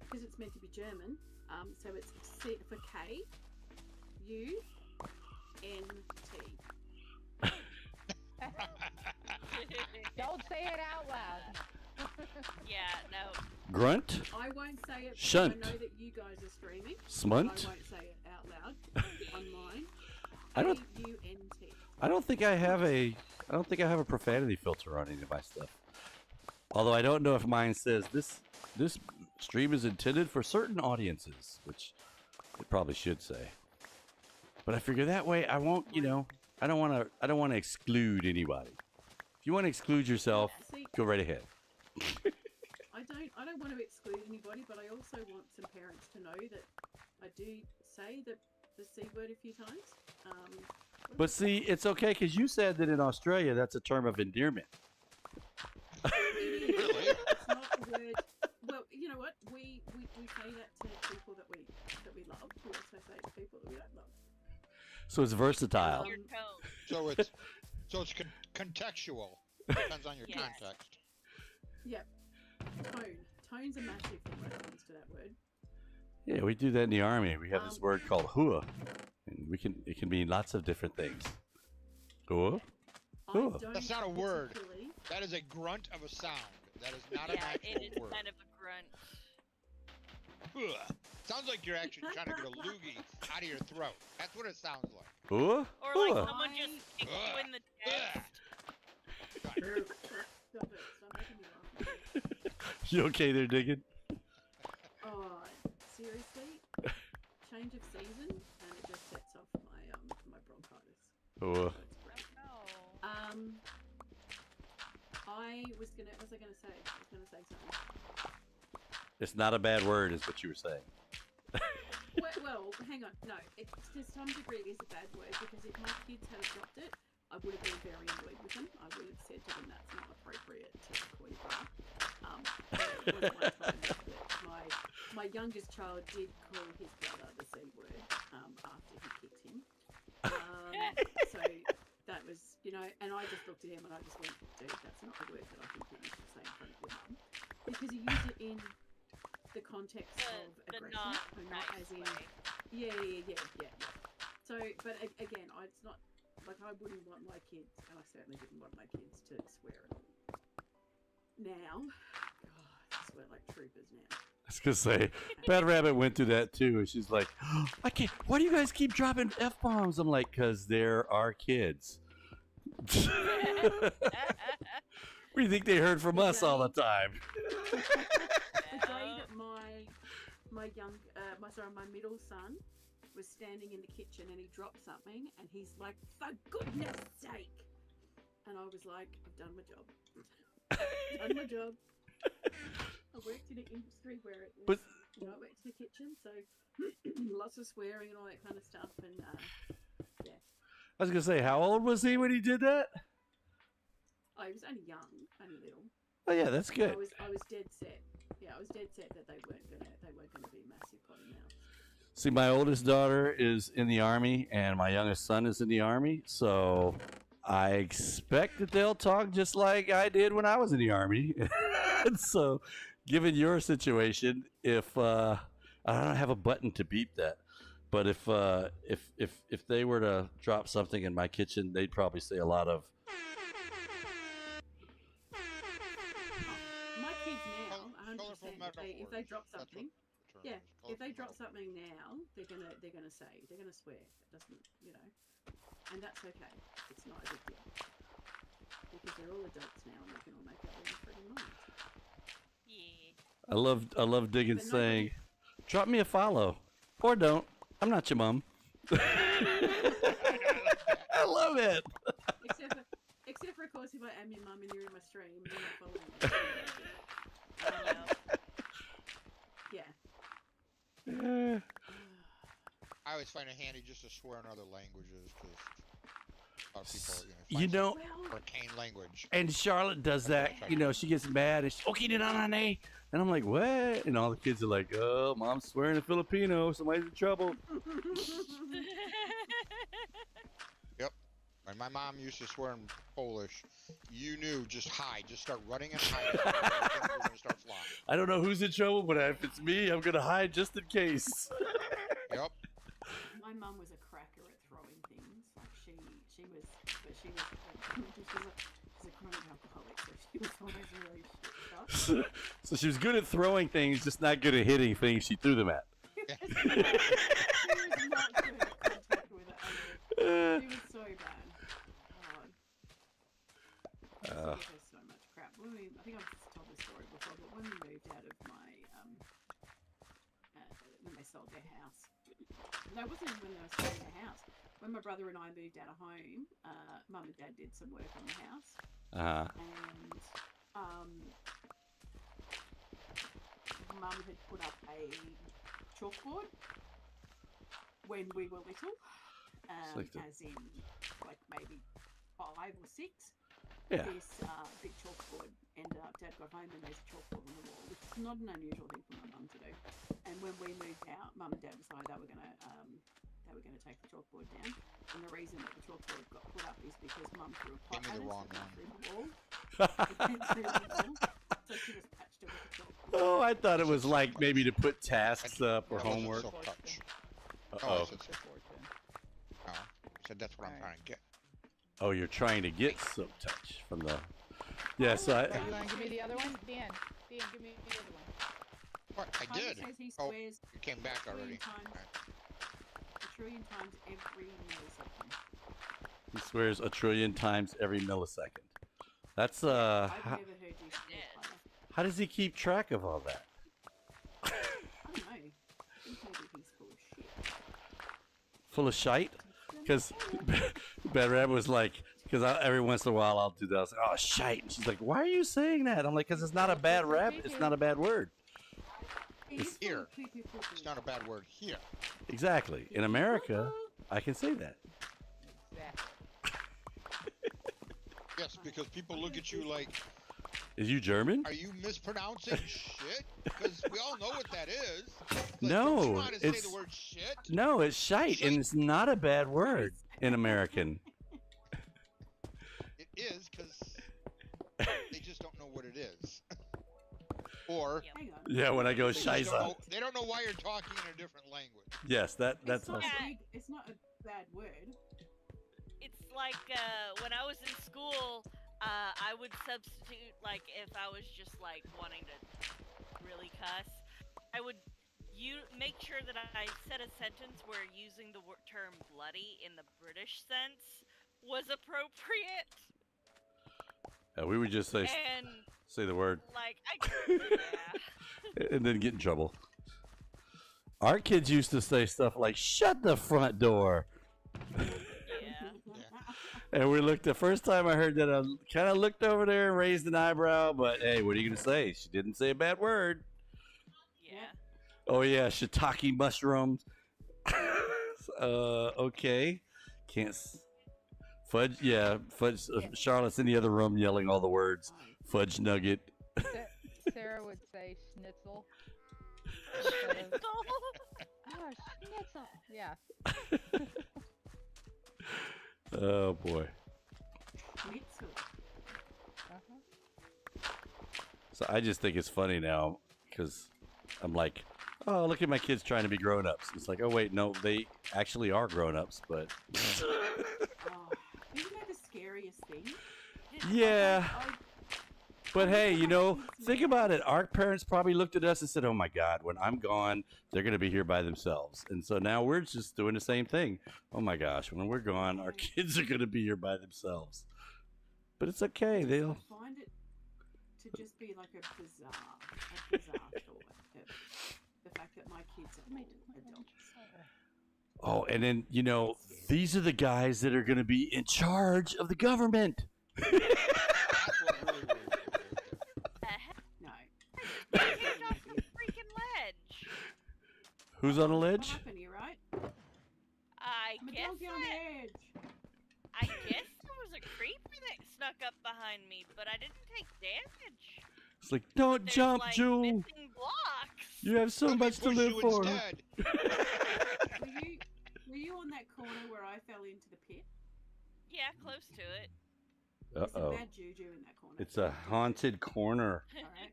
[SPEAKER 4] because it's meant to be German. So it's C for K, U, N, T.
[SPEAKER 5] Don't say it out loud.
[SPEAKER 3] Yeah, no.
[SPEAKER 1] Grunt?
[SPEAKER 4] I won't say it because
[SPEAKER 1] Shunt.
[SPEAKER 4] I know that you guys are streaming.
[SPEAKER 1] Smunt?
[SPEAKER 4] I won't say it out loud on mine.
[SPEAKER 1] I don't
[SPEAKER 4] K-U-N-T.
[SPEAKER 1] I don't think I have a profanity filter on any of my stuff. Although I don't know if mine says this stream is intended for certain audiences, which it probably should say. But I figure that way I won't, I don't want to exclude anybody. If you want to exclude yourself,
[SPEAKER 4] See,
[SPEAKER 1] go right ahead.
[SPEAKER 4] I don't want to exclude anybody, but I also want some parents to know that I do say the C word a few times.
[SPEAKER 1] But see, it's okay because you said that in Australia that's a term of endearment.
[SPEAKER 8] Really?
[SPEAKER 4] It's not a word. Well, you know what? We say that to people that we love. We also say it to people that we don't love.
[SPEAKER 1] So it's versatile.
[SPEAKER 3] Your tone.
[SPEAKER 8] So it's contextual. Depends on your
[SPEAKER 3] Yes.
[SPEAKER 8] context.
[SPEAKER 4] Yep. Tone's a massive thing when it comes to that word.
[SPEAKER 1] Yeah, we do that in the army. We have this word called hua, and it can mean lots of different things. Hua?
[SPEAKER 4] I
[SPEAKER 1] Cool.
[SPEAKER 4] don't
[SPEAKER 8] That's not a word.
[SPEAKER 4] particularly-
[SPEAKER 8] That is a grunt of a sound. That is not an
[SPEAKER 3] Yeah,
[SPEAKER 8] actual
[SPEAKER 3] it is
[SPEAKER 8] word.
[SPEAKER 3] kind of a grunt.
[SPEAKER 8] Ugh. Sounds like you're actually trying to get a loogie out of your throat. That's what it sounds like.
[SPEAKER 1] Hua?
[SPEAKER 3] Or like
[SPEAKER 1] Hua.
[SPEAKER 3] someone just kicked you in the chest.
[SPEAKER 4] Stop it. Stop making me laugh.
[SPEAKER 1] You okay there, Diggin?
[SPEAKER 4] Oh, seriously? Change of season, and it just sets off my bronchitis.
[SPEAKER 1] Hua.
[SPEAKER 4] So it's great.
[SPEAKER 3] No.
[SPEAKER 4] What was I gonna say? I was gonna say something.
[SPEAKER 1] It's not a bad word, is what you were saying.
[SPEAKER 4] Well, hang on. No, to some degree it is a bad word, because if my kids had adopted it, I would have been very annoyed with them. I would have said to them that's not appropriate to call you brother. It wasn't my time that my youngest child did call his brother the C word after he kicked him. So that was, and I just looked at him and I just went, dude, that's not the word that I think that you should say in front of your mum. Because he used it in the context of
[SPEAKER 3] The
[SPEAKER 4] aggression,
[SPEAKER 3] not
[SPEAKER 4] and not
[SPEAKER 3] nice
[SPEAKER 4] as in,
[SPEAKER 3] way.
[SPEAKER 4] yeah. So, but again, it's not, like, I wouldn't want my kids, and I certainly didn't want my kids to swear at all. Now, God, I swear like troopers now.
[SPEAKER 1] I was gonna say, Bad Rabbit went through that too, and she's like, I can't. Why do you guys keep dropping f-bombs? I'm like, cause they're our kids. We think they heard from us all the time.
[SPEAKER 4] The day that my middle son was standing in the kitchen and he dropped something and he's like, for goodness sake. And I was like, I've done my job. I've done my job. I worked in an industry where it was, I worked in the kitchen, so lots of swearing and all that kind of stuff. And yeah.
[SPEAKER 1] I was going to say, how old was he when he did that?
[SPEAKER 4] Oh, he was only young, only little.
[SPEAKER 1] Oh, yeah, that's good.
[SPEAKER 4] I was dead set. Yeah, I was dead set that they weren't gonna be massive potty mouths.
[SPEAKER 1] See, my oldest daughter is in the Army, and my youngest son is in the Army, so I expect that they'll talk just like I did when I was in the Army. And so, given your situation, if I don't have a button to beep that, but if they were to drop something in my kitchen, they'd probably say a lot of.
[SPEAKER 4] My kids now, 100%. If they drop something, yeah, if they drop something now, they're gonna swear. It doesn't, and that's okay. It's not a big deal because they're all adults now and they can all make up their own freaking minds.
[SPEAKER 3] Yeah.
[SPEAKER 1] I love Diggin saying, "Drop me a follow, or don't. I'm not your mom." I love it.
[SPEAKER 4] Except for of course, if I am your mum and you're in my stream, you're not following me. Yeah.
[SPEAKER 8] I always find it handy just to swear in other languages because a lot of people,
[SPEAKER 1] You know,
[SPEAKER 8] arcane language.
[SPEAKER 1] and Charlotte does that. She gets mad and she's and I'm like, what? And all the kids are like, oh, mom's swearing in Filipino. Somebody's in trouble.
[SPEAKER 8] Yep. When my mom used to swear in Polish, you knew just hide, just start running and hiding. You're gonna start flying.
[SPEAKER 1] I don't know who's in trouble, but if it's me, I'm gonna hide just in case.
[SPEAKER 8] Yep.
[SPEAKER 4] My mum was a cracker at throwing things. Like she's a chronic alcoholic, so she was always really shit stuff.
[SPEAKER 1] So she was good at throwing things, just not good at hitting things she threw them at.
[SPEAKER 4] She was not good at contact with it. She was so bad. God. She gave us so much crap. I think I've told this story before, but when we moved out of when they sold their house. No, it wasn't even when they were selling their house. When my brother and I moved out of home, Mum and Dad did some work on the house. And Mum had put up a chalkboard when we were little, as in like maybe 5 or 6.
[SPEAKER 1] Yeah.
[SPEAKER 4] This big chalkboard ended up, Dad got home and there's a chalkboard on the wall, which is not an unusual thing for my mum to do. And when we moved out, Mum and Dad decided they were gonna take the chalkboard down. And the reason that the chalkboard got put up is because Mum threw a pot at us through the wall. So she just patched it with the chalkboard.
[SPEAKER 1] Oh, I thought it was like maybe to put tasks up or
[SPEAKER 8] That wasn't
[SPEAKER 1] homework.
[SPEAKER 8] silk touch.
[SPEAKER 1] Uh-oh.
[SPEAKER 8] So that's what I'm trying to get.
[SPEAKER 1] Oh, you're trying to get silk touch from the. Yeah, so
[SPEAKER 5] You want to give me the other one? Dan, give me the other one.
[SPEAKER 8] What? I
[SPEAKER 4] Tyler
[SPEAKER 8] did.
[SPEAKER 4] says he
[SPEAKER 8] Oh,
[SPEAKER 4] swears
[SPEAKER 8] you came back already.
[SPEAKER 4] a trillion times every millisecond.
[SPEAKER 1] He swears a trillion times every millisecond. That's
[SPEAKER 4] I've
[SPEAKER 1] how,
[SPEAKER 4] never heard you swear, Tyler.
[SPEAKER 1] how does he keep track of all that?
[SPEAKER 4] I don't know. I think maybe he's full of shit.
[SPEAKER 1] Full of shite? Because Bad Rabbit was like, because every once in a while I'll do that. I was like, oh, shite. And she's like, why are you saying that? I'm like, because it's not a bad rabbit. It's not a bad word.
[SPEAKER 4] It's
[SPEAKER 8] Here. It's not a bad word here.
[SPEAKER 1] Exactly. In America, I can say that.
[SPEAKER 8] Yes, because people look at you like,
[SPEAKER 1] Is you German?
[SPEAKER 8] are you mispronouncing shit? Because we all know what that is. Like,
[SPEAKER 1] No,
[SPEAKER 8] don't you know how to say
[SPEAKER 1] it's-
[SPEAKER 8] the word shit?
[SPEAKER 1] No, it's shite, and it's not a bad word in American.
[SPEAKER 8] It is because they just don't know what it is. Or
[SPEAKER 4] Hang on.
[SPEAKER 1] Yeah, when I go
[SPEAKER 8] they, just don't
[SPEAKER 1] shiza.
[SPEAKER 8] know, they don't know why you're talking in a different language.
[SPEAKER 1] Yes, that's
[SPEAKER 4] It's not,
[SPEAKER 1] awesome.
[SPEAKER 4] it's not a bad word.
[SPEAKER 3] It's like when I was in school, I would substitute, like, if I was just like wanting to really cuss, I would make sure that I said a sentence where using the term bloody in the British sense was appropriate.
[SPEAKER 1] We would just say
[SPEAKER 3] And
[SPEAKER 1] the word
[SPEAKER 3] like, yeah.
[SPEAKER 1] and then get in trouble. Our kids used to say stuff like "Shut the front door,"
[SPEAKER 3] Yeah.
[SPEAKER 1] and we looked. The first time I heard that, I kind of looked over there and raised an eyebrow. But hey, what are you gonna say? She didn't say a bad word.
[SPEAKER 3] Yeah.
[SPEAKER 1] Oh yeah, shiitake mushrooms. Okay. Can't fudge. Yeah, fudge. Charlotte's in the other room yelling all the words. Fudge nugget.
[SPEAKER 5] Sarah would say schnitzel. Oh, schnitzel. Yeah.
[SPEAKER 1] Oh boy.
[SPEAKER 4] Schnitzel.
[SPEAKER 1] So I just think it's funny now because I'm like, oh, look at my kids trying to be grown-ups. It's like, oh wait, no, they actually are grown-ups, but
[SPEAKER 4] Oh, isn't that the scariest thing?
[SPEAKER 1] yeah.
[SPEAKER 4] I-
[SPEAKER 1] But hey, you know, think about it. Our parents probably looked at us and said, oh my God, when I'm gone, they're going to be here by themselves. And so now we're just doing the same thing. Oh my gosh, when we're gone, our kids are going to be here by themselves. But it's okay. They'll.
[SPEAKER 4] I find it to just be like a bizarre thought. The fact that my kids are all adults.
[SPEAKER 1] Oh, and then, you know, these are the guys that are going to be in charge of the government.
[SPEAKER 8] That's what really
[SPEAKER 4] No.
[SPEAKER 3] Get off the freaking ledge.
[SPEAKER 1] Who's on the
[SPEAKER 4] What
[SPEAKER 1] ledge?
[SPEAKER 4] happened here, right?
[SPEAKER 3] I
[SPEAKER 4] I'm a
[SPEAKER 3] guess
[SPEAKER 4] doggy on the edge.
[SPEAKER 3] I guess there was a creeper that snuck up behind me, but I didn't take damage.
[SPEAKER 1] It's like, don't
[SPEAKER 3] There's,
[SPEAKER 1] jump,
[SPEAKER 3] like,
[SPEAKER 1] Jewel.
[SPEAKER 3] missing blocks.
[SPEAKER 1] You have so
[SPEAKER 8] Let me
[SPEAKER 1] much to
[SPEAKER 8] push
[SPEAKER 1] live
[SPEAKER 8] you
[SPEAKER 1] for.
[SPEAKER 8] instead.
[SPEAKER 4] Were you on that corner where I fell into the pit?
[SPEAKER 3] Yeah, close to it.
[SPEAKER 4] There's
[SPEAKER 1] Uh-oh.
[SPEAKER 4] some bad juju in that corner.
[SPEAKER 1] It's a haunted corner.
[SPEAKER 4] Alright.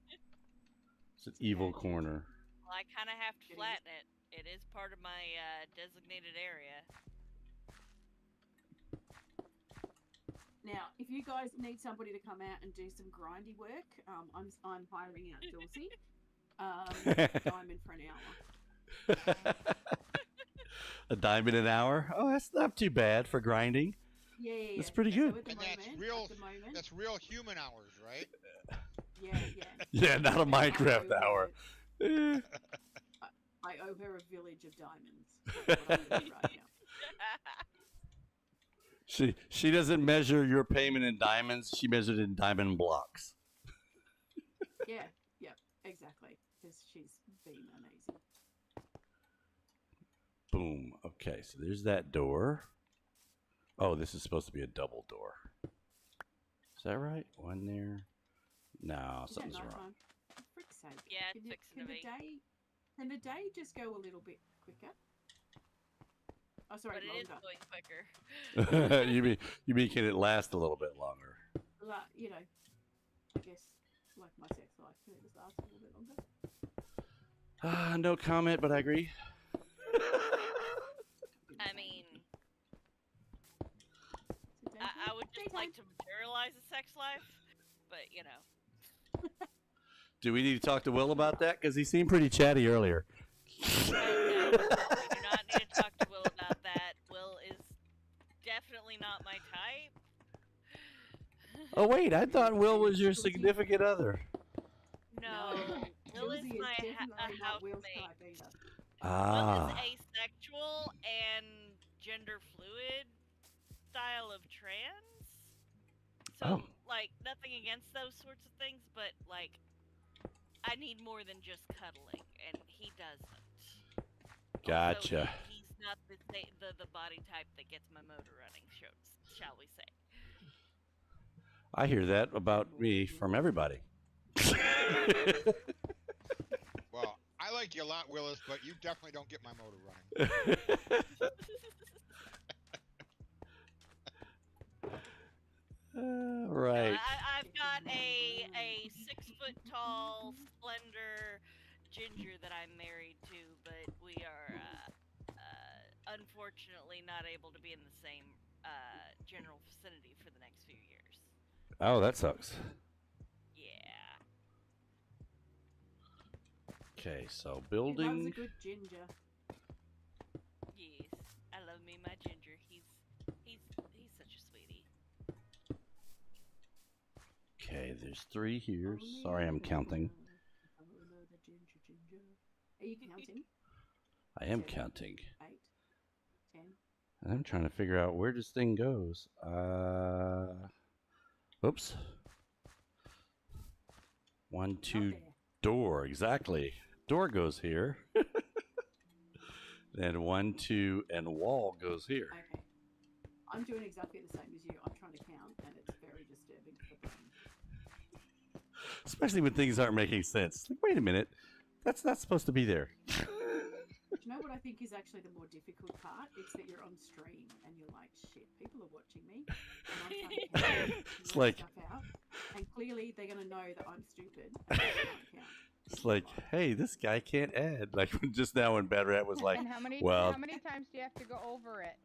[SPEAKER 1] It's an evil corner.
[SPEAKER 3] Well, I kind of have to
[SPEAKER 4] It is.
[SPEAKER 3] flatten it. It is part of my designated area.
[SPEAKER 4] Now, if you guys need somebody to come out and do some grindy work, I'm hiring out Dulcie. Diamond for an hour.
[SPEAKER 1] A diamond an hour? Oh, that's not too bad for grinding.
[SPEAKER 4] Yeah.
[SPEAKER 1] That's pretty
[SPEAKER 4] So
[SPEAKER 1] good.
[SPEAKER 4] at the
[SPEAKER 8] And that's
[SPEAKER 4] moment-
[SPEAKER 8] real.
[SPEAKER 4] At the moment,
[SPEAKER 8] That's real human hours, right?
[SPEAKER 4] yeah.
[SPEAKER 1] Yeah, not a Minecraft hour. Eh.
[SPEAKER 4] I owe her a village of diamonds. That's what I'm doing right now.
[SPEAKER 1] She doesn't measure your payment in diamonds. She measures it in diamond blocks.
[SPEAKER 4] Yeah, exactly. Because she's been amazing.
[SPEAKER 1] Boom. Okay, so there's that door. Oh, this is supposed to be a double door. Is that right? One there. No,
[SPEAKER 4] Is that
[SPEAKER 1] something's wrong.
[SPEAKER 4] nighttime? For frick's sake.
[SPEAKER 3] Yeah, it's
[SPEAKER 4] Can
[SPEAKER 3] fixing to be.
[SPEAKER 4] Can the day just go a little bit quicker? Oh, sorry,
[SPEAKER 3] But it is
[SPEAKER 4] longer.
[SPEAKER 3] going quicker.
[SPEAKER 1] you mean can it last a little bit longer?
[SPEAKER 4] You know, I guess like my sex life, can it just last a little bit longer?
[SPEAKER 1] No comment, but I agree.
[SPEAKER 3] I mean,
[SPEAKER 4] Is it
[SPEAKER 3] I would just
[SPEAKER 4] daytime?
[SPEAKER 3] like to materialize a sex life, but you know.
[SPEAKER 1] Do we need to talk to Will about that? Because he seemed pretty chatty earlier.
[SPEAKER 3] No, we do not need to talk to Will about that. Will is definitely not my type.
[SPEAKER 1] Oh wait, I thought Will was your significant other.
[SPEAKER 3] No, Will is
[SPEAKER 4] Josie
[SPEAKER 3] my
[SPEAKER 4] definitely not Will's
[SPEAKER 3] housemate.
[SPEAKER 4] type either.
[SPEAKER 3] Will
[SPEAKER 1] Ah,
[SPEAKER 3] is asexual and gender fluid style of trans. So,
[SPEAKER 1] Oh.
[SPEAKER 3] like, nothing against those sorts of things, but, like, I need more than just cuddling, and he doesn't.
[SPEAKER 1] gotcha.
[SPEAKER 3] Also, he's not the body type that gets my motor running, shall we say.
[SPEAKER 1] I hear that about me from everybody.
[SPEAKER 8] Well, I like you a lot, Willis, but you definitely don't get my motor running.
[SPEAKER 1] Right.
[SPEAKER 3] I've got a 6 foot tall, slender ginger that I'm married to, but we are unfortunately not able to be in the same general vicinity for the next few years.
[SPEAKER 1] Oh, that sucks.
[SPEAKER 3] Yeah.
[SPEAKER 1] Okay, so
[SPEAKER 4] He loves a
[SPEAKER 1] building.
[SPEAKER 4] good ginger.
[SPEAKER 3] Yes. I love me my ginger. He's such a sweetie.
[SPEAKER 1] there's 3 here. Sorry, I'm counting.
[SPEAKER 4] Are you counting?
[SPEAKER 1] I am
[SPEAKER 4] 7,
[SPEAKER 1] counting.
[SPEAKER 4] 8, 10.
[SPEAKER 1] I'm trying to figure out where this thing goes. Oops. 1, 2,
[SPEAKER 4] there.
[SPEAKER 1] door. Exactly. Door goes here. Then 1, 2, and wall goes here.
[SPEAKER 4] Okay. I'm doing exactly the same as you. I'm trying to count, and it's very disturbing for the brain.
[SPEAKER 1] Especially when things aren't making sense. Like, wait a minute. That's not supposed to be there.
[SPEAKER 4] Do you know what I think is actually the more difficult part? It's that you're on stream and you're like, shit, people are watching me. And I'm trying to count
[SPEAKER 1] It's like-
[SPEAKER 4] stuff out. And clearly they're going to know that I'm stupid. And I can't count.
[SPEAKER 1] It's like, hey, this guy can't add. Like just now when Bad Rat was like,
[SPEAKER 5] and how many
[SPEAKER 1] well-
[SPEAKER 5] times do you have to go over it?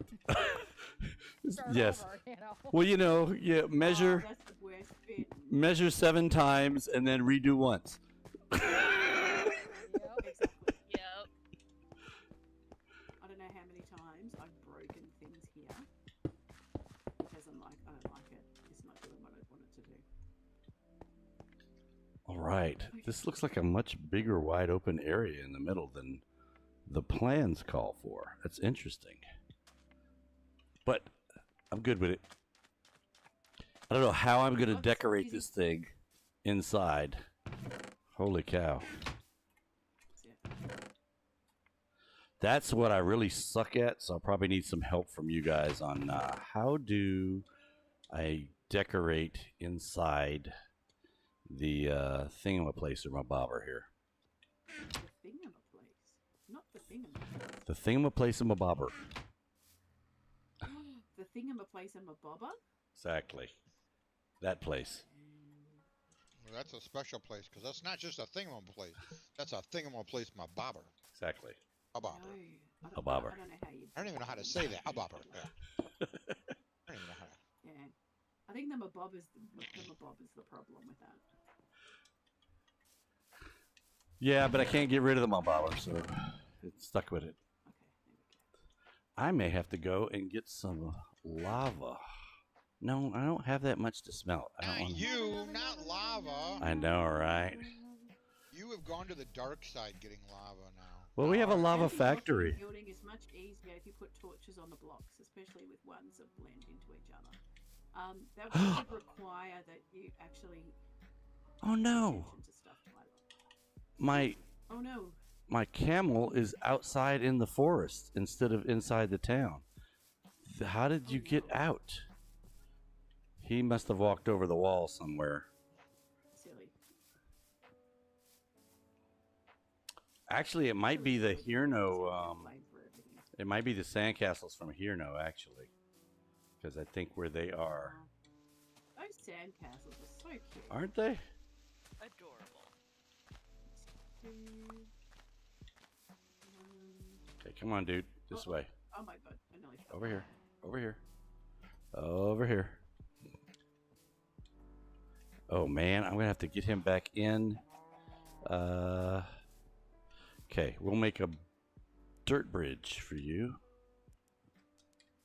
[SPEAKER 5] Start
[SPEAKER 1] yes.
[SPEAKER 5] over, you know?
[SPEAKER 1] Well, you know, yeah,
[SPEAKER 4] Oh,
[SPEAKER 1] measure
[SPEAKER 4] that's the worst bit.
[SPEAKER 1] measure 7 times and then redo once.
[SPEAKER 5] Yep.
[SPEAKER 4] Exactly.
[SPEAKER 3] Yep.
[SPEAKER 4] I don't know how many times I've broken things here because I'm like, I don't like it. It's not doing what I want it to do.
[SPEAKER 1] All right. This looks like a much bigger, wide open area in the middle than the plans call for. That's interesting. But I'm good with it. I don't know how I'm going to decorate this thing inside. Holy cow. That's what I really suck at, so I'll probably need some help from you guys on how do I decorate inside the thingamaplacer my bobber here.
[SPEAKER 4] The thingamaplace. Not the thingamaplace.
[SPEAKER 1] The thingamaplacer my bobber.
[SPEAKER 4] The thingamaplace and my bobber?
[SPEAKER 1] Exactly. That place.
[SPEAKER 8] Well, that's a special place, because that's not just a thingamaplace. That's a thingamaplace, my bobber.
[SPEAKER 1] Exactly.
[SPEAKER 8] A bobber.
[SPEAKER 4] No,
[SPEAKER 1] A bobber.
[SPEAKER 4] I don't know how you.
[SPEAKER 8] I don't even know how to say that. A bobber. Yeah. I don't even know how to.
[SPEAKER 4] Yeah. I think the mabob is the problem with that.
[SPEAKER 1] Yeah, but I can't get rid of the my bobber, so it's stuck with it.
[SPEAKER 4] Okay, there we go.
[SPEAKER 1] I may have to go and get some lava. No, I don't have that much to smelt. I don't
[SPEAKER 8] Not
[SPEAKER 1] want.
[SPEAKER 8] you, not lava.
[SPEAKER 1] I know, right?
[SPEAKER 8] You have gone to the dark side getting lava now.
[SPEAKER 1] Well, we have a lava
[SPEAKER 4] Anti-blocking
[SPEAKER 1] factory.
[SPEAKER 4] Building is much easier if you put torches on the blocks, especially with ones that blend into each other. That would require that you actually.
[SPEAKER 1] Oh no,
[SPEAKER 4] attention to stuff, Tyler.
[SPEAKER 1] my
[SPEAKER 4] Oh no.
[SPEAKER 1] my camel is outside in the forest instead of inside the town. How did you get out? He must have walked over the wall somewhere.
[SPEAKER 4] Silly.
[SPEAKER 1] Actually, it might be the Hirno.
[SPEAKER 4] Blame for everything.
[SPEAKER 1] It might be the sandcastles from Hirno, actually, because I think where they are,
[SPEAKER 4] Those sandcastles are so cute.
[SPEAKER 1] aren't they?
[SPEAKER 3] Adorable.
[SPEAKER 1] Okay, come on, dude. This way.
[SPEAKER 4] Oh my god, I nearly fell.
[SPEAKER 1] Over here. Over here. Over here. Oh man, I'm gonna have to get him back in. Okay, we'll make a dirt bridge for you.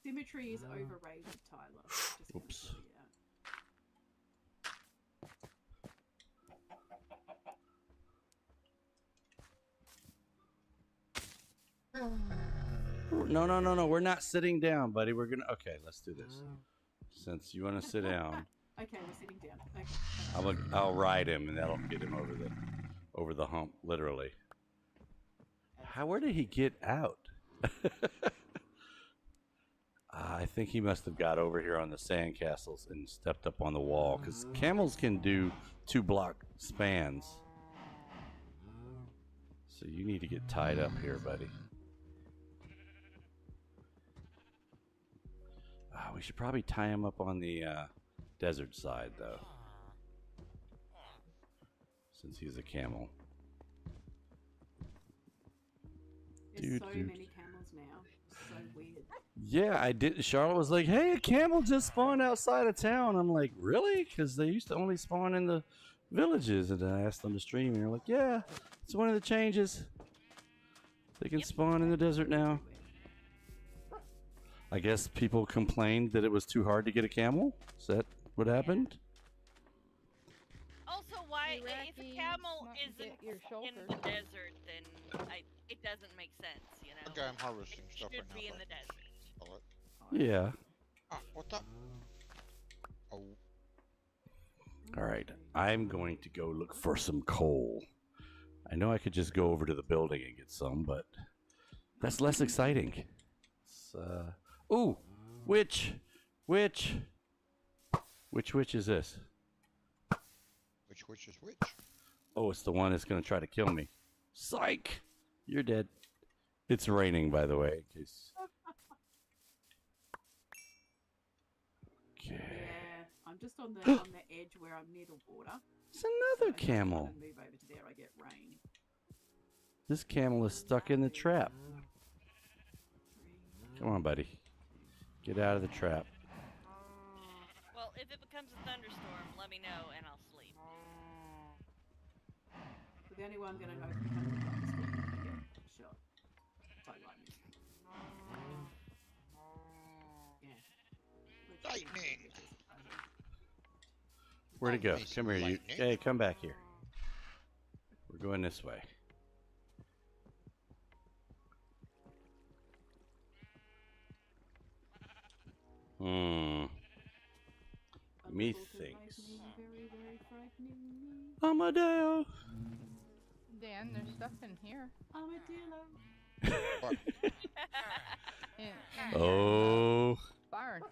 [SPEAKER 4] Symmetry is overrated, Tyler. Just gonna
[SPEAKER 1] Oops.
[SPEAKER 4] tell you
[SPEAKER 1] No, no, no, no. We're not sitting down, buddy. We're gonna. Okay, let's do this. Since you want to sit down,
[SPEAKER 4] that. Okay, we're sitting down. Okay.
[SPEAKER 1] I'll ride him, and that'll get him over the hump, literally. Where did he get out? I think he must have got over here on the sandcastles and stepped up on the wall, because camels can do 2-block spans. So you need to get tied up here, buddy. We should probably tie him up on the desert side, though, since he's a camel.
[SPEAKER 4] There's
[SPEAKER 1] Dude,
[SPEAKER 4] so
[SPEAKER 1] dude.
[SPEAKER 4] many camels now. So weird.
[SPEAKER 1] Yeah, I did. Charlotte was like, "Hey, a camel just spawned outside of town." I'm like, "Really?" Because they used to only spawn in the villages. And I asked them to stream, and they're like, "Yeah, it's one of the changes. They can spawn in the desert now." I guess people complained that it was too hard to get a camel. Is that what happened?
[SPEAKER 3] Also, why if a
[SPEAKER 5] Iraqis
[SPEAKER 3] camel
[SPEAKER 5] want to
[SPEAKER 3] isn't
[SPEAKER 5] get your
[SPEAKER 3] in
[SPEAKER 5] shoulders.
[SPEAKER 3] the desert, then it doesn't make sense, you know.
[SPEAKER 8] Okay, I'm harvesting
[SPEAKER 3] It
[SPEAKER 8] stuff
[SPEAKER 3] should
[SPEAKER 8] right now.
[SPEAKER 3] be in
[SPEAKER 8] so I
[SPEAKER 3] the
[SPEAKER 8] can
[SPEAKER 3] desert.
[SPEAKER 8] sell it.
[SPEAKER 1] Yeah.
[SPEAKER 8] Ah, what the? Oh,
[SPEAKER 1] All right. I'm going to go look for some coal. I know I could just go over to the building and get some, but that's less exciting. It's, ooh, witch. Which is this?
[SPEAKER 8] which is which?
[SPEAKER 1] Oh, it's the one that's going to try to kill me. Psych! You're dead. It's raining, by the way. In case... Okay.
[SPEAKER 4] Yeah, I'm just on the edge where I'm near the water.
[SPEAKER 1] It's another
[SPEAKER 4] So
[SPEAKER 1] camel.
[SPEAKER 4] If I move over to there, I get rain.
[SPEAKER 1] This camel is stuck in the trap. Come on, buddy. Get out of the trap.
[SPEAKER 3] Well, if it becomes a thunderstorm, let me know and I'll sleep.
[SPEAKER 4] But the only way I'm going to know if it becomes a thunderstorm is when I get shot by lightning. Yeah. Which
[SPEAKER 8] Lightning.
[SPEAKER 4] is
[SPEAKER 1] Where'd it go?
[SPEAKER 8] Nice
[SPEAKER 1] Come here, you.
[SPEAKER 8] lightning.
[SPEAKER 1] Hey, come back here. We're going this way. Methinks.
[SPEAKER 4] Very, very frightening.
[SPEAKER 1] Amadeo.
[SPEAKER 5] Dan, there's stuff in here.
[SPEAKER 4] Armadillo.
[SPEAKER 8] What?
[SPEAKER 5] In the
[SPEAKER 1] Oh,
[SPEAKER 5] barn.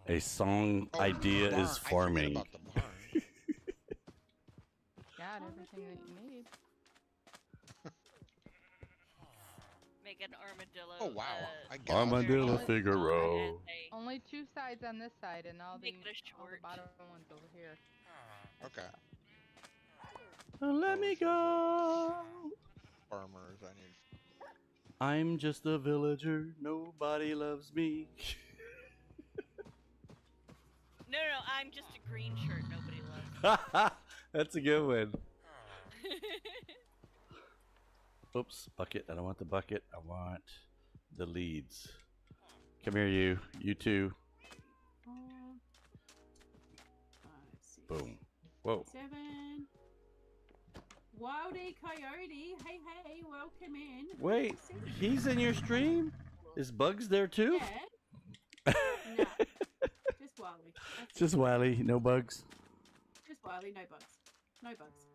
[SPEAKER 1] a song
[SPEAKER 8] Oh,
[SPEAKER 1] idea
[SPEAKER 8] barn.
[SPEAKER 1] is
[SPEAKER 8] I forget
[SPEAKER 1] forming.
[SPEAKER 8] about the barn.
[SPEAKER 5] Got everything that you need.
[SPEAKER 3] Make an armadillo.
[SPEAKER 8] Oh wow! I got
[SPEAKER 1] Armadillo
[SPEAKER 5] Only-
[SPEAKER 1] Figaro.
[SPEAKER 3] As a-
[SPEAKER 5] Only 2 sides on this side and all the,
[SPEAKER 3] Make it a
[SPEAKER 5] all the
[SPEAKER 3] short.
[SPEAKER 5] bottom ones over here.
[SPEAKER 8] Okay.
[SPEAKER 1] Let me go.
[SPEAKER 8] Farmers, I need.
[SPEAKER 1] I'm just a villager. Nobody loves me.
[SPEAKER 3] No, I'm just a green shirt nobody loves.
[SPEAKER 1] That's a good one. Oops, bucket. I don't want the bucket. I want the leads. Come here, you. You too.
[SPEAKER 4] 4, 5, 6,
[SPEAKER 1] Boom. Whoa.
[SPEAKER 4] 7. Wildy Coyote, hey, welcome in.
[SPEAKER 1] Wait,
[SPEAKER 4] 6.
[SPEAKER 1] he's in your stream? Is Bugs there too?
[SPEAKER 4] Yeah. No. Just Wiley. That's
[SPEAKER 1] Just Wiley, no bugs.
[SPEAKER 4] Just Wiley, no bugs. No bugs.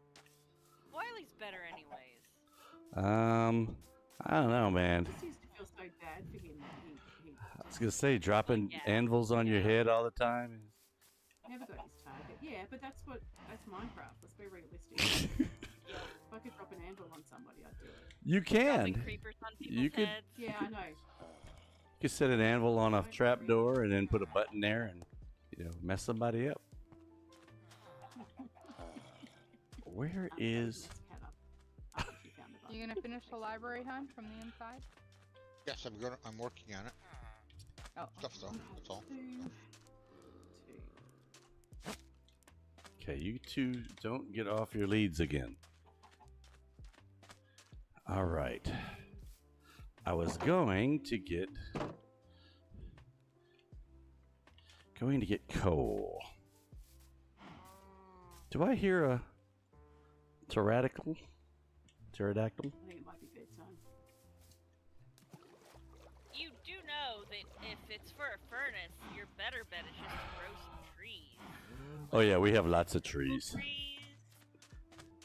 [SPEAKER 3] Wiley's better anyways.
[SPEAKER 1] I don't know, man.
[SPEAKER 4] This used to feel so bad for him that he
[SPEAKER 1] I was gonna say dropping
[SPEAKER 3] Yeah.
[SPEAKER 1] anvils on your head all the time.
[SPEAKER 4] never got his target. Yeah, but that's Minecraft. Let's be realistic. If I could drop an anvil on somebody, I'd do it.
[SPEAKER 1] You
[SPEAKER 3] Dropping
[SPEAKER 1] can.
[SPEAKER 3] creepers on people's
[SPEAKER 1] You could-
[SPEAKER 3] heads.
[SPEAKER 4] Yeah, I know.
[SPEAKER 1] You could set an anvil on a trap door and then put a button there and mess somebody up. Where is?
[SPEAKER 4] Let's cat up. I think she found the button.
[SPEAKER 5] You gonna finish the library, hon, from the inside?
[SPEAKER 8] Yes, I'm working on it.
[SPEAKER 5] Oh,
[SPEAKER 8] Stuff though. That's all.
[SPEAKER 4] 2, 2.
[SPEAKER 1] Okay, you two don't get off your leads again. All right. I was going to get coal. Do I hear a pterodactyl? Pterodactyl?
[SPEAKER 4] I think it might be bedtime.
[SPEAKER 3] You do know that if it's for a furnace, your better bet is just to grow some trees.
[SPEAKER 1] Oh yeah, we have lots of trees.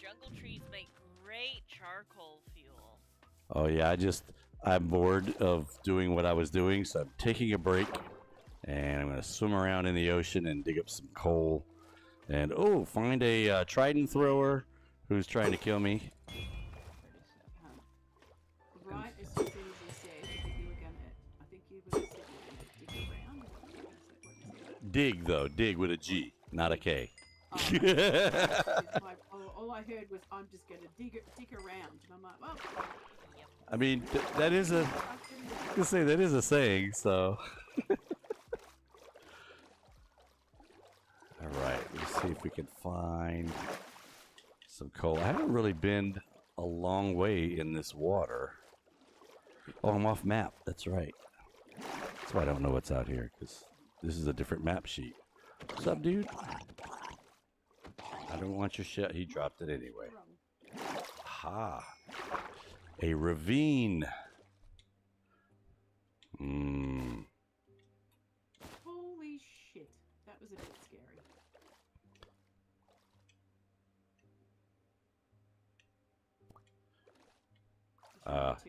[SPEAKER 3] Jungle trees make great charcoal fuel.
[SPEAKER 1] Oh yeah, I'm bored of doing what I was doing, so I'm taking a break and I'm gonna swim around in the ocean and dig up some coal. And find a trident thrower who's trying to kill me.
[SPEAKER 4] Right as soon as you said that you were gonna, I think you were said you were gonna dig around. What you said?
[SPEAKER 1] Dig though, dig with a G, not a K.
[SPEAKER 4] Oh, all I heard was I'm just gonna dig around, and I'm like, well,
[SPEAKER 1] I mean, that is a.
[SPEAKER 4] I
[SPEAKER 1] I was gonna say that is a saying. So. All right, let's see if we can find some coal. I haven't really been a long way in this water. Oh, I'm off map. That's right. That's why I don't know what's out here, because this is a different map sheet. What's up, dude? I don't want your shell. He dropped it anyway.
[SPEAKER 4] Wrong.
[SPEAKER 1] Ha. A ravine. Hmm.
[SPEAKER 4] Holy shit. That was a bit scary.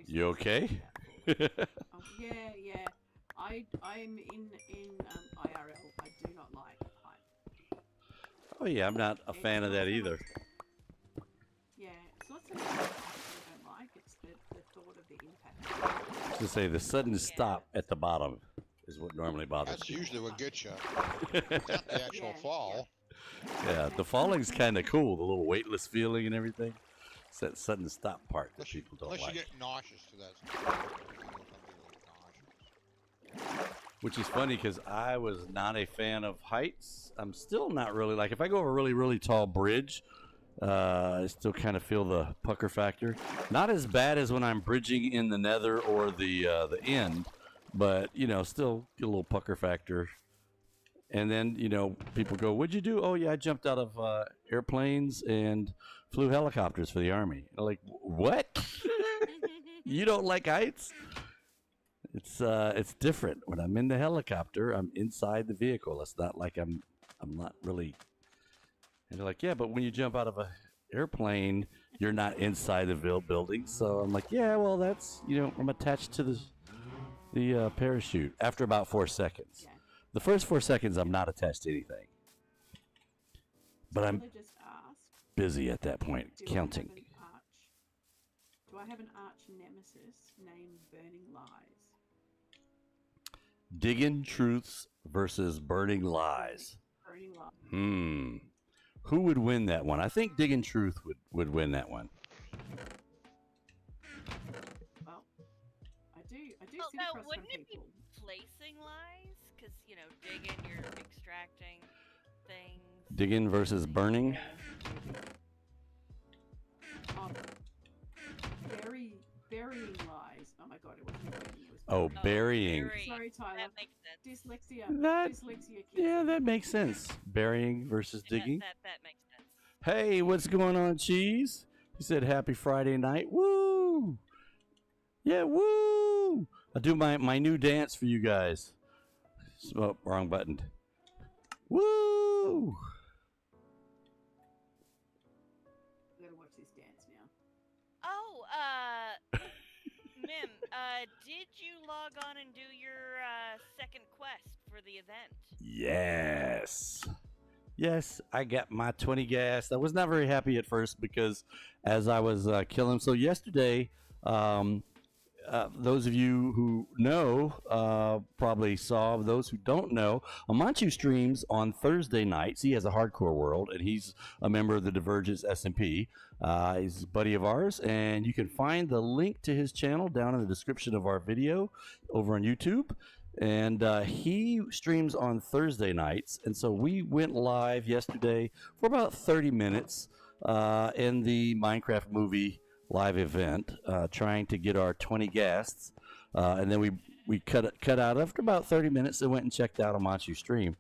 [SPEAKER 1] You okay?
[SPEAKER 4] Oh, yeah. I'm in IRL. I do not like height.
[SPEAKER 1] Oh yeah, I'm not a fan of that either.
[SPEAKER 4] Yeah, it's not so much the height I don't like, it's the thought of the impact.
[SPEAKER 1] To say the sudden stop at the bottom is what normally bothers
[SPEAKER 8] That's
[SPEAKER 1] me.
[SPEAKER 8] usually what gets you. Not the actual
[SPEAKER 4] Yeah,
[SPEAKER 8] fall.
[SPEAKER 1] Yeah, the falling's kind of cool. The little weightless feeling and everything. It's that sudden stop part that people don't
[SPEAKER 8] Unless
[SPEAKER 1] like.
[SPEAKER 8] you get nauseous to that stuff.
[SPEAKER 1] Which is funny because I was not a fan of heights. I'm still not really like if I go over a really, really tall bridge, I still kind of feel the pucker factor. Not as bad as when I'm bridging in the nether or the end, but you know, still get a little pucker factor. And then, you know, people go, "What'd you do?" "Oh yeah, I jumped out of airplanes and flew helicopters for the army." I'm like, what? You don't like heights? It's different. When I'm in the helicopter, I'm inside the vehicle. It's not like I'm not really. And they're like, "Yeah, but when you jump out of a airplane, you're not inside the building." So I'm like, "Yeah, well, that's, you know, I'm attached to the parachute." After about 4 seconds,
[SPEAKER 4] Yeah.
[SPEAKER 1] the first 4 seconds, I'm not attached to anything. But I'm
[SPEAKER 4] Taylor just asked,
[SPEAKER 1] busy at that point,
[SPEAKER 4] do
[SPEAKER 1] counting.
[SPEAKER 4] I have an arch nemesis named Burning Lies?
[SPEAKER 1] Digging truths versus burning lies.
[SPEAKER 4] Burning Lies.
[SPEAKER 1] Who would win that one? I think Digging Truth would win that one.
[SPEAKER 4] Well, I do
[SPEAKER 3] Well,
[SPEAKER 4] sit
[SPEAKER 3] no,
[SPEAKER 4] across from
[SPEAKER 3] wouldn't it be
[SPEAKER 4] people.
[SPEAKER 3] placing lies? Because, you know, digging, you're extracting things.
[SPEAKER 1] Digging versus burning.
[SPEAKER 4] Um, burying lies. Oh my god, it wasn't burning, it was
[SPEAKER 1] Oh, burying.
[SPEAKER 3] burying.
[SPEAKER 4] Sorry, Tyler.
[SPEAKER 3] That makes sense.
[SPEAKER 4] Dyslexia.
[SPEAKER 1] That-
[SPEAKER 4] Dyslexia. Kicks
[SPEAKER 1] Yeah,
[SPEAKER 4] in.
[SPEAKER 1] that makes sense. Burying versus digging.
[SPEAKER 3] That makes sense.
[SPEAKER 1] Hey, what's going on, Cheese? He said happy Friday night. Woo! Yeah, woo! I'll do my new dance for you guys. Oh, wrong button. Woo!
[SPEAKER 4] I gotta watch this dance now.
[SPEAKER 3] Oh, Mim, did you log on and do your second quest for the event?
[SPEAKER 1] Yes. Yes, I got my 20 gas. I was not very happy at first because as I was killing. So yesterday, those of you who know probably saw. Those who don't know, Amanchu streams on Thursday nights. He has a hardcore world, and he's a member of the Divergence SMP. He's a buddy of ours, and you can find the link to his channel down in the description of our video over on YouTube. And he streams on Thursday nights, and so we went live yesterday for about 30 minutes in the Minecraft movie live event, trying to get our 20 guests, and then we cut out after about 30 minutes and went and checked out Amanchu's stream.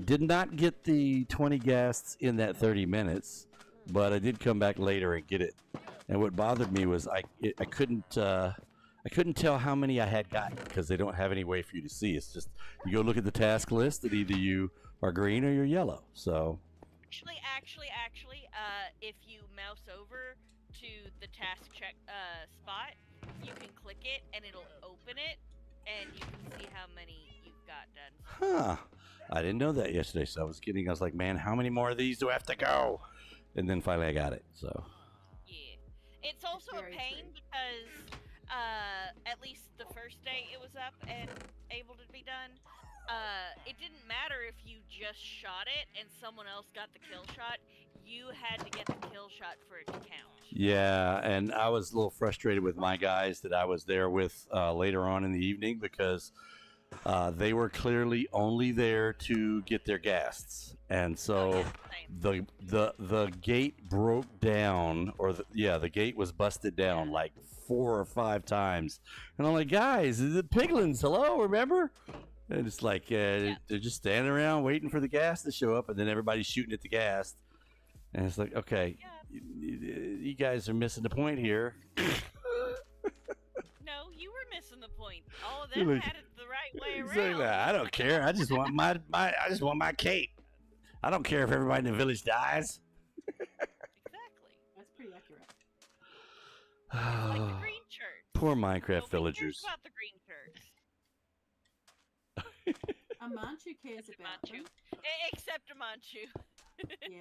[SPEAKER 1] Did not get the 20 guests in that 30 minutes, but I did come back later and get it. And what bothered me was I couldn't tell how many I had gotten because they don't have any way for you to see. It's just you go look at the task list, and either you are green or you're yellow. So
[SPEAKER 3] Actually, if you mouse over to the task check spot, you can click it and it'll open it, and you can see how many you've got done.
[SPEAKER 1] Huh. I didn't know that yesterday, so I was like, man, how many more of these do I have to go? And then finally I got it, so.
[SPEAKER 3] Yeah. It's also a
[SPEAKER 4] very
[SPEAKER 3] pain
[SPEAKER 4] true.
[SPEAKER 3] because at least the first day it was up and able to be done, it didn't matter if you just shot it and someone else got the kill shot. You had to get the kill shot for it to count.
[SPEAKER 1] Yeah, and I was a little frustrated with my guys that I was there with later on in the evening because they were clearly only there to get their ghasts. And so the gate broke down, or the gate was busted down like 4 or 5 times. And I'm like, guys, the piglins, hello, remember? And it's like they're just standing around waiting for the gas to show up, and then everybody's shooting at the gas. And it's like, okay, you guys are missing the point here.
[SPEAKER 3] No, you were missing the point. All of
[SPEAKER 1] You're
[SPEAKER 3] them
[SPEAKER 1] like-
[SPEAKER 3] had it the right way
[SPEAKER 1] Exactly.
[SPEAKER 3] around.
[SPEAKER 1] I don't care. I just want my cape. I don't care if everybody in the village dies.
[SPEAKER 3] Exactly.
[SPEAKER 4] That's pretty accurate.
[SPEAKER 3] Like the green shirts.
[SPEAKER 1] Poor Minecraft
[SPEAKER 3] Nobody
[SPEAKER 1] villagers.
[SPEAKER 3] cares about the green shirts.
[SPEAKER 4] Amanchu cares
[SPEAKER 3] Except
[SPEAKER 4] about
[SPEAKER 3] Manchu.
[SPEAKER 4] them.
[SPEAKER 3] Except Amanchu.
[SPEAKER 4] Yeah.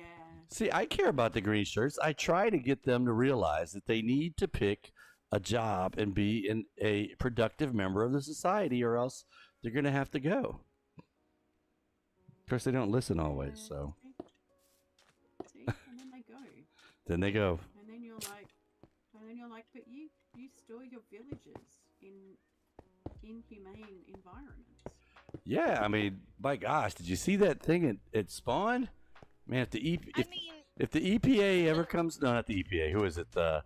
[SPEAKER 1] See, I care about the green shirts. I try to get them to realize that they need to pick a job and be a productive member of the society, or else they're going to have to go. Of course, they don't listen always, so
[SPEAKER 4] See? And then they go.
[SPEAKER 1] then they go.
[SPEAKER 4] And then you're like, but you store your villagers in inhumane environments.
[SPEAKER 1] Yeah, I mean, my gosh, did you see that thing it spawned? Man, if the if the EPA ever comes, no, not the EPA. Who is it? The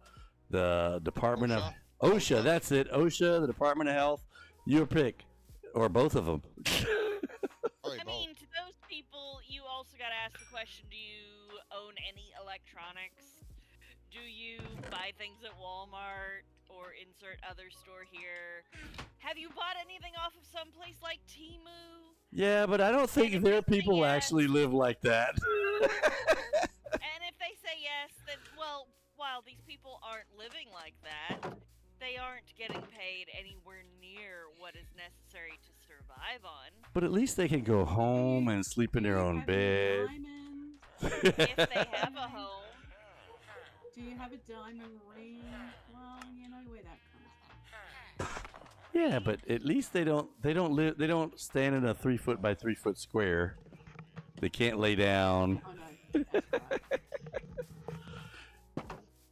[SPEAKER 1] Department of OSHA. That's it. OSHA, the Department of Health. Your pick, or both of them.
[SPEAKER 3] I mean, to those people, you also got to ask the question, do you own any electronics? Do you buy things at Walmart or insert other store here? Have you bought anything off of some place like Temu?
[SPEAKER 1] Yeah, but I don't think their people actually live like that.
[SPEAKER 3] And if they say yes, then, well, while these people aren't living like that, they aren't getting paid anywhere near what is necessary to survive on.
[SPEAKER 1] But at least they can go home and sleep in their own bed.
[SPEAKER 3] If they have a home.
[SPEAKER 4] Do you have a diamond ring? Well, you know where that comes from.
[SPEAKER 1] Yeah, but at least they don't stand in a 3 foot by 3 foot square. They can't lay down.
[SPEAKER 4] Oh no, that's right.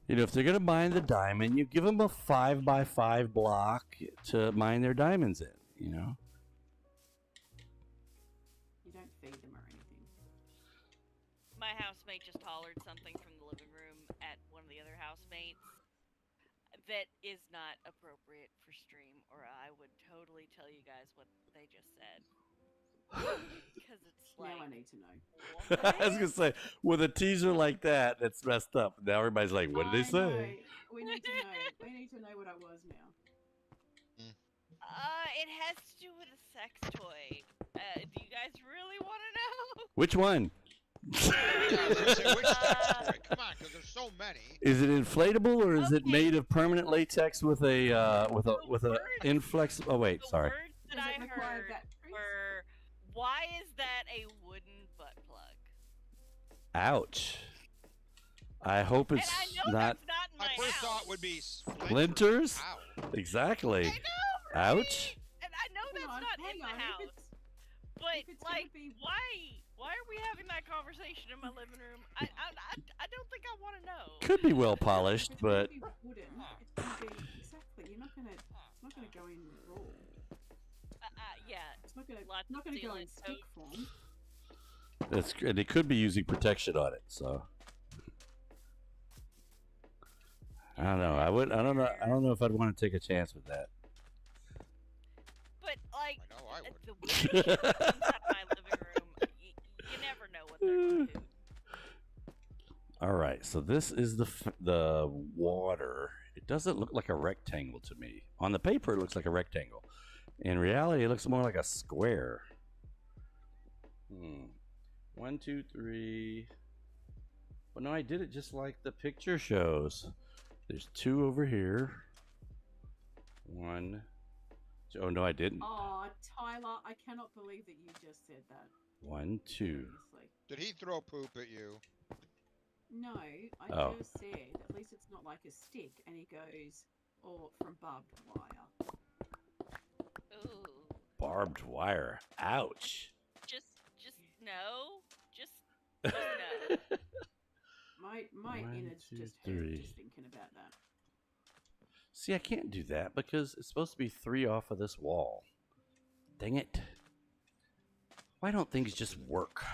[SPEAKER 1] You know, if they're gonna mine the diamond, you give them a 5 by 5 block to mine their diamonds in. You know.
[SPEAKER 4] You don't feed them or anything.
[SPEAKER 3] My housemate just hollered something from the living room at one of the other housemates that is not appropriate for stream, or I would totally tell you guys what they just said. Because it's like,
[SPEAKER 4] Now I need to know.
[SPEAKER 1] I was gonna say, with a teaser like that, that's messed up. Now everybody's like, "What did they
[SPEAKER 4] I
[SPEAKER 1] say?"
[SPEAKER 4] know. We need to know. We need to know what I was now.
[SPEAKER 3] It has to do with a sex toy. Do you guys really want to know?
[SPEAKER 1] Which one?
[SPEAKER 8] Yeah, I was gonna say, which sex toy? Come on, because there's so many.
[SPEAKER 1] Is it inflatable or is it made of permanent latex with a inflex? Oh wait, sorry.
[SPEAKER 3] Words that
[SPEAKER 4] Does
[SPEAKER 3] I
[SPEAKER 4] it require
[SPEAKER 3] heard
[SPEAKER 4] batteries?
[SPEAKER 3] were, "Why is that a wooden butt plug?"
[SPEAKER 1] Ouch. I hope
[SPEAKER 3] And
[SPEAKER 1] it's
[SPEAKER 3] I know
[SPEAKER 1] not
[SPEAKER 3] that's not in
[SPEAKER 8] My
[SPEAKER 3] my
[SPEAKER 8] first
[SPEAKER 3] house.
[SPEAKER 8] thought would be
[SPEAKER 1] splinters.
[SPEAKER 8] Ow.
[SPEAKER 1] Exactly.
[SPEAKER 3] I know, right?
[SPEAKER 1] Ouch.
[SPEAKER 3] And I know that's
[SPEAKER 4] Hang on,
[SPEAKER 3] not
[SPEAKER 4] hang
[SPEAKER 3] in the
[SPEAKER 4] on.
[SPEAKER 3] house.
[SPEAKER 4] If
[SPEAKER 3] But
[SPEAKER 4] it's gonna
[SPEAKER 3] like,
[SPEAKER 4] be-
[SPEAKER 3] why are we having that conversation in my living room? I don't think I want to know.
[SPEAKER 1] Could be well
[SPEAKER 4] if
[SPEAKER 1] polished,
[SPEAKER 4] it's
[SPEAKER 1] but
[SPEAKER 4] gonna be wooden, it's gonna be exactly. You're not gonna. It's not gonna go in raw.
[SPEAKER 3] Yeah.
[SPEAKER 4] It's not gonna.
[SPEAKER 3] Lots
[SPEAKER 4] Not
[SPEAKER 3] of
[SPEAKER 4] gonna go in
[SPEAKER 3] sealant,
[SPEAKER 4] stick
[SPEAKER 3] so-
[SPEAKER 4] form.
[SPEAKER 1] and it could be using protection on it. So I don't know. I don't know. I don't know if I'd want to take a chance with that.
[SPEAKER 3] But like,
[SPEAKER 8] I know I would.
[SPEAKER 3] the weird shit that comes out of my living room, you never know what they're going to do.
[SPEAKER 1] All right, so this is the water. It doesn't look like a rectangle to me. On the paper, it looks like a rectangle. In reality, it looks more like a square. 1, 2, 3. But no, I did it just like the picture shows. There's 2 over here. 1. Oh no, I didn't.
[SPEAKER 4] Oh, Tyler, I cannot believe that you just said that.
[SPEAKER 1] 1, 2.
[SPEAKER 4] Seriously.
[SPEAKER 8] Did he throw poop at you?
[SPEAKER 4] No, I
[SPEAKER 1] Oh.
[SPEAKER 4] just said at least it's not like a stick, and he goes, or from barbed wire.
[SPEAKER 3] Ooh.
[SPEAKER 1] Barbed wire. Ouch.
[SPEAKER 3] Just no. Just no.
[SPEAKER 4] My
[SPEAKER 1] 1,
[SPEAKER 4] innards
[SPEAKER 1] 2,
[SPEAKER 4] just
[SPEAKER 1] 3.
[SPEAKER 4] hurt just thinking about that.
[SPEAKER 1] See, I can't do that because it's supposed to be 3 off of this wall. Dang it. Why don't things just work?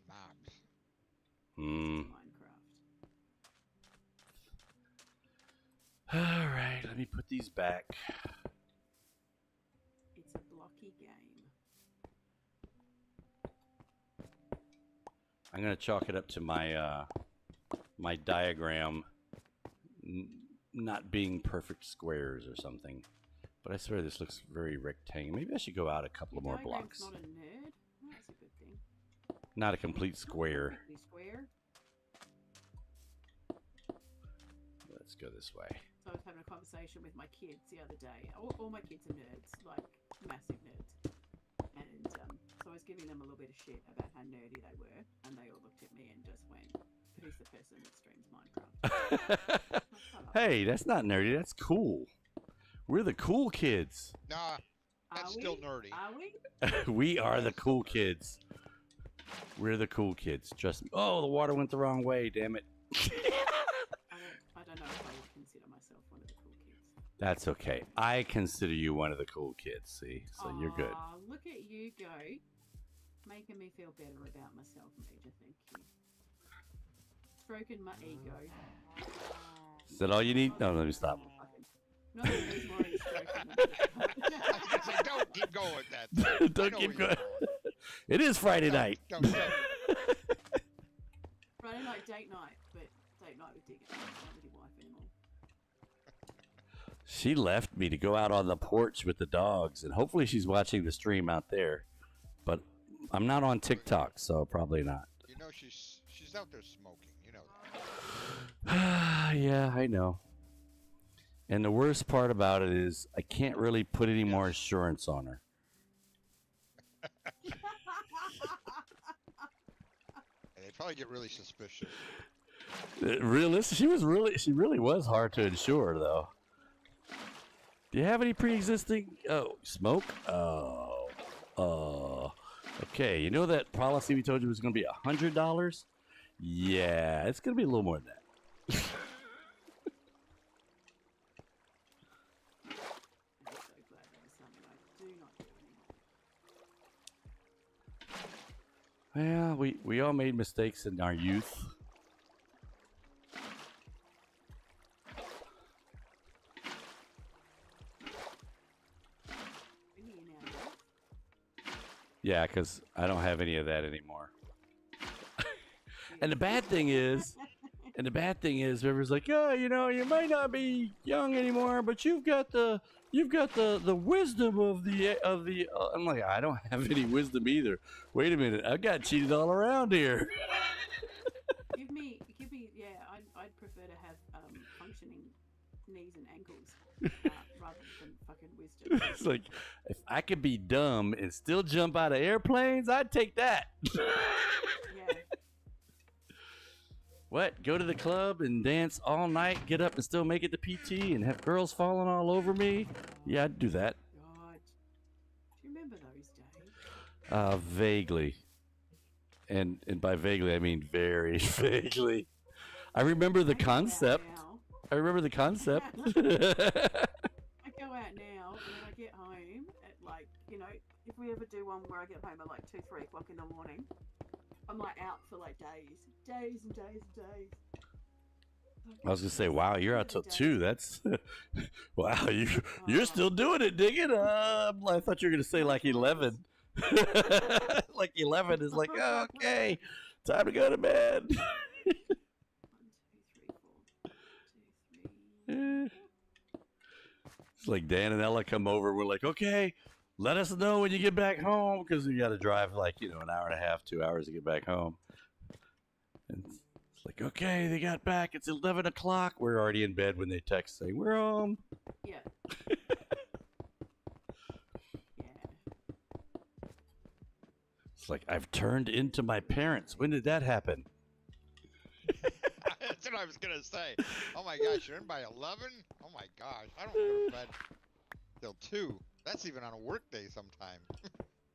[SPEAKER 8] Mobs.
[SPEAKER 4] Minecraft.
[SPEAKER 1] All right, let me put these back.
[SPEAKER 4] It's a blocky game.
[SPEAKER 1] I'm gonna chalk it up to my my diagram not being perfect squares or something. But I swear this looks very rectangular. Maybe I should go out a couple of more blocks.
[SPEAKER 4] Not a nerd. Well, that's a good thing.
[SPEAKER 1] Not a complete square.
[SPEAKER 4] Perfectly square.
[SPEAKER 1] Let's go this way.
[SPEAKER 4] So I was having a conversation with my kids the other day. All my kids are nerds, like massive nerds. And so I was giving them a little bit of shit about how nerdy they were, and they all looked at me and just went, "Who's the person that streams Minecraft?"
[SPEAKER 1] Hey, that's not nerdy. That's cool. We're the cool kids.
[SPEAKER 8] Nah, that's still nerdy.
[SPEAKER 4] Are we?
[SPEAKER 1] We are the cool kids. We're the cool kids. Trust me. Oh, the water went the wrong way. Damn it.
[SPEAKER 4] I don't know if I would consider myself one of the cool kids.
[SPEAKER 1] That's okay. I consider you one of the cool kids. See, so you're good.
[SPEAKER 4] Aw, look at you go, making me feel better about myself, Major. Thank you. Stroking my ego.
[SPEAKER 1] Is that all you need? No, let me stop.
[SPEAKER 4] No, he's already stroking me.
[SPEAKER 8] I was gonna say, don't keep going with that. I
[SPEAKER 1] Don't
[SPEAKER 8] know
[SPEAKER 1] keep
[SPEAKER 8] where you're
[SPEAKER 1] going. It is Friday night.
[SPEAKER 8] Don't.
[SPEAKER 4] Friday night, date night, but date night with Digger. Not with your wife anymore.
[SPEAKER 1] She left me to go out on the porch with the dogs, and hopefully she's watching the stream out there. But I'm not on TikTok, so probably not.
[SPEAKER 8] You know she's out there smoking. You know that.
[SPEAKER 1] Yeah, I know. And the worst part about it is I can't really put any more assurance on her.
[SPEAKER 8] And they probably get really suspicious.
[SPEAKER 1] Realistic, she really was hard to insure, though. Do you have any pre-existing? Oh, smoke. Okay. You know that policy we told you was going to be $100? Yeah, it's going to be a little more than that.
[SPEAKER 4] I'm so glad that was something I do not do anymore.
[SPEAKER 1] Well, we all made mistakes in our youth.
[SPEAKER 4] Really in our youth.
[SPEAKER 1] Yeah, because I don't have any of that anymore. And the bad thing is, everyone's like, oh, you know, you might not be young anymore, but you've got the wisdom of the. I'm like, I don't have any wisdom either. Wait a minute, I got cheated all around here.
[SPEAKER 4] give me. Yeah, I'd prefer to have functioning knees and ankles rather than fucking wisdom.
[SPEAKER 1] It's like, if I could be dumb and still jump out of airplanes, I'd take that.
[SPEAKER 4] Yeah.
[SPEAKER 1] What? Go to the club and dance all night, get up and still make it to PT, and have girls falling all over me? Yeah, I'd do that.
[SPEAKER 4] God. Do you remember those days?
[SPEAKER 1] Vaguely. And by vaguely, I mean very vaguely. I remember the concept. I remember the concept.
[SPEAKER 4] I go out now, and when I get home at like, you know, if we ever do one where I get home at like 2, 3 o'clock in the morning, I'm like out for like days and days and days.
[SPEAKER 1] I was gonna say, wow, you're out till 2. That's wow, you're still doing it, digging. I thought you were gonna say like 11. Like 11 is like, oh, okay, time to go to bed.
[SPEAKER 4] 1, 2, 3, 4. 1, 2, 3.
[SPEAKER 1] It's like Dan and Ella come over. We're like, okay, let us know when you get back home, because we got to drive like, you know, an hour and a half, 2 hours to get back home. And it's like, okay, they got back. It's 11 o'clock. We're already in bed when they text saying we're home.
[SPEAKER 4] Yeah.
[SPEAKER 1] It's like, I've turned into my parents. When did that happen?
[SPEAKER 8] That's what I was gonna say. Oh my gosh, you're in by 11? Oh my gosh, I don't go to bed till 2. That's even on a work day sometime.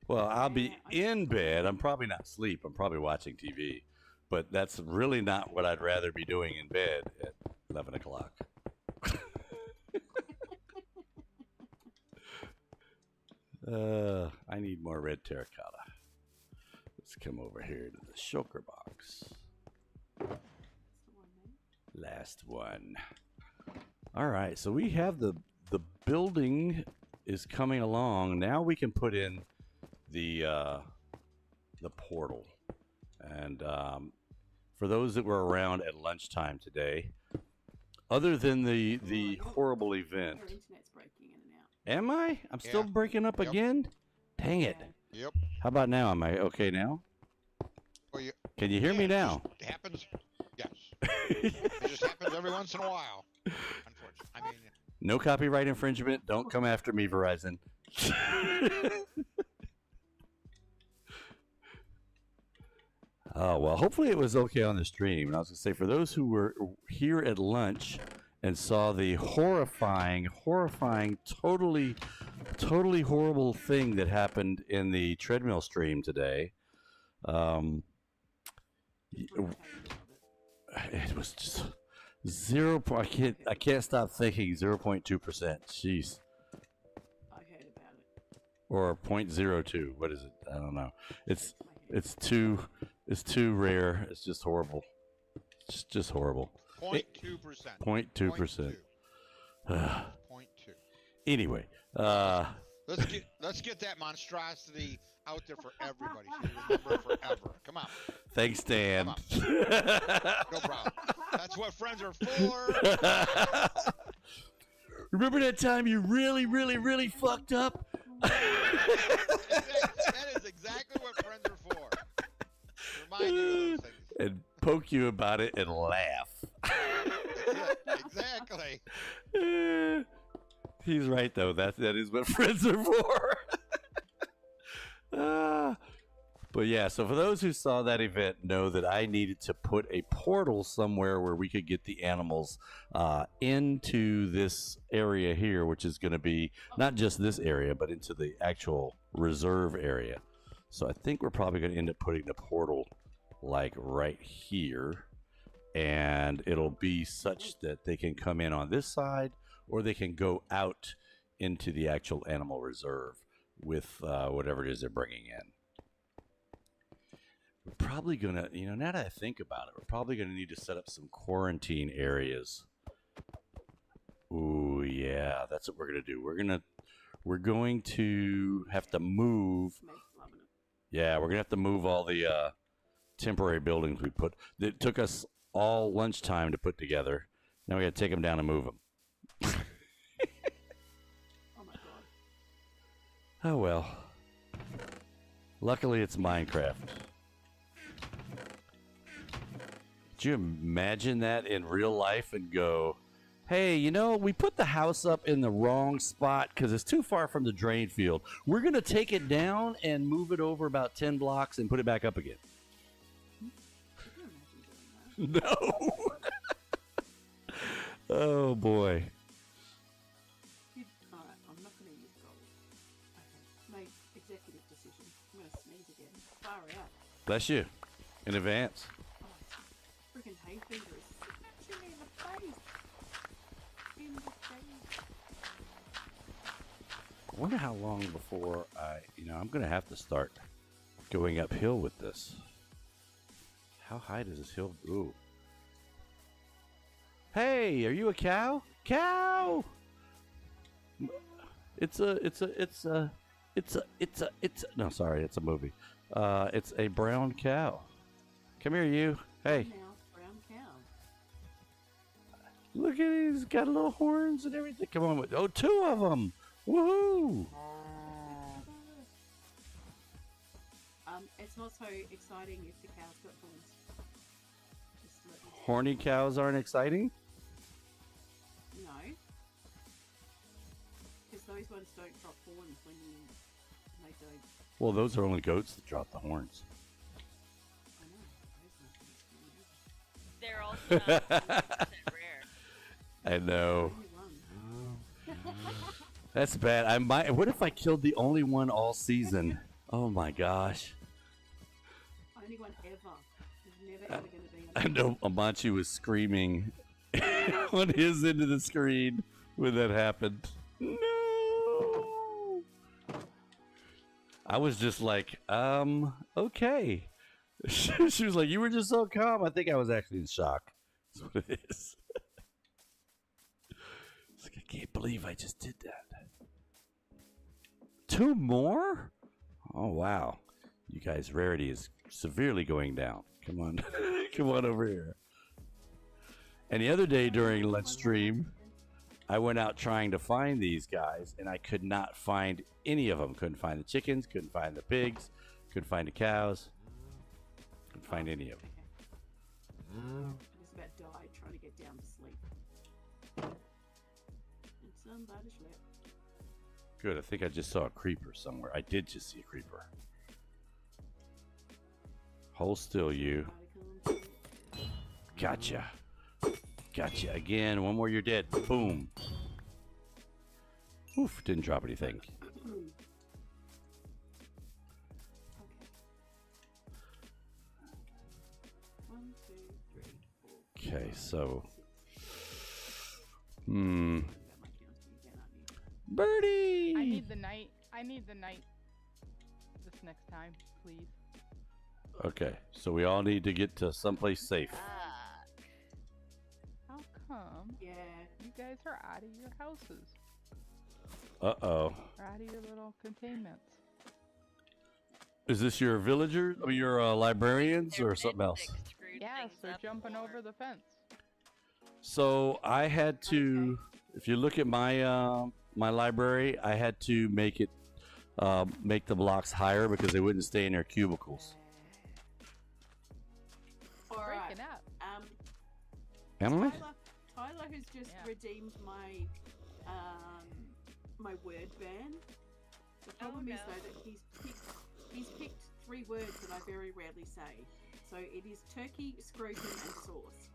[SPEAKER 1] Well, I'll be in bed. I'm probably not asleep. I'm probably watching TV. But that's really not what I'd rather be doing in bed at 11 o'clock. I need more red terracotta. Let's come over here to the shulker box. Last one. All right, so we have the building is coming along. Now we can put in the portal. And for those that were around at lunchtime today, other than the horrible event,
[SPEAKER 4] Your internet's breaking in and out.
[SPEAKER 1] am I? I'm still
[SPEAKER 8] Yeah.
[SPEAKER 1] breaking up
[SPEAKER 8] Yep.
[SPEAKER 1] again? Dang it.
[SPEAKER 4] Yeah.
[SPEAKER 8] Yep.
[SPEAKER 1] How about now? Am I okay now?
[SPEAKER 8] Well, you,
[SPEAKER 1] Can you hear me
[SPEAKER 8] it
[SPEAKER 1] now?
[SPEAKER 8] just happens. Yes. It just happens every once in a while. Unfortunately. I mean,
[SPEAKER 1] No copyright infringement. Don't come after me, Verizon. Oh, well, hopefully it was okay on the stream. And I was going to say, for those who were here at lunch and saw the horrifying, totally horrible thing that happened in the treadmill stream today, it was just I can't stop thinking 0.2%. Jeez.
[SPEAKER 4] I heard about it.
[SPEAKER 1] Or 0.02. What is it? I don't know. It's too rare. It's just horrible. It's just horrible.
[SPEAKER 8] 0.2%.
[SPEAKER 1] 0.2%.
[SPEAKER 8] 0.2.
[SPEAKER 1] Anyway,
[SPEAKER 8] Let's get that monstrosity out there for everybody. So you remember it forever. Come on.
[SPEAKER 1] thanks, Dan.
[SPEAKER 8] Come No problem. That's what friends are for.
[SPEAKER 1] Remember that time you really fucked up?
[SPEAKER 8] That is exactly what friends are for. Remind you of those things.
[SPEAKER 1] And poke you about it and laugh.
[SPEAKER 8] Exactly.
[SPEAKER 1] He's right though. That is what friends are for. But yeah, so for those who saw that event, know that I needed to put a portal somewhere where we could get the animals into this area here, which is going to be not just this area, but into the actual reserve area. So I think we're probably going to end up putting the portal like right here, and it'll be such that they can come in on this side, or they can go out into the actual animal reserve with whatever it is they're bringing in. We're probably gonna, now that I think about it, we're probably gonna need to set up some quarantine areas. Ooh, yeah, that's what we're gonna do. We're going to have to move.
[SPEAKER 4] Snake's loving it.
[SPEAKER 1] Yeah, we're gonna have to move all the temporary buildings we put. It took us all lunchtime to put together. Now we gotta take them down and move them.
[SPEAKER 4] Oh my god.
[SPEAKER 1] Oh well. Luckily, it's Minecraft. Could you imagine that in real life and go, hey, we put the house up in the wrong spot because it's too far from the drain field. We're going to take it down and move it over about 10 blocks and put it back up again.
[SPEAKER 4] Could you imagine doing that?
[SPEAKER 1] No. Oh, boy.
[SPEAKER 4] Alright, I'm not going to use gold. Okay, make executive decision. I'm going to sneeze again. Far out.
[SPEAKER 1] Bless you. In advance.
[SPEAKER 4] Oh, freaking hay fever is smashing me in the face. In the face.
[SPEAKER 1] I wonder how long before I'm going to have to start going uphill with this. How high does this hill? Ooh. Hey, are you a cow? Cow! No, sorry, it's a movie. It's a brown cow. Come here, you. Hey,
[SPEAKER 4] Now, brown cow.
[SPEAKER 1] look at it. He's got little horns and everything. Come on. Oh, 2 of them. Woohoo!
[SPEAKER 4] It's not so exciting if the cow's got horns. Just let me
[SPEAKER 1] Horny cows aren't exciting?
[SPEAKER 4] No. Because those ones don't drop horns when they don't.
[SPEAKER 1] Well, those are only goats that drop the horns.
[SPEAKER 4] I know. Those ones
[SPEAKER 3] They're also not 100% rare.
[SPEAKER 1] I know.
[SPEAKER 4] only one.
[SPEAKER 1] That's bad. What if I killed the only one all season? Oh my gosh.
[SPEAKER 4] Only one ever. There's never ever going to be
[SPEAKER 1] I
[SPEAKER 4] another.
[SPEAKER 1] know Amanchi was screaming on his end of the screen when that happened. No. I was just like, okay. She was like, you were just so calm. I think I was actually in shock. That's what it is. It's like, I can't believe I just did that. 2 more? Oh, wow. You guys' rarity is severely going down. Come on. Come on over here. And the other day during lunch stream, I went out trying to find these guys, and I could not find any of them. Couldn't find the chickens, couldn't find the pigs, couldn't find the cows, couldn't find any of them.
[SPEAKER 4] I just about died trying to get down to sleep. And somebody slept.
[SPEAKER 1] Good, I think I just saw a creeper somewhere. I did just see a creeper. Hold still, you. Gotcha. Gotcha again. One more, you're dead. Boom. Oof, didn't drop anything. Okay, so. Birdie!
[SPEAKER 5] I need the night. I need the night this next time, please.
[SPEAKER 1] Okay, so we all need to get to someplace safe.
[SPEAKER 5] How come?
[SPEAKER 4] Yeah.
[SPEAKER 5] You guys are out of your houses.
[SPEAKER 1] Uh-oh.
[SPEAKER 5] Or out of your little containments.
[SPEAKER 1] Is this your villagers, or your librarians, or something else?
[SPEAKER 5] Yes, they're jumping over the fence.
[SPEAKER 1] So I had to, if you look at my my library, I had to make it make the blocks higher because they wouldn't stay in their cubicles.
[SPEAKER 4] Alright.
[SPEAKER 5] Breaking up.
[SPEAKER 1] Emily?
[SPEAKER 4] Tyler has just redeemed my my word ban. The problem is though that he's picked 3 words that I very rarely say. So it is turkey, scrotum, and sauce.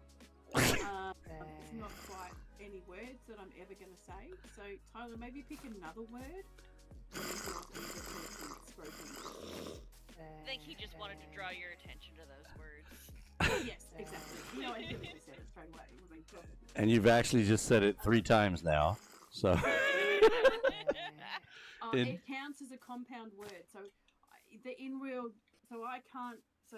[SPEAKER 4] It's not quite any words that I'm ever going to say. So Tyler, maybe pick another word.
[SPEAKER 3] I think he just wanted to draw your attention to those words.
[SPEAKER 4] Yes, exactly. You know, I literally said it straight away. It was like,
[SPEAKER 1] And you've actually just said it 3 times now. So
[SPEAKER 4] it counts as a compound word. So the in real, so I can't. So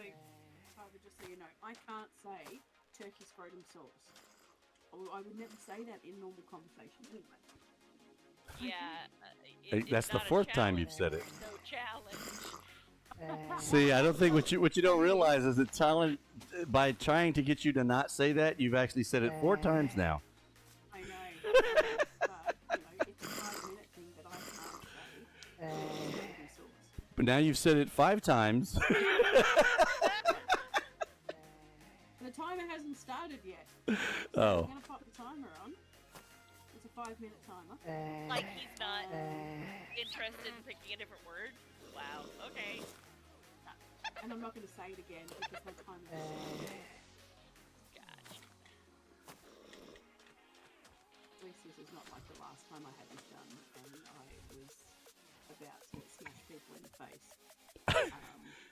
[SPEAKER 4] Tyler, just so you know, I can't say turkey scrotum sauce. I would never say that in normal conversation anyway.
[SPEAKER 3] Yeah.
[SPEAKER 1] that's the 4th time you've said it.
[SPEAKER 3] No challenge.
[SPEAKER 1] See, I don't think what you don't realize is that talent, by trying to get you to not say that, you've actually said it 4 times now.
[SPEAKER 4] I know. But, it's a 5-minute thing that I can't say.
[SPEAKER 1] But now you've said it 5 times.
[SPEAKER 4] The timer hasn't started yet. So
[SPEAKER 1] Oh.
[SPEAKER 4] I'm going to pop the timer on. It's a 5-minute timer.
[SPEAKER 3] Like he's not interested in picking a different word? Wow, okay.
[SPEAKER 4] And I'm not going to say it again because my timer is
[SPEAKER 3] Gotcha.
[SPEAKER 4] At least this is not like the last time I had this done and I was about to smash people in the face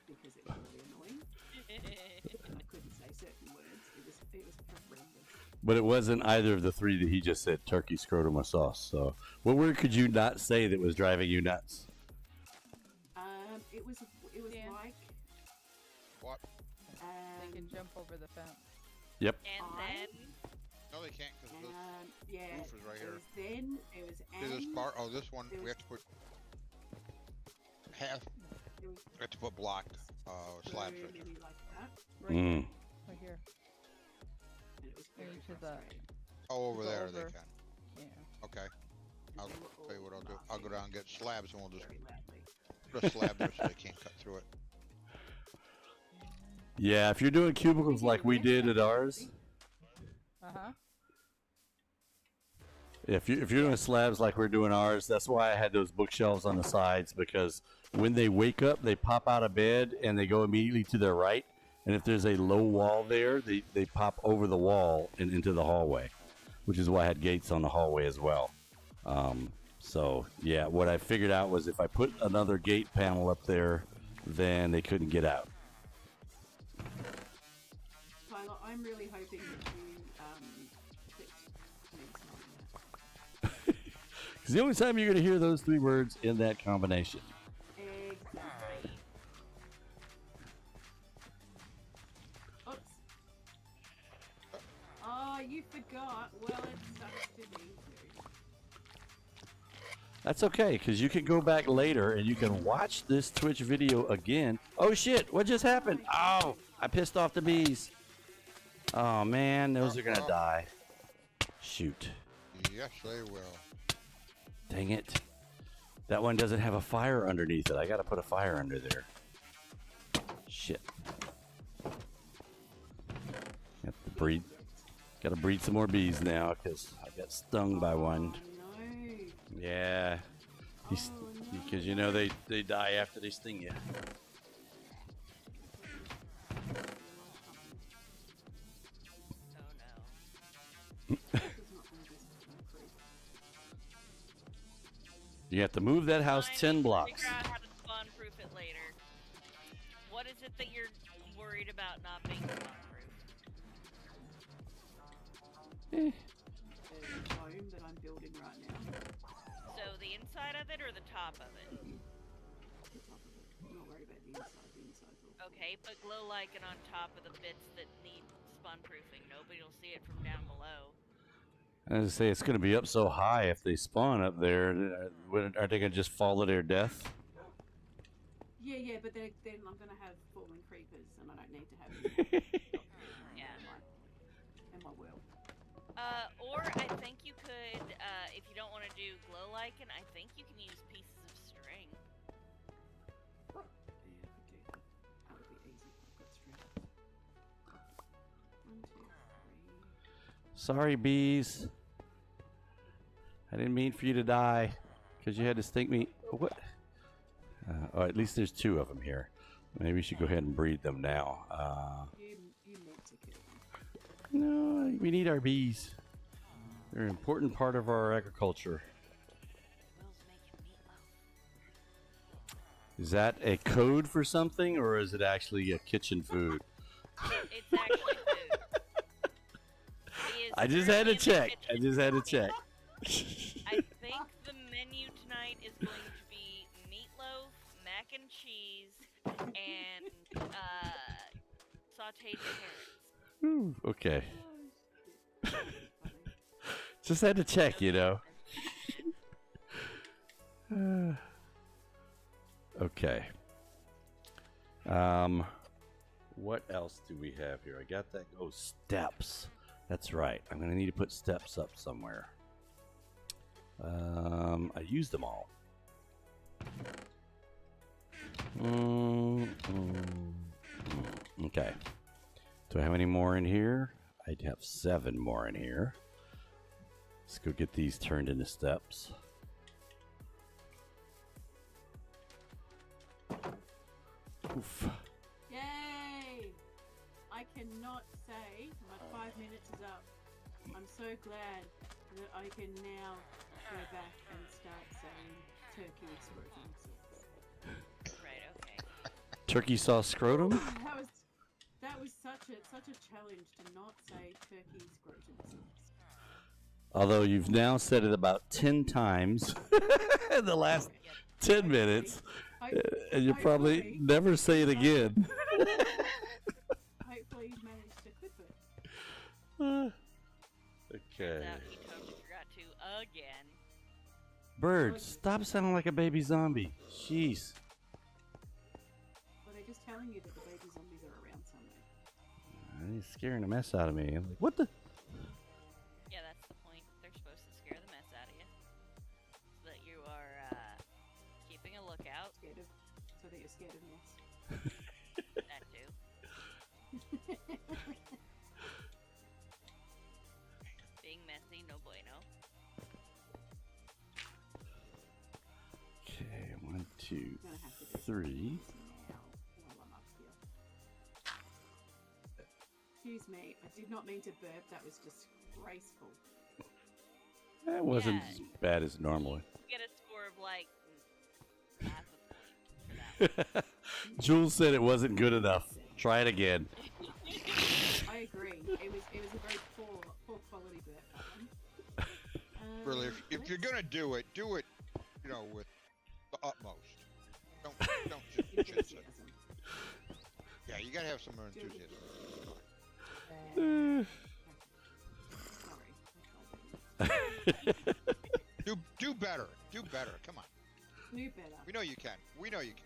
[SPEAKER 4] because it was really annoying. I couldn't say certain words. It was horrendous.
[SPEAKER 1] But it wasn't either of the 3 that he just said, turkey, scrotum, or sauce. So what word could you not say that was driving you nuts?
[SPEAKER 4] It was
[SPEAKER 5] Dan.
[SPEAKER 4] like
[SPEAKER 8] What?
[SPEAKER 5] They can jump over the fence.
[SPEAKER 1] Yep.
[SPEAKER 3] And then
[SPEAKER 8] No, they can't because the
[SPEAKER 4] yeah.
[SPEAKER 8] roof is right
[SPEAKER 4] It
[SPEAKER 8] here.
[SPEAKER 4] was then. It was
[SPEAKER 8] See this
[SPEAKER 4] and.
[SPEAKER 8] bar? Oh, this one
[SPEAKER 4] there
[SPEAKER 8] we
[SPEAKER 4] was-
[SPEAKER 8] have to put half.
[SPEAKER 4] It was
[SPEAKER 8] We have to put block slabs right there.
[SPEAKER 4] really like that.
[SPEAKER 5] Right
[SPEAKER 1] Mm.
[SPEAKER 5] here. Right here.
[SPEAKER 4] And it was
[SPEAKER 5] Maybe
[SPEAKER 4] very
[SPEAKER 5] to the.
[SPEAKER 4] frustrating.
[SPEAKER 8] Oh, over
[SPEAKER 5] Go
[SPEAKER 8] there they
[SPEAKER 5] over.
[SPEAKER 8] can.
[SPEAKER 5] Yeah.
[SPEAKER 8] Okay. I'll
[SPEAKER 4] They were
[SPEAKER 8] tell you what
[SPEAKER 4] all
[SPEAKER 8] I'll do. I'll go
[SPEAKER 4] laughing
[SPEAKER 8] down and get slabs and we'll just
[SPEAKER 4] very loudly.
[SPEAKER 8] put a slab there so they can't cut through it.
[SPEAKER 1] Yeah, if you're doing cubicles like we did at ours, if you're doing slabs like we're doing ours, that's why I had those bookshelves on the sides, because when they wake up, they pop out of bed and they go immediately to their right. And if there's a low wall there, they pop over the wall and into the hallway, which is why I had gates on the hallway as well. So yeah, what I figured out was if I put another gate panel up there, then they couldn't get out.
[SPEAKER 4] Tyler, I'm really hoping that you fixed me saying that.
[SPEAKER 1] Because the only time you're going to hear those 3 words in that combination.
[SPEAKER 4] Exactly. Oops. Oh, you forgot. Well, it sucks to be you.
[SPEAKER 1] That's okay, because you can go back later and you can watch this Twitch video again. Oh shit, what just happened? Oh, I pissed off the bees. Oh man, those are gonna die. Shoot.
[SPEAKER 8] Yes, they will.
[SPEAKER 1] Dang it. That one doesn't have a fire underneath it. I gotta put a fire under there. Shit. Have to breed. Gotta breed some more bees now, because I got stung by one.
[SPEAKER 4] No.
[SPEAKER 1] Yeah. He's, because you know they die after they sting you.
[SPEAKER 3] Oh no.
[SPEAKER 1] You have to move that house
[SPEAKER 3] I
[SPEAKER 1] 10
[SPEAKER 3] need to
[SPEAKER 1] blocks.
[SPEAKER 3] Figure out how to spawn proof it later. What is it that you're worried about not being spawn proof?
[SPEAKER 4] The home that I'm building right now.
[SPEAKER 3] So the inside of it or the top of it?
[SPEAKER 4] The top of it. I'm not worried about the inside. The inside's all
[SPEAKER 3] Okay, put glow lichen on top of the bits that need spawn proofing. Nobody will see it from down below.
[SPEAKER 1] I was gonna say, it's gonna be up so high if they spawn up there. Aren't they gonna just fall to their death?
[SPEAKER 4] Yeah, but then I'm gonna have falling creepers, and I don't need to have
[SPEAKER 3] Yeah.
[SPEAKER 4] in my will.
[SPEAKER 3] Or I think you could, if you don't want to do glow lichen, I think you can use pieces of string.
[SPEAKER 4] Yeah, I could do that. That would be easy. I've got string. 1, 2, 3.
[SPEAKER 1] Sorry, bees. I didn't mean for you to die, because you had to sting me. What? Oh, at least there's 2 of them here. Maybe we should go ahead and breed them now.
[SPEAKER 4] You meant to kill them.
[SPEAKER 1] No, we need our bees. They're an important part of our agriculture.
[SPEAKER 3] Will's making meatloaf.
[SPEAKER 1] Is that a code for something, or is it actually a kitchen food?
[SPEAKER 3] It's actually food. He is
[SPEAKER 1] I just had to
[SPEAKER 3] currently in the
[SPEAKER 1] check. I
[SPEAKER 3] kitchen
[SPEAKER 1] just had to
[SPEAKER 3] cooking.
[SPEAKER 1] check.
[SPEAKER 3] I think the menu tonight is going to be meatloaf, mac and cheese, and sauteed carrots.
[SPEAKER 1] Ooh, okay. Just had to check, you know. Okay. What else do we have here? I got that. Oh, steps. That's right. I'm gonna need to put steps up somewhere. I used them all. Okay. Do I have any more in here? I'd have 7 more in here. Let's go get these turned into steps. Oof.
[SPEAKER 4] Yay! I cannot say my 5 minutes is up. I'm so glad that I can now go back and start saying turkey scrotum sauce.
[SPEAKER 3] Right, okay.
[SPEAKER 1] Turkey sauce scrotum?
[SPEAKER 4] That was such a challenge to not say turkey scrotum sauce.
[SPEAKER 1] Although you've now said it about 10 times in the last 10 minutes, and you'll probably never say it again.
[SPEAKER 4] Hopefully you managed to clip it.
[SPEAKER 1] Okay.
[SPEAKER 3] Turns out he totally forgot to again.
[SPEAKER 1] Bird, stop sounding like a baby zombie. Jeez.
[SPEAKER 4] Well, they're just telling you that the baby zombies are around somewhere.
[SPEAKER 1] He's scaring the mess out of me. I'm like, what the?
[SPEAKER 3] Yeah, that's the point. They're supposed to scare the mess out of you. So that you are, keeping a lookout.
[SPEAKER 4] So that you're scared of mess.
[SPEAKER 3] That too. Being messy, no bueno.
[SPEAKER 1] Okay, 1, 2,
[SPEAKER 4] I'm gonna have to do
[SPEAKER 1] 3.
[SPEAKER 4] now while I'm up here. Excuse me, I did not mean to burp. That was disgraceful.
[SPEAKER 1] That wasn't
[SPEAKER 3] Yeah.
[SPEAKER 1] as bad as normal.
[SPEAKER 3] Get a score of like half a point for that.
[SPEAKER 1] Jules said it wasn't good enough. Try it again.
[SPEAKER 4] I agree. It was a very poor quality burp. That one.
[SPEAKER 8] Really, if you're gonna do it, you know, with the utmost. Don't just chit chat.
[SPEAKER 4] Enthusiasm.
[SPEAKER 8] Yeah, you gotta have some more
[SPEAKER 4] Do it with
[SPEAKER 8] enthusiasm.
[SPEAKER 4] Sorry. I tried doing that.
[SPEAKER 8] Do better. better. Do better. Come on.
[SPEAKER 4] Do better.
[SPEAKER 8] We know you can. We know you can.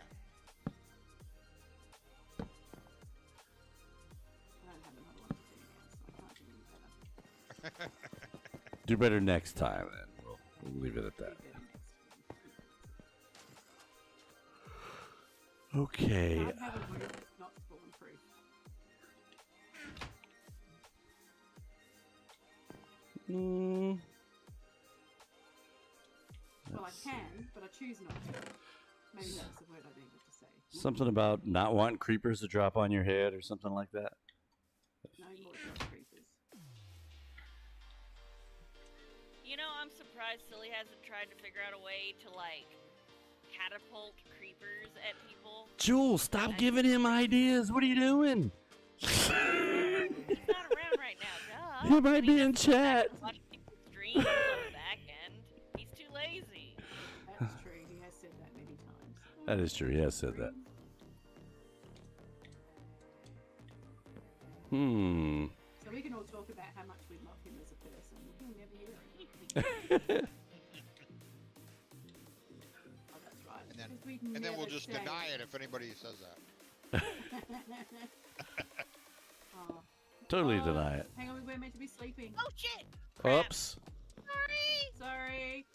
[SPEAKER 4] I don't have another one to do now, so I can't do any better.
[SPEAKER 1] Do better next time, then. We'll leave it at that.
[SPEAKER 4] Do better next
[SPEAKER 1] Okay.
[SPEAKER 4] time. Can't have a room that's not spawn proof.
[SPEAKER 1] Mm,
[SPEAKER 4] Well, I
[SPEAKER 1] let's see.
[SPEAKER 4] can, but I choose not to. Maybe that's the word I needed to say.
[SPEAKER 1] Something about not wanting creepers to drop on your head or something like that.
[SPEAKER 4] No more drop creepers.
[SPEAKER 3] You know, I'm surprised Silly hasn't tried to figure out a way to, like, catapult creepers at people.
[SPEAKER 1] Jules, stop giving him ideas. What are you doing?
[SPEAKER 3] He's not around right now, duh.
[SPEAKER 1] He might
[SPEAKER 3] But
[SPEAKER 1] be in
[SPEAKER 3] doesn't go back
[SPEAKER 1] chat.
[SPEAKER 3] and watch people's streams on the back end. He's too lazy.
[SPEAKER 4] That's true. He has said that many times.
[SPEAKER 1] That is true. He has said that.
[SPEAKER 4] So we can all talk about how much we love him as a person. He'll never hear it. Oh, that's right. Because we'd
[SPEAKER 8] And then we'll
[SPEAKER 4] never
[SPEAKER 8] just
[SPEAKER 4] say-
[SPEAKER 8] deny it if anybody says that.
[SPEAKER 4] Oh.
[SPEAKER 1] Totally
[SPEAKER 4] Oh,
[SPEAKER 1] deny it.
[SPEAKER 4] Hang on, we're meant to be sleeping.
[SPEAKER 3] Oh shit! Crap.
[SPEAKER 1] Oops.
[SPEAKER 4] Sorry.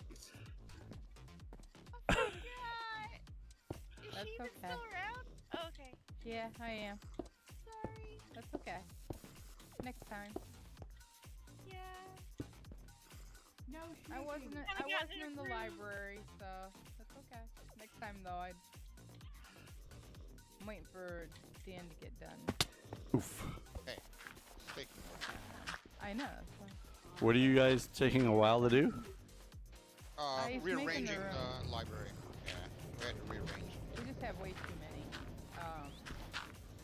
[SPEAKER 3] God. Is
[SPEAKER 5] That's
[SPEAKER 3] she even
[SPEAKER 5] okay.
[SPEAKER 3] still around? Oh, okay.
[SPEAKER 5] Yeah, I am.
[SPEAKER 3] Sorry.
[SPEAKER 5] That's okay. Next time.
[SPEAKER 3] Yeah.
[SPEAKER 4] No,
[SPEAKER 5] I wasn't.
[SPEAKER 3] Haven't
[SPEAKER 5] I
[SPEAKER 3] gotten
[SPEAKER 5] wasn't
[SPEAKER 3] in
[SPEAKER 5] in the
[SPEAKER 3] room.
[SPEAKER 5] library, so that's okay. Next time though, I'm waiting for Dan to get done.
[SPEAKER 1] Oof.
[SPEAKER 8] Hey, speak.
[SPEAKER 5] I know. So.
[SPEAKER 1] What are you guys taking a while to do?
[SPEAKER 5] He's making
[SPEAKER 8] Rearranging
[SPEAKER 5] the room.
[SPEAKER 8] the library. Yeah, we had to rearrange.
[SPEAKER 5] We just have way too many. I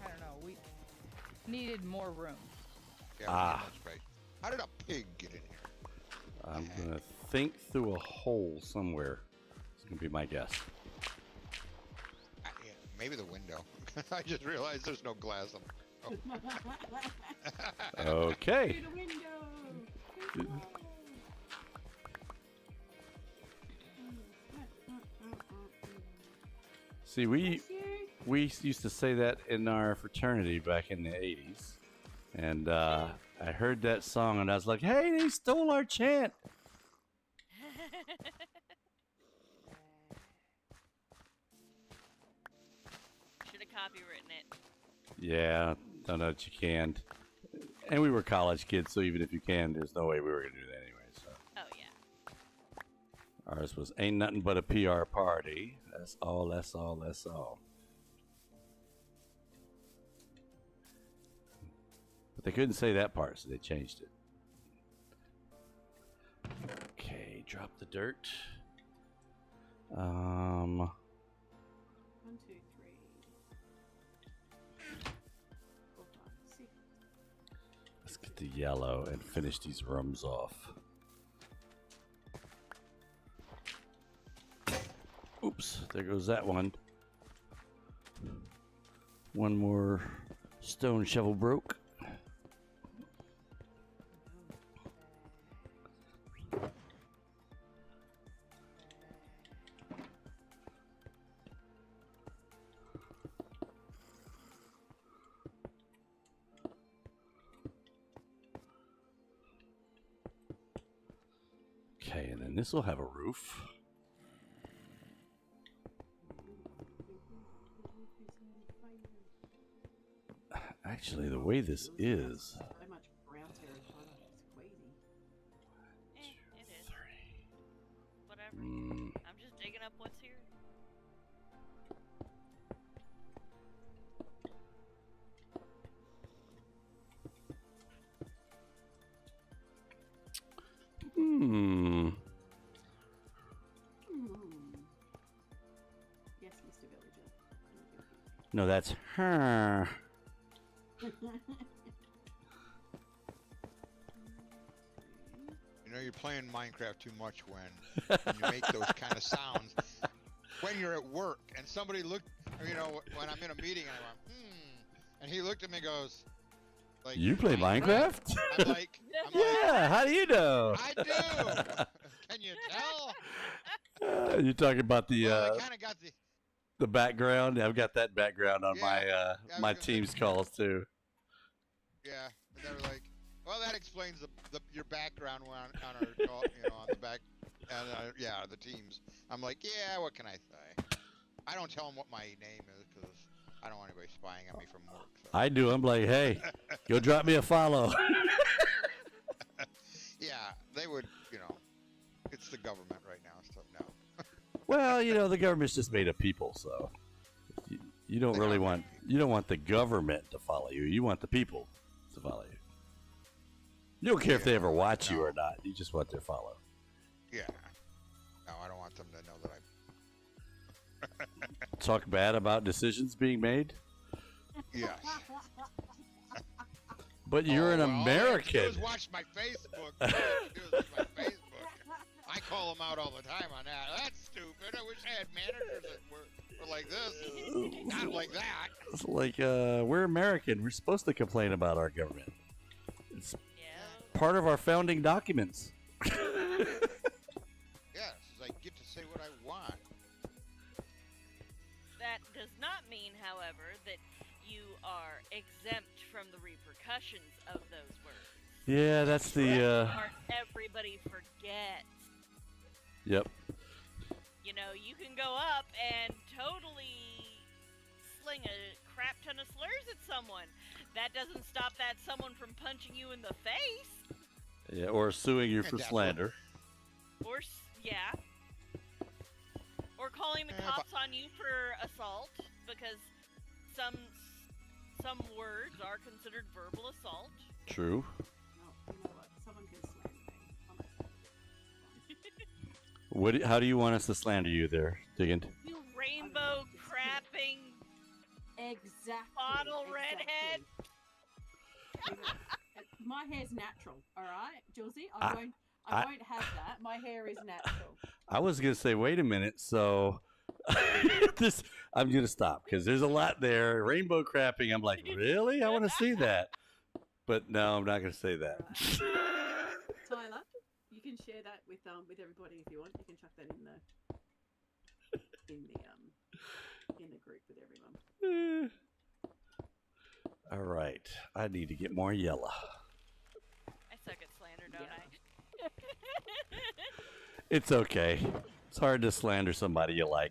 [SPEAKER 5] don't know. We needed more room.
[SPEAKER 8] Yeah,
[SPEAKER 1] Ah.
[SPEAKER 8] that's great. How did a pig get in here?
[SPEAKER 1] I'm gonna think through a hole somewhere. It's gonna be my guess.
[SPEAKER 8] Yeah, maybe the window. I just realized there's no glass on. Oh.
[SPEAKER 1] Okay.
[SPEAKER 4] Through the window.
[SPEAKER 1] See, we used to say that in our fraternity back in the 80s. And I heard that song and I was like, hey, they stole our chant.
[SPEAKER 3] Should have copywritten it.
[SPEAKER 1] Yeah, don't know that you can. And we were college kids, so even if you can, there's no way we were going to do that anyway. So
[SPEAKER 3] Oh yeah.
[SPEAKER 1] ours was ain't nothing but a PR party. That's all, that's all, that's all. But they couldn't say that part, so they changed it. Okay, drop the dirt.
[SPEAKER 4] 1, 2, 3, 4, 5, 6.
[SPEAKER 1] Let's get the yellow and finish these rooms off. Oops, there goes that one. One more stone shovel broke. Okay, and then this will have a roof. Actually, the way this is,
[SPEAKER 4] So much brown terracotta. It's crazy.
[SPEAKER 3] It is.
[SPEAKER 1] 3.
[SPEAKER 3] Whatever.
[SPEAKER 1] Mm,
[SPEAKER 3] I'm just digging up what's here.
[SPEAKER 1] hmm.
[SPEAKER 4] Yes, Mr. Villager.
[SPEAKER 1] No, that's her.
[SPEAKER 8] You know, you're playing Minecraft too much when you make those kind of sounds. When you're at work and somebody looked, or, you know, when I'm in a meeting and I went, and he looked at me and goes, like,
[SPEAKER 1] You play Minecraft?
[SPEAKER 8] I'm like,
[SPEAKER 1] Yeah, how do you know?
[SPEAKER 8] I do. Can you tell?
[SPEAKER 1] You talking about the
[SPEAKER 8] Well, I kind of got
[SPEAKER 1] the background? I've got that background on
[SPEAKER 8] Yeah,
[SPEAKER 1] my
[SPEAKER 8] I was
[SPEAKER 1] my
[SPEAKER 8] gonna say-
[SPEAKER 1] team's calls too.
[SPEAKER 8] Yeah, and they were like, well, that explains your background on our call, on the back, and yeah, the teams. I'm like, yeah, what can I say? I don't tell them what my name is because I don't want anybody spying on me from work. So.
[SPEAKER 1] I do. I'm like, hey, go drop me a follow.
[SPEAKER 8] Yeah, they would, it's the government right now, so no.
[SPEAKER 1] Well, the government's just made of people, so you don't
[SPEAKER 8] They
[SPEAKER 1] really
[SPEAKER 8] are
[SPEAKER 1] want the government to follow you. You want the people to follow you. You don't care if they ever watch you or not. You just want their follow.
[SPEAKER 8] Yeah. No, I don't want them to know that
[SPEAKER 1] Talk bad about decisions being made,
[SPEAKER 8] Yes.
[SPEAKER 1] but you're an
[SPEAKER 8] All I have to
[SPEAKER 1] American.
[SPEAKER 8] do is watch my Facebook. All I have to do is watch my Facebook. I call them out all the time on that. That's stupid. I wish I had managers that were like this, not like that.
[SPEAKER 1] It's like we're American. We're supposed to complain about our government. It's
[SPEAKER 3] Yeah.
[SPEAKER 1] part of our founding documents.
[SPEAKER 8] Yes, I get to say what I want.
[SPEAKER 3] That does not mean, however, that you are exempt from the repercussions of those words.
[SPEAKER 1] Yeah, that's the.
[SPEAKER 3] Part everybody forgets.
[SPEAKER 1] Yep.
[SPEAKER 3] You can go up and totally sling a crap ton of slurs at someone. That doesn't stop that someone from punching you in the face.
[SPEAKER 1] Yeah, or suing you for
[SPEAKER 8] Definitely.
[SPEAKER 1] slander.
[SPEAKER 3] Or, yeah. Or calling the
[SPEAKER 8] Yeah,
[SPEAKER 3] cops on you for assault, because some words are considered verbal assault.
[SPEAKER 1] True.
[SPEAKER 4] No, you know what? Someone can slander me. I'm
[SPEAKER 1] How do you want us to slander you there, Diggin?
[SPEAKER 3] You rainbow crapping
[SPEAKER 4] Exactly.
[SPEAKER 3] bottle redhead.
[SPEAKER 4] My hair's natural, all right, Josie.
[SPEAKER 1] I-
[SPEAKER 4] I won't have that. My hair is natural.
[SPEAKER 1] I was gonna say, wait a minute. So I'm gonna stop because there's a lot there. Rainbow crapping. I'm like, really? I want to see that. But no, I'm not gonna say that.
[SPEAKER 4] Tyler, you can share that with everybody if you want. You can chuck that in the group with everyone.
[SPEAKER 1] All right. I need to get more yellow.
[SPEAKER 3] I suck at slander, don't
[SPEAKER 4] Yeah.
[SPEAKER 3] I?
[SPEAKER 1] It's okay. It's hard to slander somebody you like.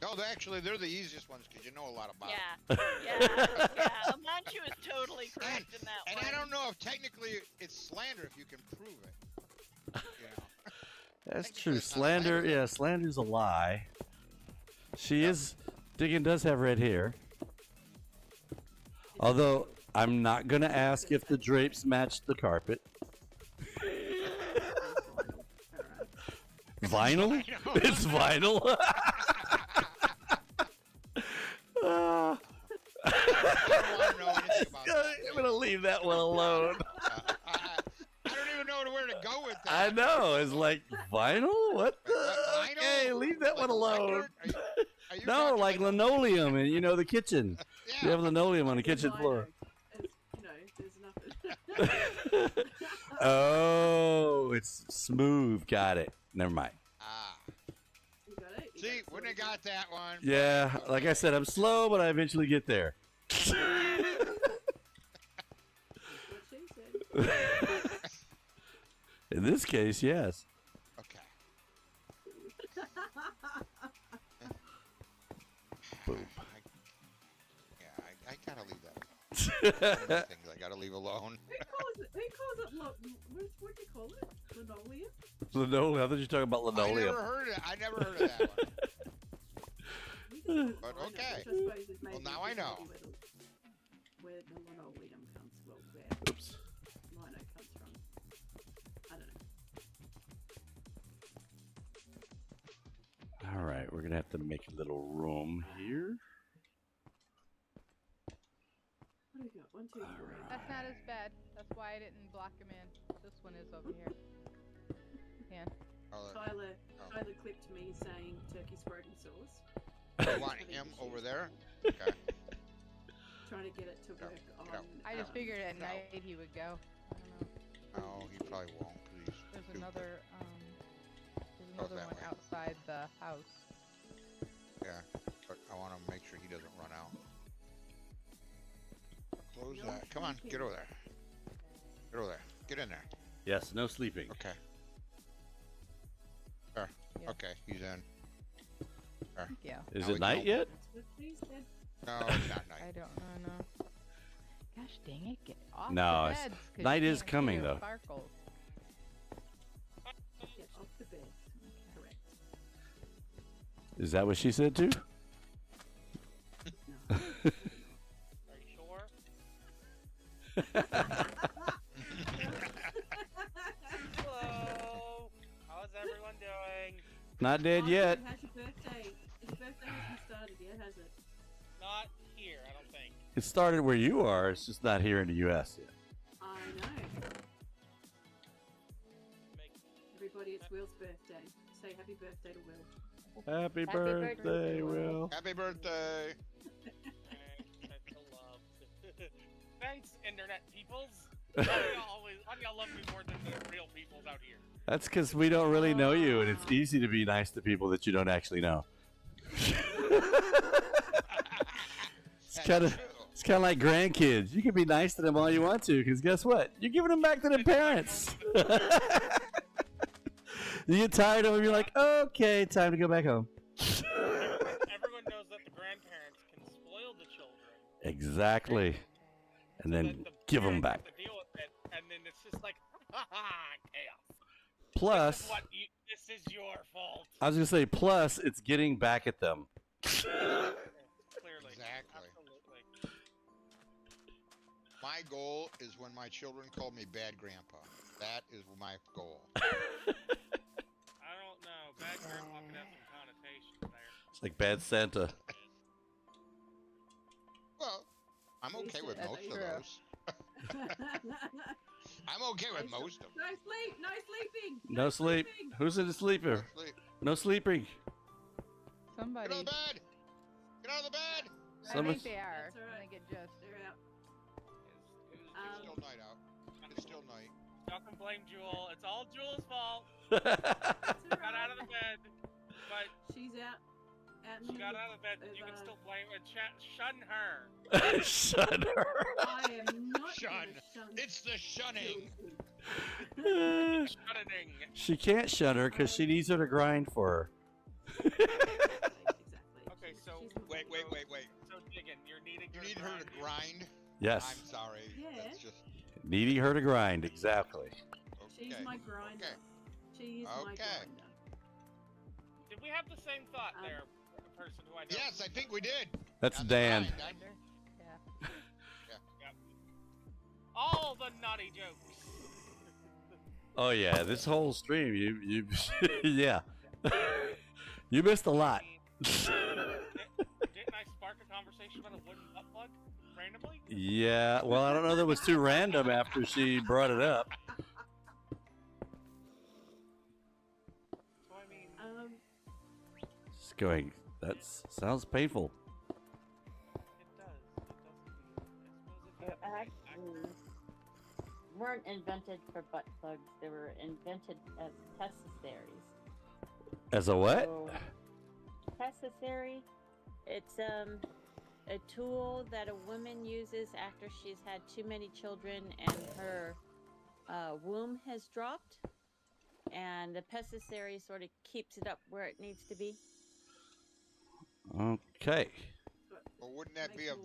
[SPEAKER 8] No, they're the easiest ones because you know a lot about
[SPEAKER 3] Yeah,
[SPEAKER 8] them.
[SPEAKER 3] yeah. Amanchu is totally correct in that
[SPEAKER 8] And
[SPEAKER 3] one.
[SPEAKER 8] I don't know if technically it's slander if you can prove it.
[SPEAKER 1] That's
[SPEAKER 8] Thank you
[SPEAKER 1] true.
[SPEAKER 8] for that.
[SPEAKER 1] Slander, yeah, slander's a lie. She is. Diggin does have red hair. Although I'm not gonna ask if the drapes match the carpet. Vinyl? It's vinyl.
[SPEAKER 8] I don't want to know anything about that.
[SPEAKER 1] I'm gonna leave that one alone.
[SPEAKER 8] I don't even know where to go with that.
[SPEAKER 1] I know. It's like vinyl. What the?
[SPEAKER 8] Vinyl?
[SPEAKER 1] Okay, leave that
[SPEAKER 8] Like
[SPEAKER 1] one alone.
[SPEAKER 8] record? Are you
[SPEAKER 1] No,
[SPEAKER 8] talking
[SPEAKER 1] like linoleum and the kitchen.
[SPEAKER 8] Yeah.
[SPEAKER 1] You have linoleum on the kitchen floor.
[SPEAKER 4] There's nothing.
[SPEAKER 1] Oh, it's smooth. Got it. Never mind.
[SPEAKER 8] Ah.
[SPEAKER 4] You got it? You
[SPEAKER 8] See,
[SPEAKER 4] got it
[SPEAKER 8] wouldn't have
[SPEAKER 4] sorted?
[SPEAKER 8] got that one.
[SPEAKER 1] Yeah, like I said, I'm slow, but I eventually get there.
[SPEAKER 4] That's what she said.
[SPEAKER 1] In this case, yes.
[SPEAKER 8] Okay.
[SPEAKER 1] Boom.
[SPEAKER 8] I gotta leave that alone. Things I gotta leave alone.
[SPEAKER 4] Who calls it what do you call it? Linoleum?
[SPEAKER 1] Linoleum. I thought you were talking about
[SPEAKER 8] I
[SPEAKER 1] linoleum.
[SPEAKER 8] never heard of that one. But
[SPEAKER 4] Lino,
[SPEAKER 8] okay.
[SPEAKER 4] which I suppose is maybe
[SPEAKER 8] now I
[SPEAKER 4] just
[SPEAKER 8] know.
[SPEAKER 4] Where the linoleum comes, where
[SPEAKER 1] Oops.
[SPEAKER 4] lino comes from. I don't know.
[SPEAKER 1] All right, we're gonna have to make a little room here.
[SPEAKER 4] What do we got? 1, 2, 3.
[SPEAKER 5] That's not as bad. That's why I didn't block him in. This one is over here. Yeah.
[SPEAKER 4] Tyler clipped me saying turkey scrotum sauce.
[SPEAKER 8] You want him over there? Okay.
[SPEAKER 4] Trying to get it to work on.
[SPEAKER 5] I just figured at night he would go. I don't know.
[SPEAKER 8] No, he probably won't. 'Cause he's
[SPEAKER 5] There's
[SPEAKER 8] stupid.
[SPEAKER 5] another other
[SPEAKER 8] that
[SPEAKER 5] one
[SPEAKER 8] way.
[SPEAKER 5] outside the house.
[SPEAKER 8] Yeah, but I want to make sure he doesn't run out. Close
[SPEAKER 4] You're
[SPEAKER 8] that. Come on, get
[SPEAKER 4] sleeping.
[SPEAKER 8] over there. Get over there. Get in there.
[SPEAKER 1] Yes, no sleeping.
[SPEAKER 8] Okay. There.
[SPEAKER 5] Yeah.
[SPEAKER 8] Okay, he's in. There.
[SPEAKER 5] Thank you.
[SPEAKER 1] Is
[SPEAKER 8] Now
[SPEAKER 1] it
[SPEAKER 8] we
[SPEAKER 1] night
[SPEAKER 8] go.
[SPEAKER 1] yet?
[SPEAKER 4] That's what she said.
[SPEAKER 8] No, it's not
[SPEAKER 5] I
[SPEAKER 8] night.
[SPEAKER 5] don't know. No. Gosh dang it! Get off
[SPEAKER 1] No,
[SPEAKER 5] the
[SPEAKER 1] it's-
[SPEAKER 5] beds, 'cause
[SPEAKER 1] night
[SPEAKER 5] you
[SPEAKER 1] is
[SPEAKER 5] can't see
[SPEAKER 1] coming,
[SPEAKER 5] your
[SPEAKER 1] though.
[SPEAKER 5] Sparkles.
[SPEAKER 4] Get off the bed. Correct.
[SPEAKER 1] Is that what she said too?
[SPEAKER 4] No.
[SPEAKER 6] Are you sure? Hello. How's everyone doing?
[SPEAKER 1] Not dead yet.
[SPEAKER 4] How's your birthday? Your birthday hasn't started yet, has it?
[SPEAKER 6] Not here, I don't think.
[SPEAKER 1] It started where you are. It's just not here in the U.S. yet.
[SPEAKER 4] I know.
[SPEAKER 6] Make
[SPEAKER 4] Everybody, it's Will's birthday. Say happy birthday to Will.
[SPEAKER 1] Happy
[SPEAKER 7] birthday,
[SPEAKER 1] birthday, Will.
[SPEAKER 8] Happy birthday.
[SPEAKER 6] the love. Thanks, internet peoples. Why do y'all love me more than the real peoples out here?
[SPEAKER 1] That's because we don't really know you, and it's easy to be nice to people that you don't actually know.
[SPEAKER 8] That's
[SPEAKER 1] kinda-
[SPEAKER 8] true.
[SPEAKER 1] It's kind of like grandkids. You can be nice to them all you want to, because guess what? You're giving them back to their parents. You get tired of them, you're like, okay, time to go back home.
[SPEAKER 6] Everyone knows that the grandparents can spoil the children.
[SPEAKER 1] Exactly. And
[SPEAKER 6] so
[SPEAKER 1] then
[SPEAKER 6] that the
[SPEAKER 1] give them
[SPEAKER 6] parents
[SPEAKER 1] back.
[SPEAKER 6] have to deal with it, and then it's just like, chaos.
[SPEAKER 1] Plus,
[SPEAKER 6] This is your fault.
[SPEAKER 1] I was going to say, plus, it's getting back at them.
[SPEAKER 6] Clearly.
[SPEAKER 8] Exactly.
[SPEAKER 6] Absolutely.
[SPEAKER 8] My goal is when my children call me bad grandpa. That is my goal.
[SPEAKER 6] I don't know. Bad grandpa can have some connotations there.
[SPEAKER 1] It's like bad Santa.
[SPEAKER 8] Well, I'm okay with
[SPEAKER 5] That's
[SPEAKER 8] most of
[SPEAKER 5] true.
[SPEAKER 8] those. I'm okay with most of them.
[SPEAKER 4] No sleep! No sleeping!
[SPEAKER 1] No sleep.
[SPEAKER 4] sleeping.
[SPEAKER 1] Who's in the sleeper?
[SPEAKER 8] Sleep.
[SPEAKER 1] No sleeping.
[SPEAKER 5] Somebody.
[SPEAKER 8] Get out of the bed! Get out of the bed!
[SPEAKER 5] I
[SPEAKER 1] Somebody-
[SPEAKER 5] think they are.
[SPEAKER 4] That's all
[SPEAKER 5] I
[SPEAKER 4] right.
[SPEAKER 5] think it just.
[SPEAKER 4] They're out.
[SPEAKER 8] It's
[SPEAKER 4] Um,
[SPEAKER 8] still night out. It's still night.
[SPEAKER 6] Y'all can blame Jewel. It's all Jewel's fault.
[SPEAKER 4] It's all
[SPEAKER 6] Got
[SPEAKER 4] right.
[SPEAKER 6] out of the bed. But
[SPEAKER 4] She's out. Out in the
[SPEAKER 6] she got
[SPEAKER 4] middle
[SPEAKER 6] out of the bed. You can still blame her. Shun her.
[SPEAKER 1] Shut her.
[SPEAKER 4] I am not
[SPEAKER 8] Shun.
[SPEAKER 4] gonna shun.
[SPEAKER 8] It's the shunning!
[SPEAKER 6] Shunning.
[SPEAKER 1] She can't shut her because she needs her to grind for her.
[SPEAKER 4] Exactly.
[SPEAKER 6] Okay, so
[SPEAKER 8] Wait.
[SPEAKER 6] So Diggin, you're needing
[SPEAKER 8] You
[SPEAKER 6] her
[SPEAKER 8] need her to grind?
[SPEAKER 1] Yes.
[SPEAKER 8] I'm sorry.
[SPEAKER 4] Yeah.
[SPEAKER 8] That's just...
[SPEAKER 1] Needing her to grind, exactly.
[SPEAKER 4] She's
[SPEAKER 8] Okay.
[SPEAKER 4] my grinder.
[SPEAKER 8] Okay.
[SPEAKER 4] She is my
[SPEAKER 8] Okay.
[SPEAKER 4] grinder.
[SPEAKER 6] Did we have the same thought there, the person who I know?
[SPEAKER 8] Yes, I think we did.
[SPEAKER 1] That's Dan.
[SPEAKER 8] grind. I'm-
[SPEAKER 5] Yeah.
[SPEAKER 6] All the naughty jokes.
[SPEAKER 1] Oh yeah, this whole stream, you yeah. You missed a lot.
[SPEAKER 6] Didn't I spark a conversation about a wooden butt plug randomly?
[SPEAKER 1] Yeah, well, I don't know that was too random after she brought it up.
[SPEAKER 6] So I mean,
[SPEAKER 1] Just going, that sounds painful.
[SPEAKER 6] it does. It does indeed. I suppose if you
[SPEAKER 7] They're
[SPEAKER 6] have the right
[SPEAKER 7] actually weren't invented for butt plugs. They were invented as necessaries.
[SPEAKER 1] As a what?
[SPEAKER 7] So, necessary. It's a tool that a woman uses after she's had too many children and her womb has dropped, and the necessary sort of keeps it up where it needs to be.
[SPEAKER 1] Okay.
[SPEAKER 8] Well, wouldn't that be a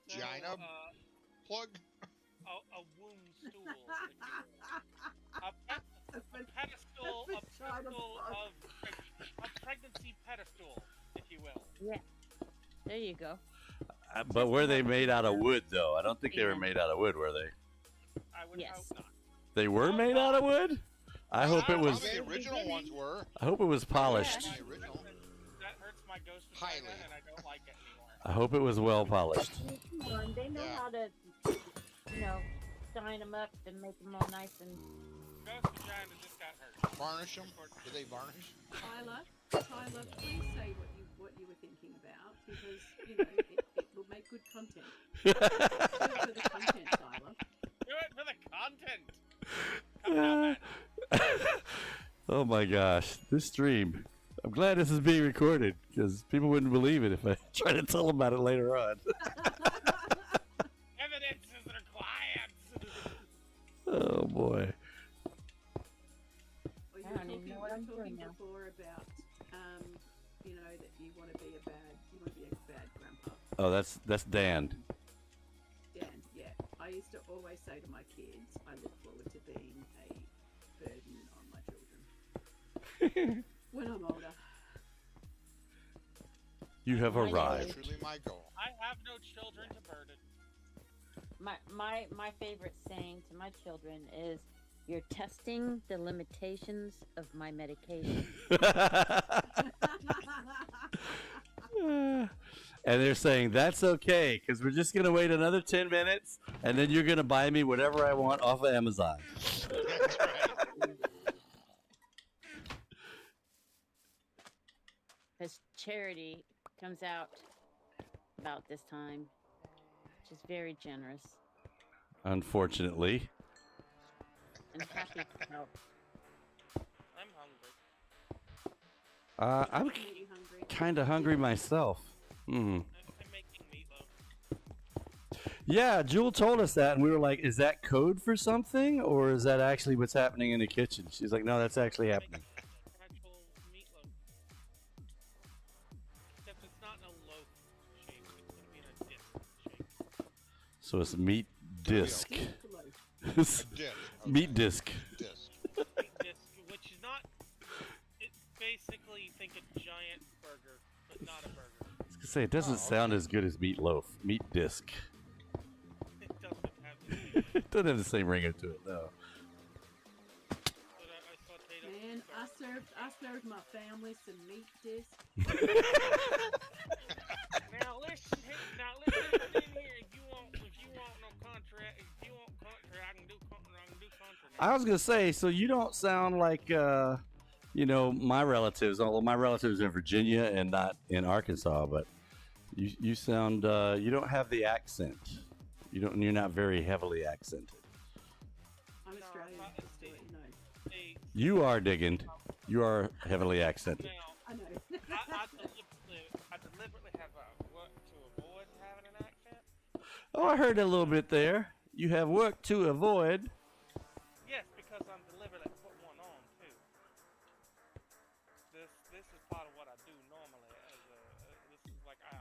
[SPEAKER 8] vagina
[SPEAKER 6] So,
[SPEAKER 8] plug?
[SPEAKER 6] a womb stool. if you will. A pedestal of a pregnancy pedestal, if you will.
[SPEAKER 7] There you go.
[SPEAKER 1] But were they made out of wood, though? I don't think they were made out of wood, were they?
[SPEAKER 6] I would
[SPEAKER 7] Yes.
[SPEAKER 6] hope not.
[SPEAKER 1] They were made out of wood? I hope it was.
[SPEAKER 8] Probably the original ones were.
[SPEAKER 1] I hope it was polished.
[SPEAKER 8] The original.
[SPEAKER 6] That hurts my ghost vagina,
[SPEAKER 8] Highly.
[SPEAKER 6] and I don't like it anymore.
[SPEAKER 1] I hope it was well polished.
[SPEAKER 7] Come on, they know
[SPEAKER 8] Yeah.
[SPEAKER 7] how to, shine them up and make them all nice and.
[SPEAKER 6] Ghost vagina just got hurt.
[SPEAKER 8] Varnish them? Do they varnish?
[SPEAKER 4] Tyler, please say what you were thinking about, because it will make good content. Do it for the content, Tyler.
[SPEAKER 6] Do it for the content. Come on, man.
[SPEAKER 1] my gosh, this stream. I'm glad this is being recorded because people wouldn't believe it if I try to tell them about it later on.
[SPEAKER 6] Evidence is required.
[SPEAKER 1] Oh boy.
[SPEAKER 4] Well,
[SPEAKER 7] I don't even know what I'm doing now.
[SPEAKER 4] before about, you know, that you want to be a bad grandpa.
[SPEAKER 1] Oh, that's Dan.
[SPEAKER 4] Dan, yeah. I used to always say to my kids, I look forward to being a burden on my children when I'm older.
[SPEAKER 1] You have
[SPEAKER 7] I know.
[SPEAKER 1] arrived.
[SPEAKER 8] Truly my goal.
[SPEAKER 6] I have no children to burden.
[SPEAKER 7] My favorite saying to my children is, "You're testing the limitations of my medication."
[SPEAKER 1] And they're saying that's okay because we're just gonna wait another 10 minutes and then you're gonna buy me whatever I want off of Amazon.
[SPEAKER 8] That's right.
[SPEAKER 7] Because Charity comes out about this time. She's very generous
[SPEAKER 1] Unfortunately.
[SPEAKER 7] and happy to help.
[SPEAKER 6] I'm hungry.
[SPEAKER 1] I'm
[SPEAKER 4] Really hungry.
[SPEAKER 1] kind of hungry myself.
[SPEAKER 6] I'm making meatloaf.
[SPEAKER 1] Yeah, Jewel told us that, and we were like, "Is that code for something, or is that actually what's happening in the kitchen?" She's like, "No, that's actually happening."
[SPEAKER 6] Actual meatloaf. Except it's not in a loaf shape. It's gonna be in a disc shape.
[SPEAKER 1] So it's meat disc.
[SPEAKER 4] Loaf.
[SPEAKER 8] Disc.
[SPEAKER 1] Meat disc.
[SPEAKER 8] Disc.
[SPEAKER 6] Meat disc, which is not. It basically think a giant burger, but not a burger.
[SPEAKER 1] I was gonna say it doesn't sound as good as meatloaf. Meat disc.
[SPEAKER 6] It doesn't have the same.
[SPEAKER 1] It doesn't have the same ringer to it, though.
[SPEAKER 6] But I sauteed up
[SPEAKER 4] Man,
[SPEAKER 6] the burger.
[SPEAKER 4] I served my family some meat discs.
[SPEAKER 6] Now listen in here. If you want no contract, if you want contract, I can do contract.
[SPEAKER 1] I was gonna say, so you don't sound like, my relatives. Although my relatives are in Virginia and not in Arkansas, but you sound, you don't have the accent. You're not very heavily accented.
[SPEAKER 4] I'm
[SPEAKER 6] No,
[SPEAKER 4] Australian,
[SPEAKER 6] not-
[SPEAKER 4] just to let you know.
[SPEAKER 6] Hey,
[SPEAKER 1] You are digging. You are heavily accented.
[SPEAKER 6] now
[SPEAKER 4] I know.
[SPEAKER 6] I deliberately have work to avoid having an accent.
[SPEAKER 1] Oh, I heard a little bit there. You have work to avoid.
[SPEAKER 6] Yes, because I'm deliberately putting one on too. This is part of what I do normally. This is like I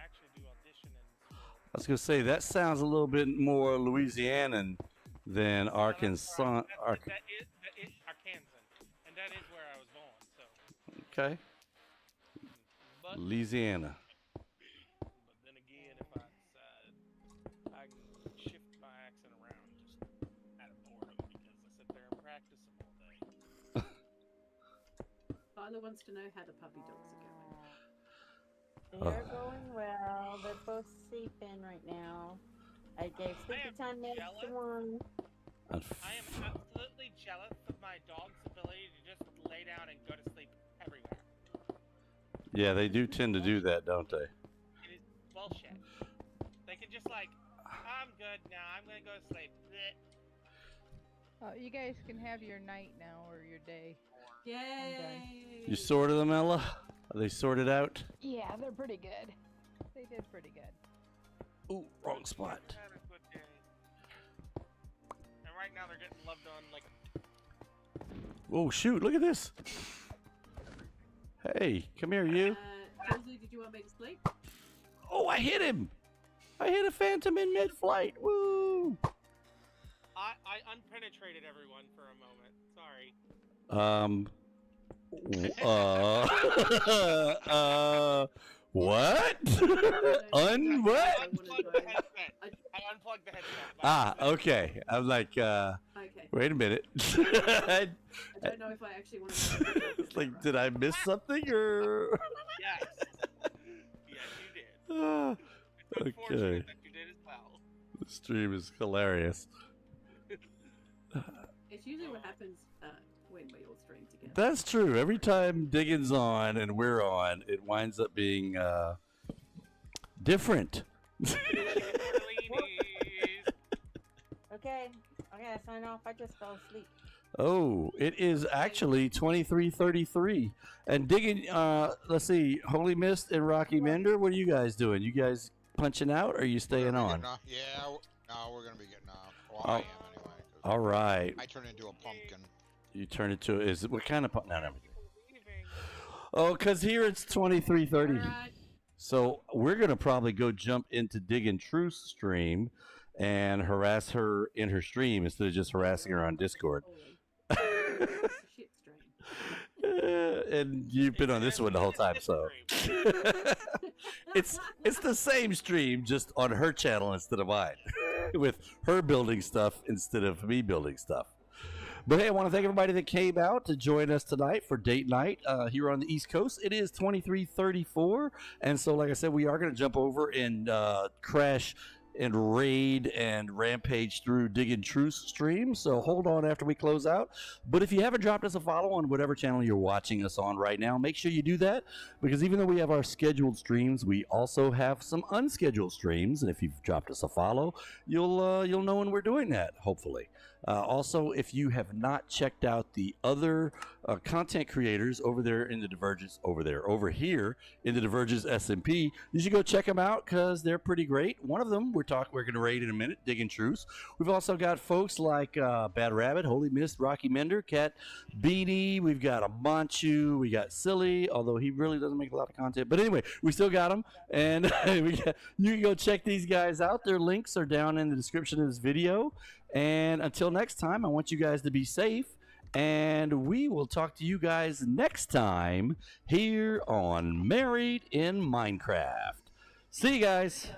[SPEAKER 6] actually do auditioning for.
[SPEAKER 1] I was gonna say that sounds a little bit more Louisianan than Arkansas.
[SPEAKER 6] That is Arkansas, and that is where I was born. So,
[SPEAKER 1] Okay,
[SPEAKER 6] but
[SPEAKER 1] Louisiana.
[SPEAKER 6] then again, if I decide, I can shift my accent around just out of boredom because I sit there and practice them all day.
[SPEAKER 4] Tyler wants to know how the puppy dogs are going.
[SPEAKER 7] They're going well. They're both sleeping right now. I gave sleepy time meds to one.
[SPEAKER 6] I am absolutely jealous of my dog's ability to just lay down and go to sleep everywhere.
[SPEAKER 1] Yeah, they do tend to do that, don't they?
[SPEAKER 6] It is bullshit. They can just like, I'm good now. I'm gonna go to sleep. Blech.
[SPEAKER 5] Oh, you guys can have your night now or your day.
[SPEAKER 4] Yay!
[SPEAKER 1] You sorted them, Ella? Are they sorted out?
[SPEAKER 5] Yeah, they're pretty good. They did pretty good.
[SPEAKER 1] Ooh, wrong spot.
[SPEAKER 6] Had a good day. And right now they're getting loved on like.
[SPEAKER 1] Oh shoot! Look at this. Hey, come here, you.
[SPEAKER 4] Josie, did you want me to sleep?
[SPEAKER 1] Oh, I hit him. I hit a phantom in mid-flight. Woo!
[SPEAKER 6] I unpenetrated everyone for a moment. Sorry.
[SPEAKER 1] What? What?
[SPEAKER 6] I unplugged the headset. I unplugged the headset.
[SPEAKER 1] Ah, okay. I'm like,
[SPEAKER 4] Okay.
[SPEAKER 1] wait a minute.
[SPEAKER 4] I don't know if I actually want to.
[SPEAKER 1] It's like, did I miss something or?
[SPEAKER 6] Yes. Yes, you did.
[SPEAKER 1] Ah,
[SPEAKER 6] It's unfortunate
[SPEAKER 1] okay.
[SPEAKER 6] that you did as well.
[SPEAKER 1] The stream is hilarious.
[SPEAKER 4] It's usually what happens when we all stream together.
[SPEAKER 1] That's true. Every time Diggins on and we're on, it winds up being different.
[SPEAKER 7] Okay, Yeah, sign off. I just fell asleep.
[SPEAKER 1] Oh, it is actually 23:33. And digging, let's see, Holy Mist and Rocky Mender, what are you guys doing? You guys punching out, or are you staying on?
[SPEAKER 8] Yeah, no, we're gonna be getting off. Well,
[SPEAKER 1] Oh.
[SPEAKER 8] I am anyway. 'Cause
[SPEAKER 1] All right.
[SPEAKER 8] I turn into a pumpkin.
[SPEAKER 1] You turn it to, is it, what kind of, no, no.
[SPEAKER 6] Leaving.
[SPEAKER 1] Oh, because here it's 23:30.
[SPEAKER 4] Alright.
[SPEAKER 1] So we're going to probably go jump into Diggin' Truth's stream and harass her in her stream instead of just harassing her on Discord.
[SPEAKER 4] Shit stream.
[SPEAKER 1] And you've been on this one the whole time, so it's the same stream, just on her channel instead of mine, with her building stuff instead of me building stuff. But hey, I want to thank everybody that came out to join us tonight for date night here on the East Coast. It is 23:34, and so like I said, we are going to jump over and crash and raid and rampage through Diggin' Truth's stream. So hold on after we close out. But if you haven't dropped us a follow on whatever channel you're watching us on right now, make sure you do that, because even though we have our scheduled streams, we also have some unscheduled streams. And if you've dropped us a follow, you'll know when we're doing that, hopefully. Also, if you have not checked out the other content creators over there in the Divergence, over here in the Divergence SMP, you should go check them out because they're pretty great. One of them we're going to raid in a minute, Diggin' Truths. We've also got folks like Bad Rabbit, Holy Mist, Rocky Mender, Cat Beanie. We've got a Manchu. We got Silly, although he really doesn't make a lot of content. But anyway, we still got him, and you can go check these guys out. Their links are down in the description of this video. And until next time, I want you guys to be safe, and we will talk to you guys next time here on Married in Minecraft. See you guys.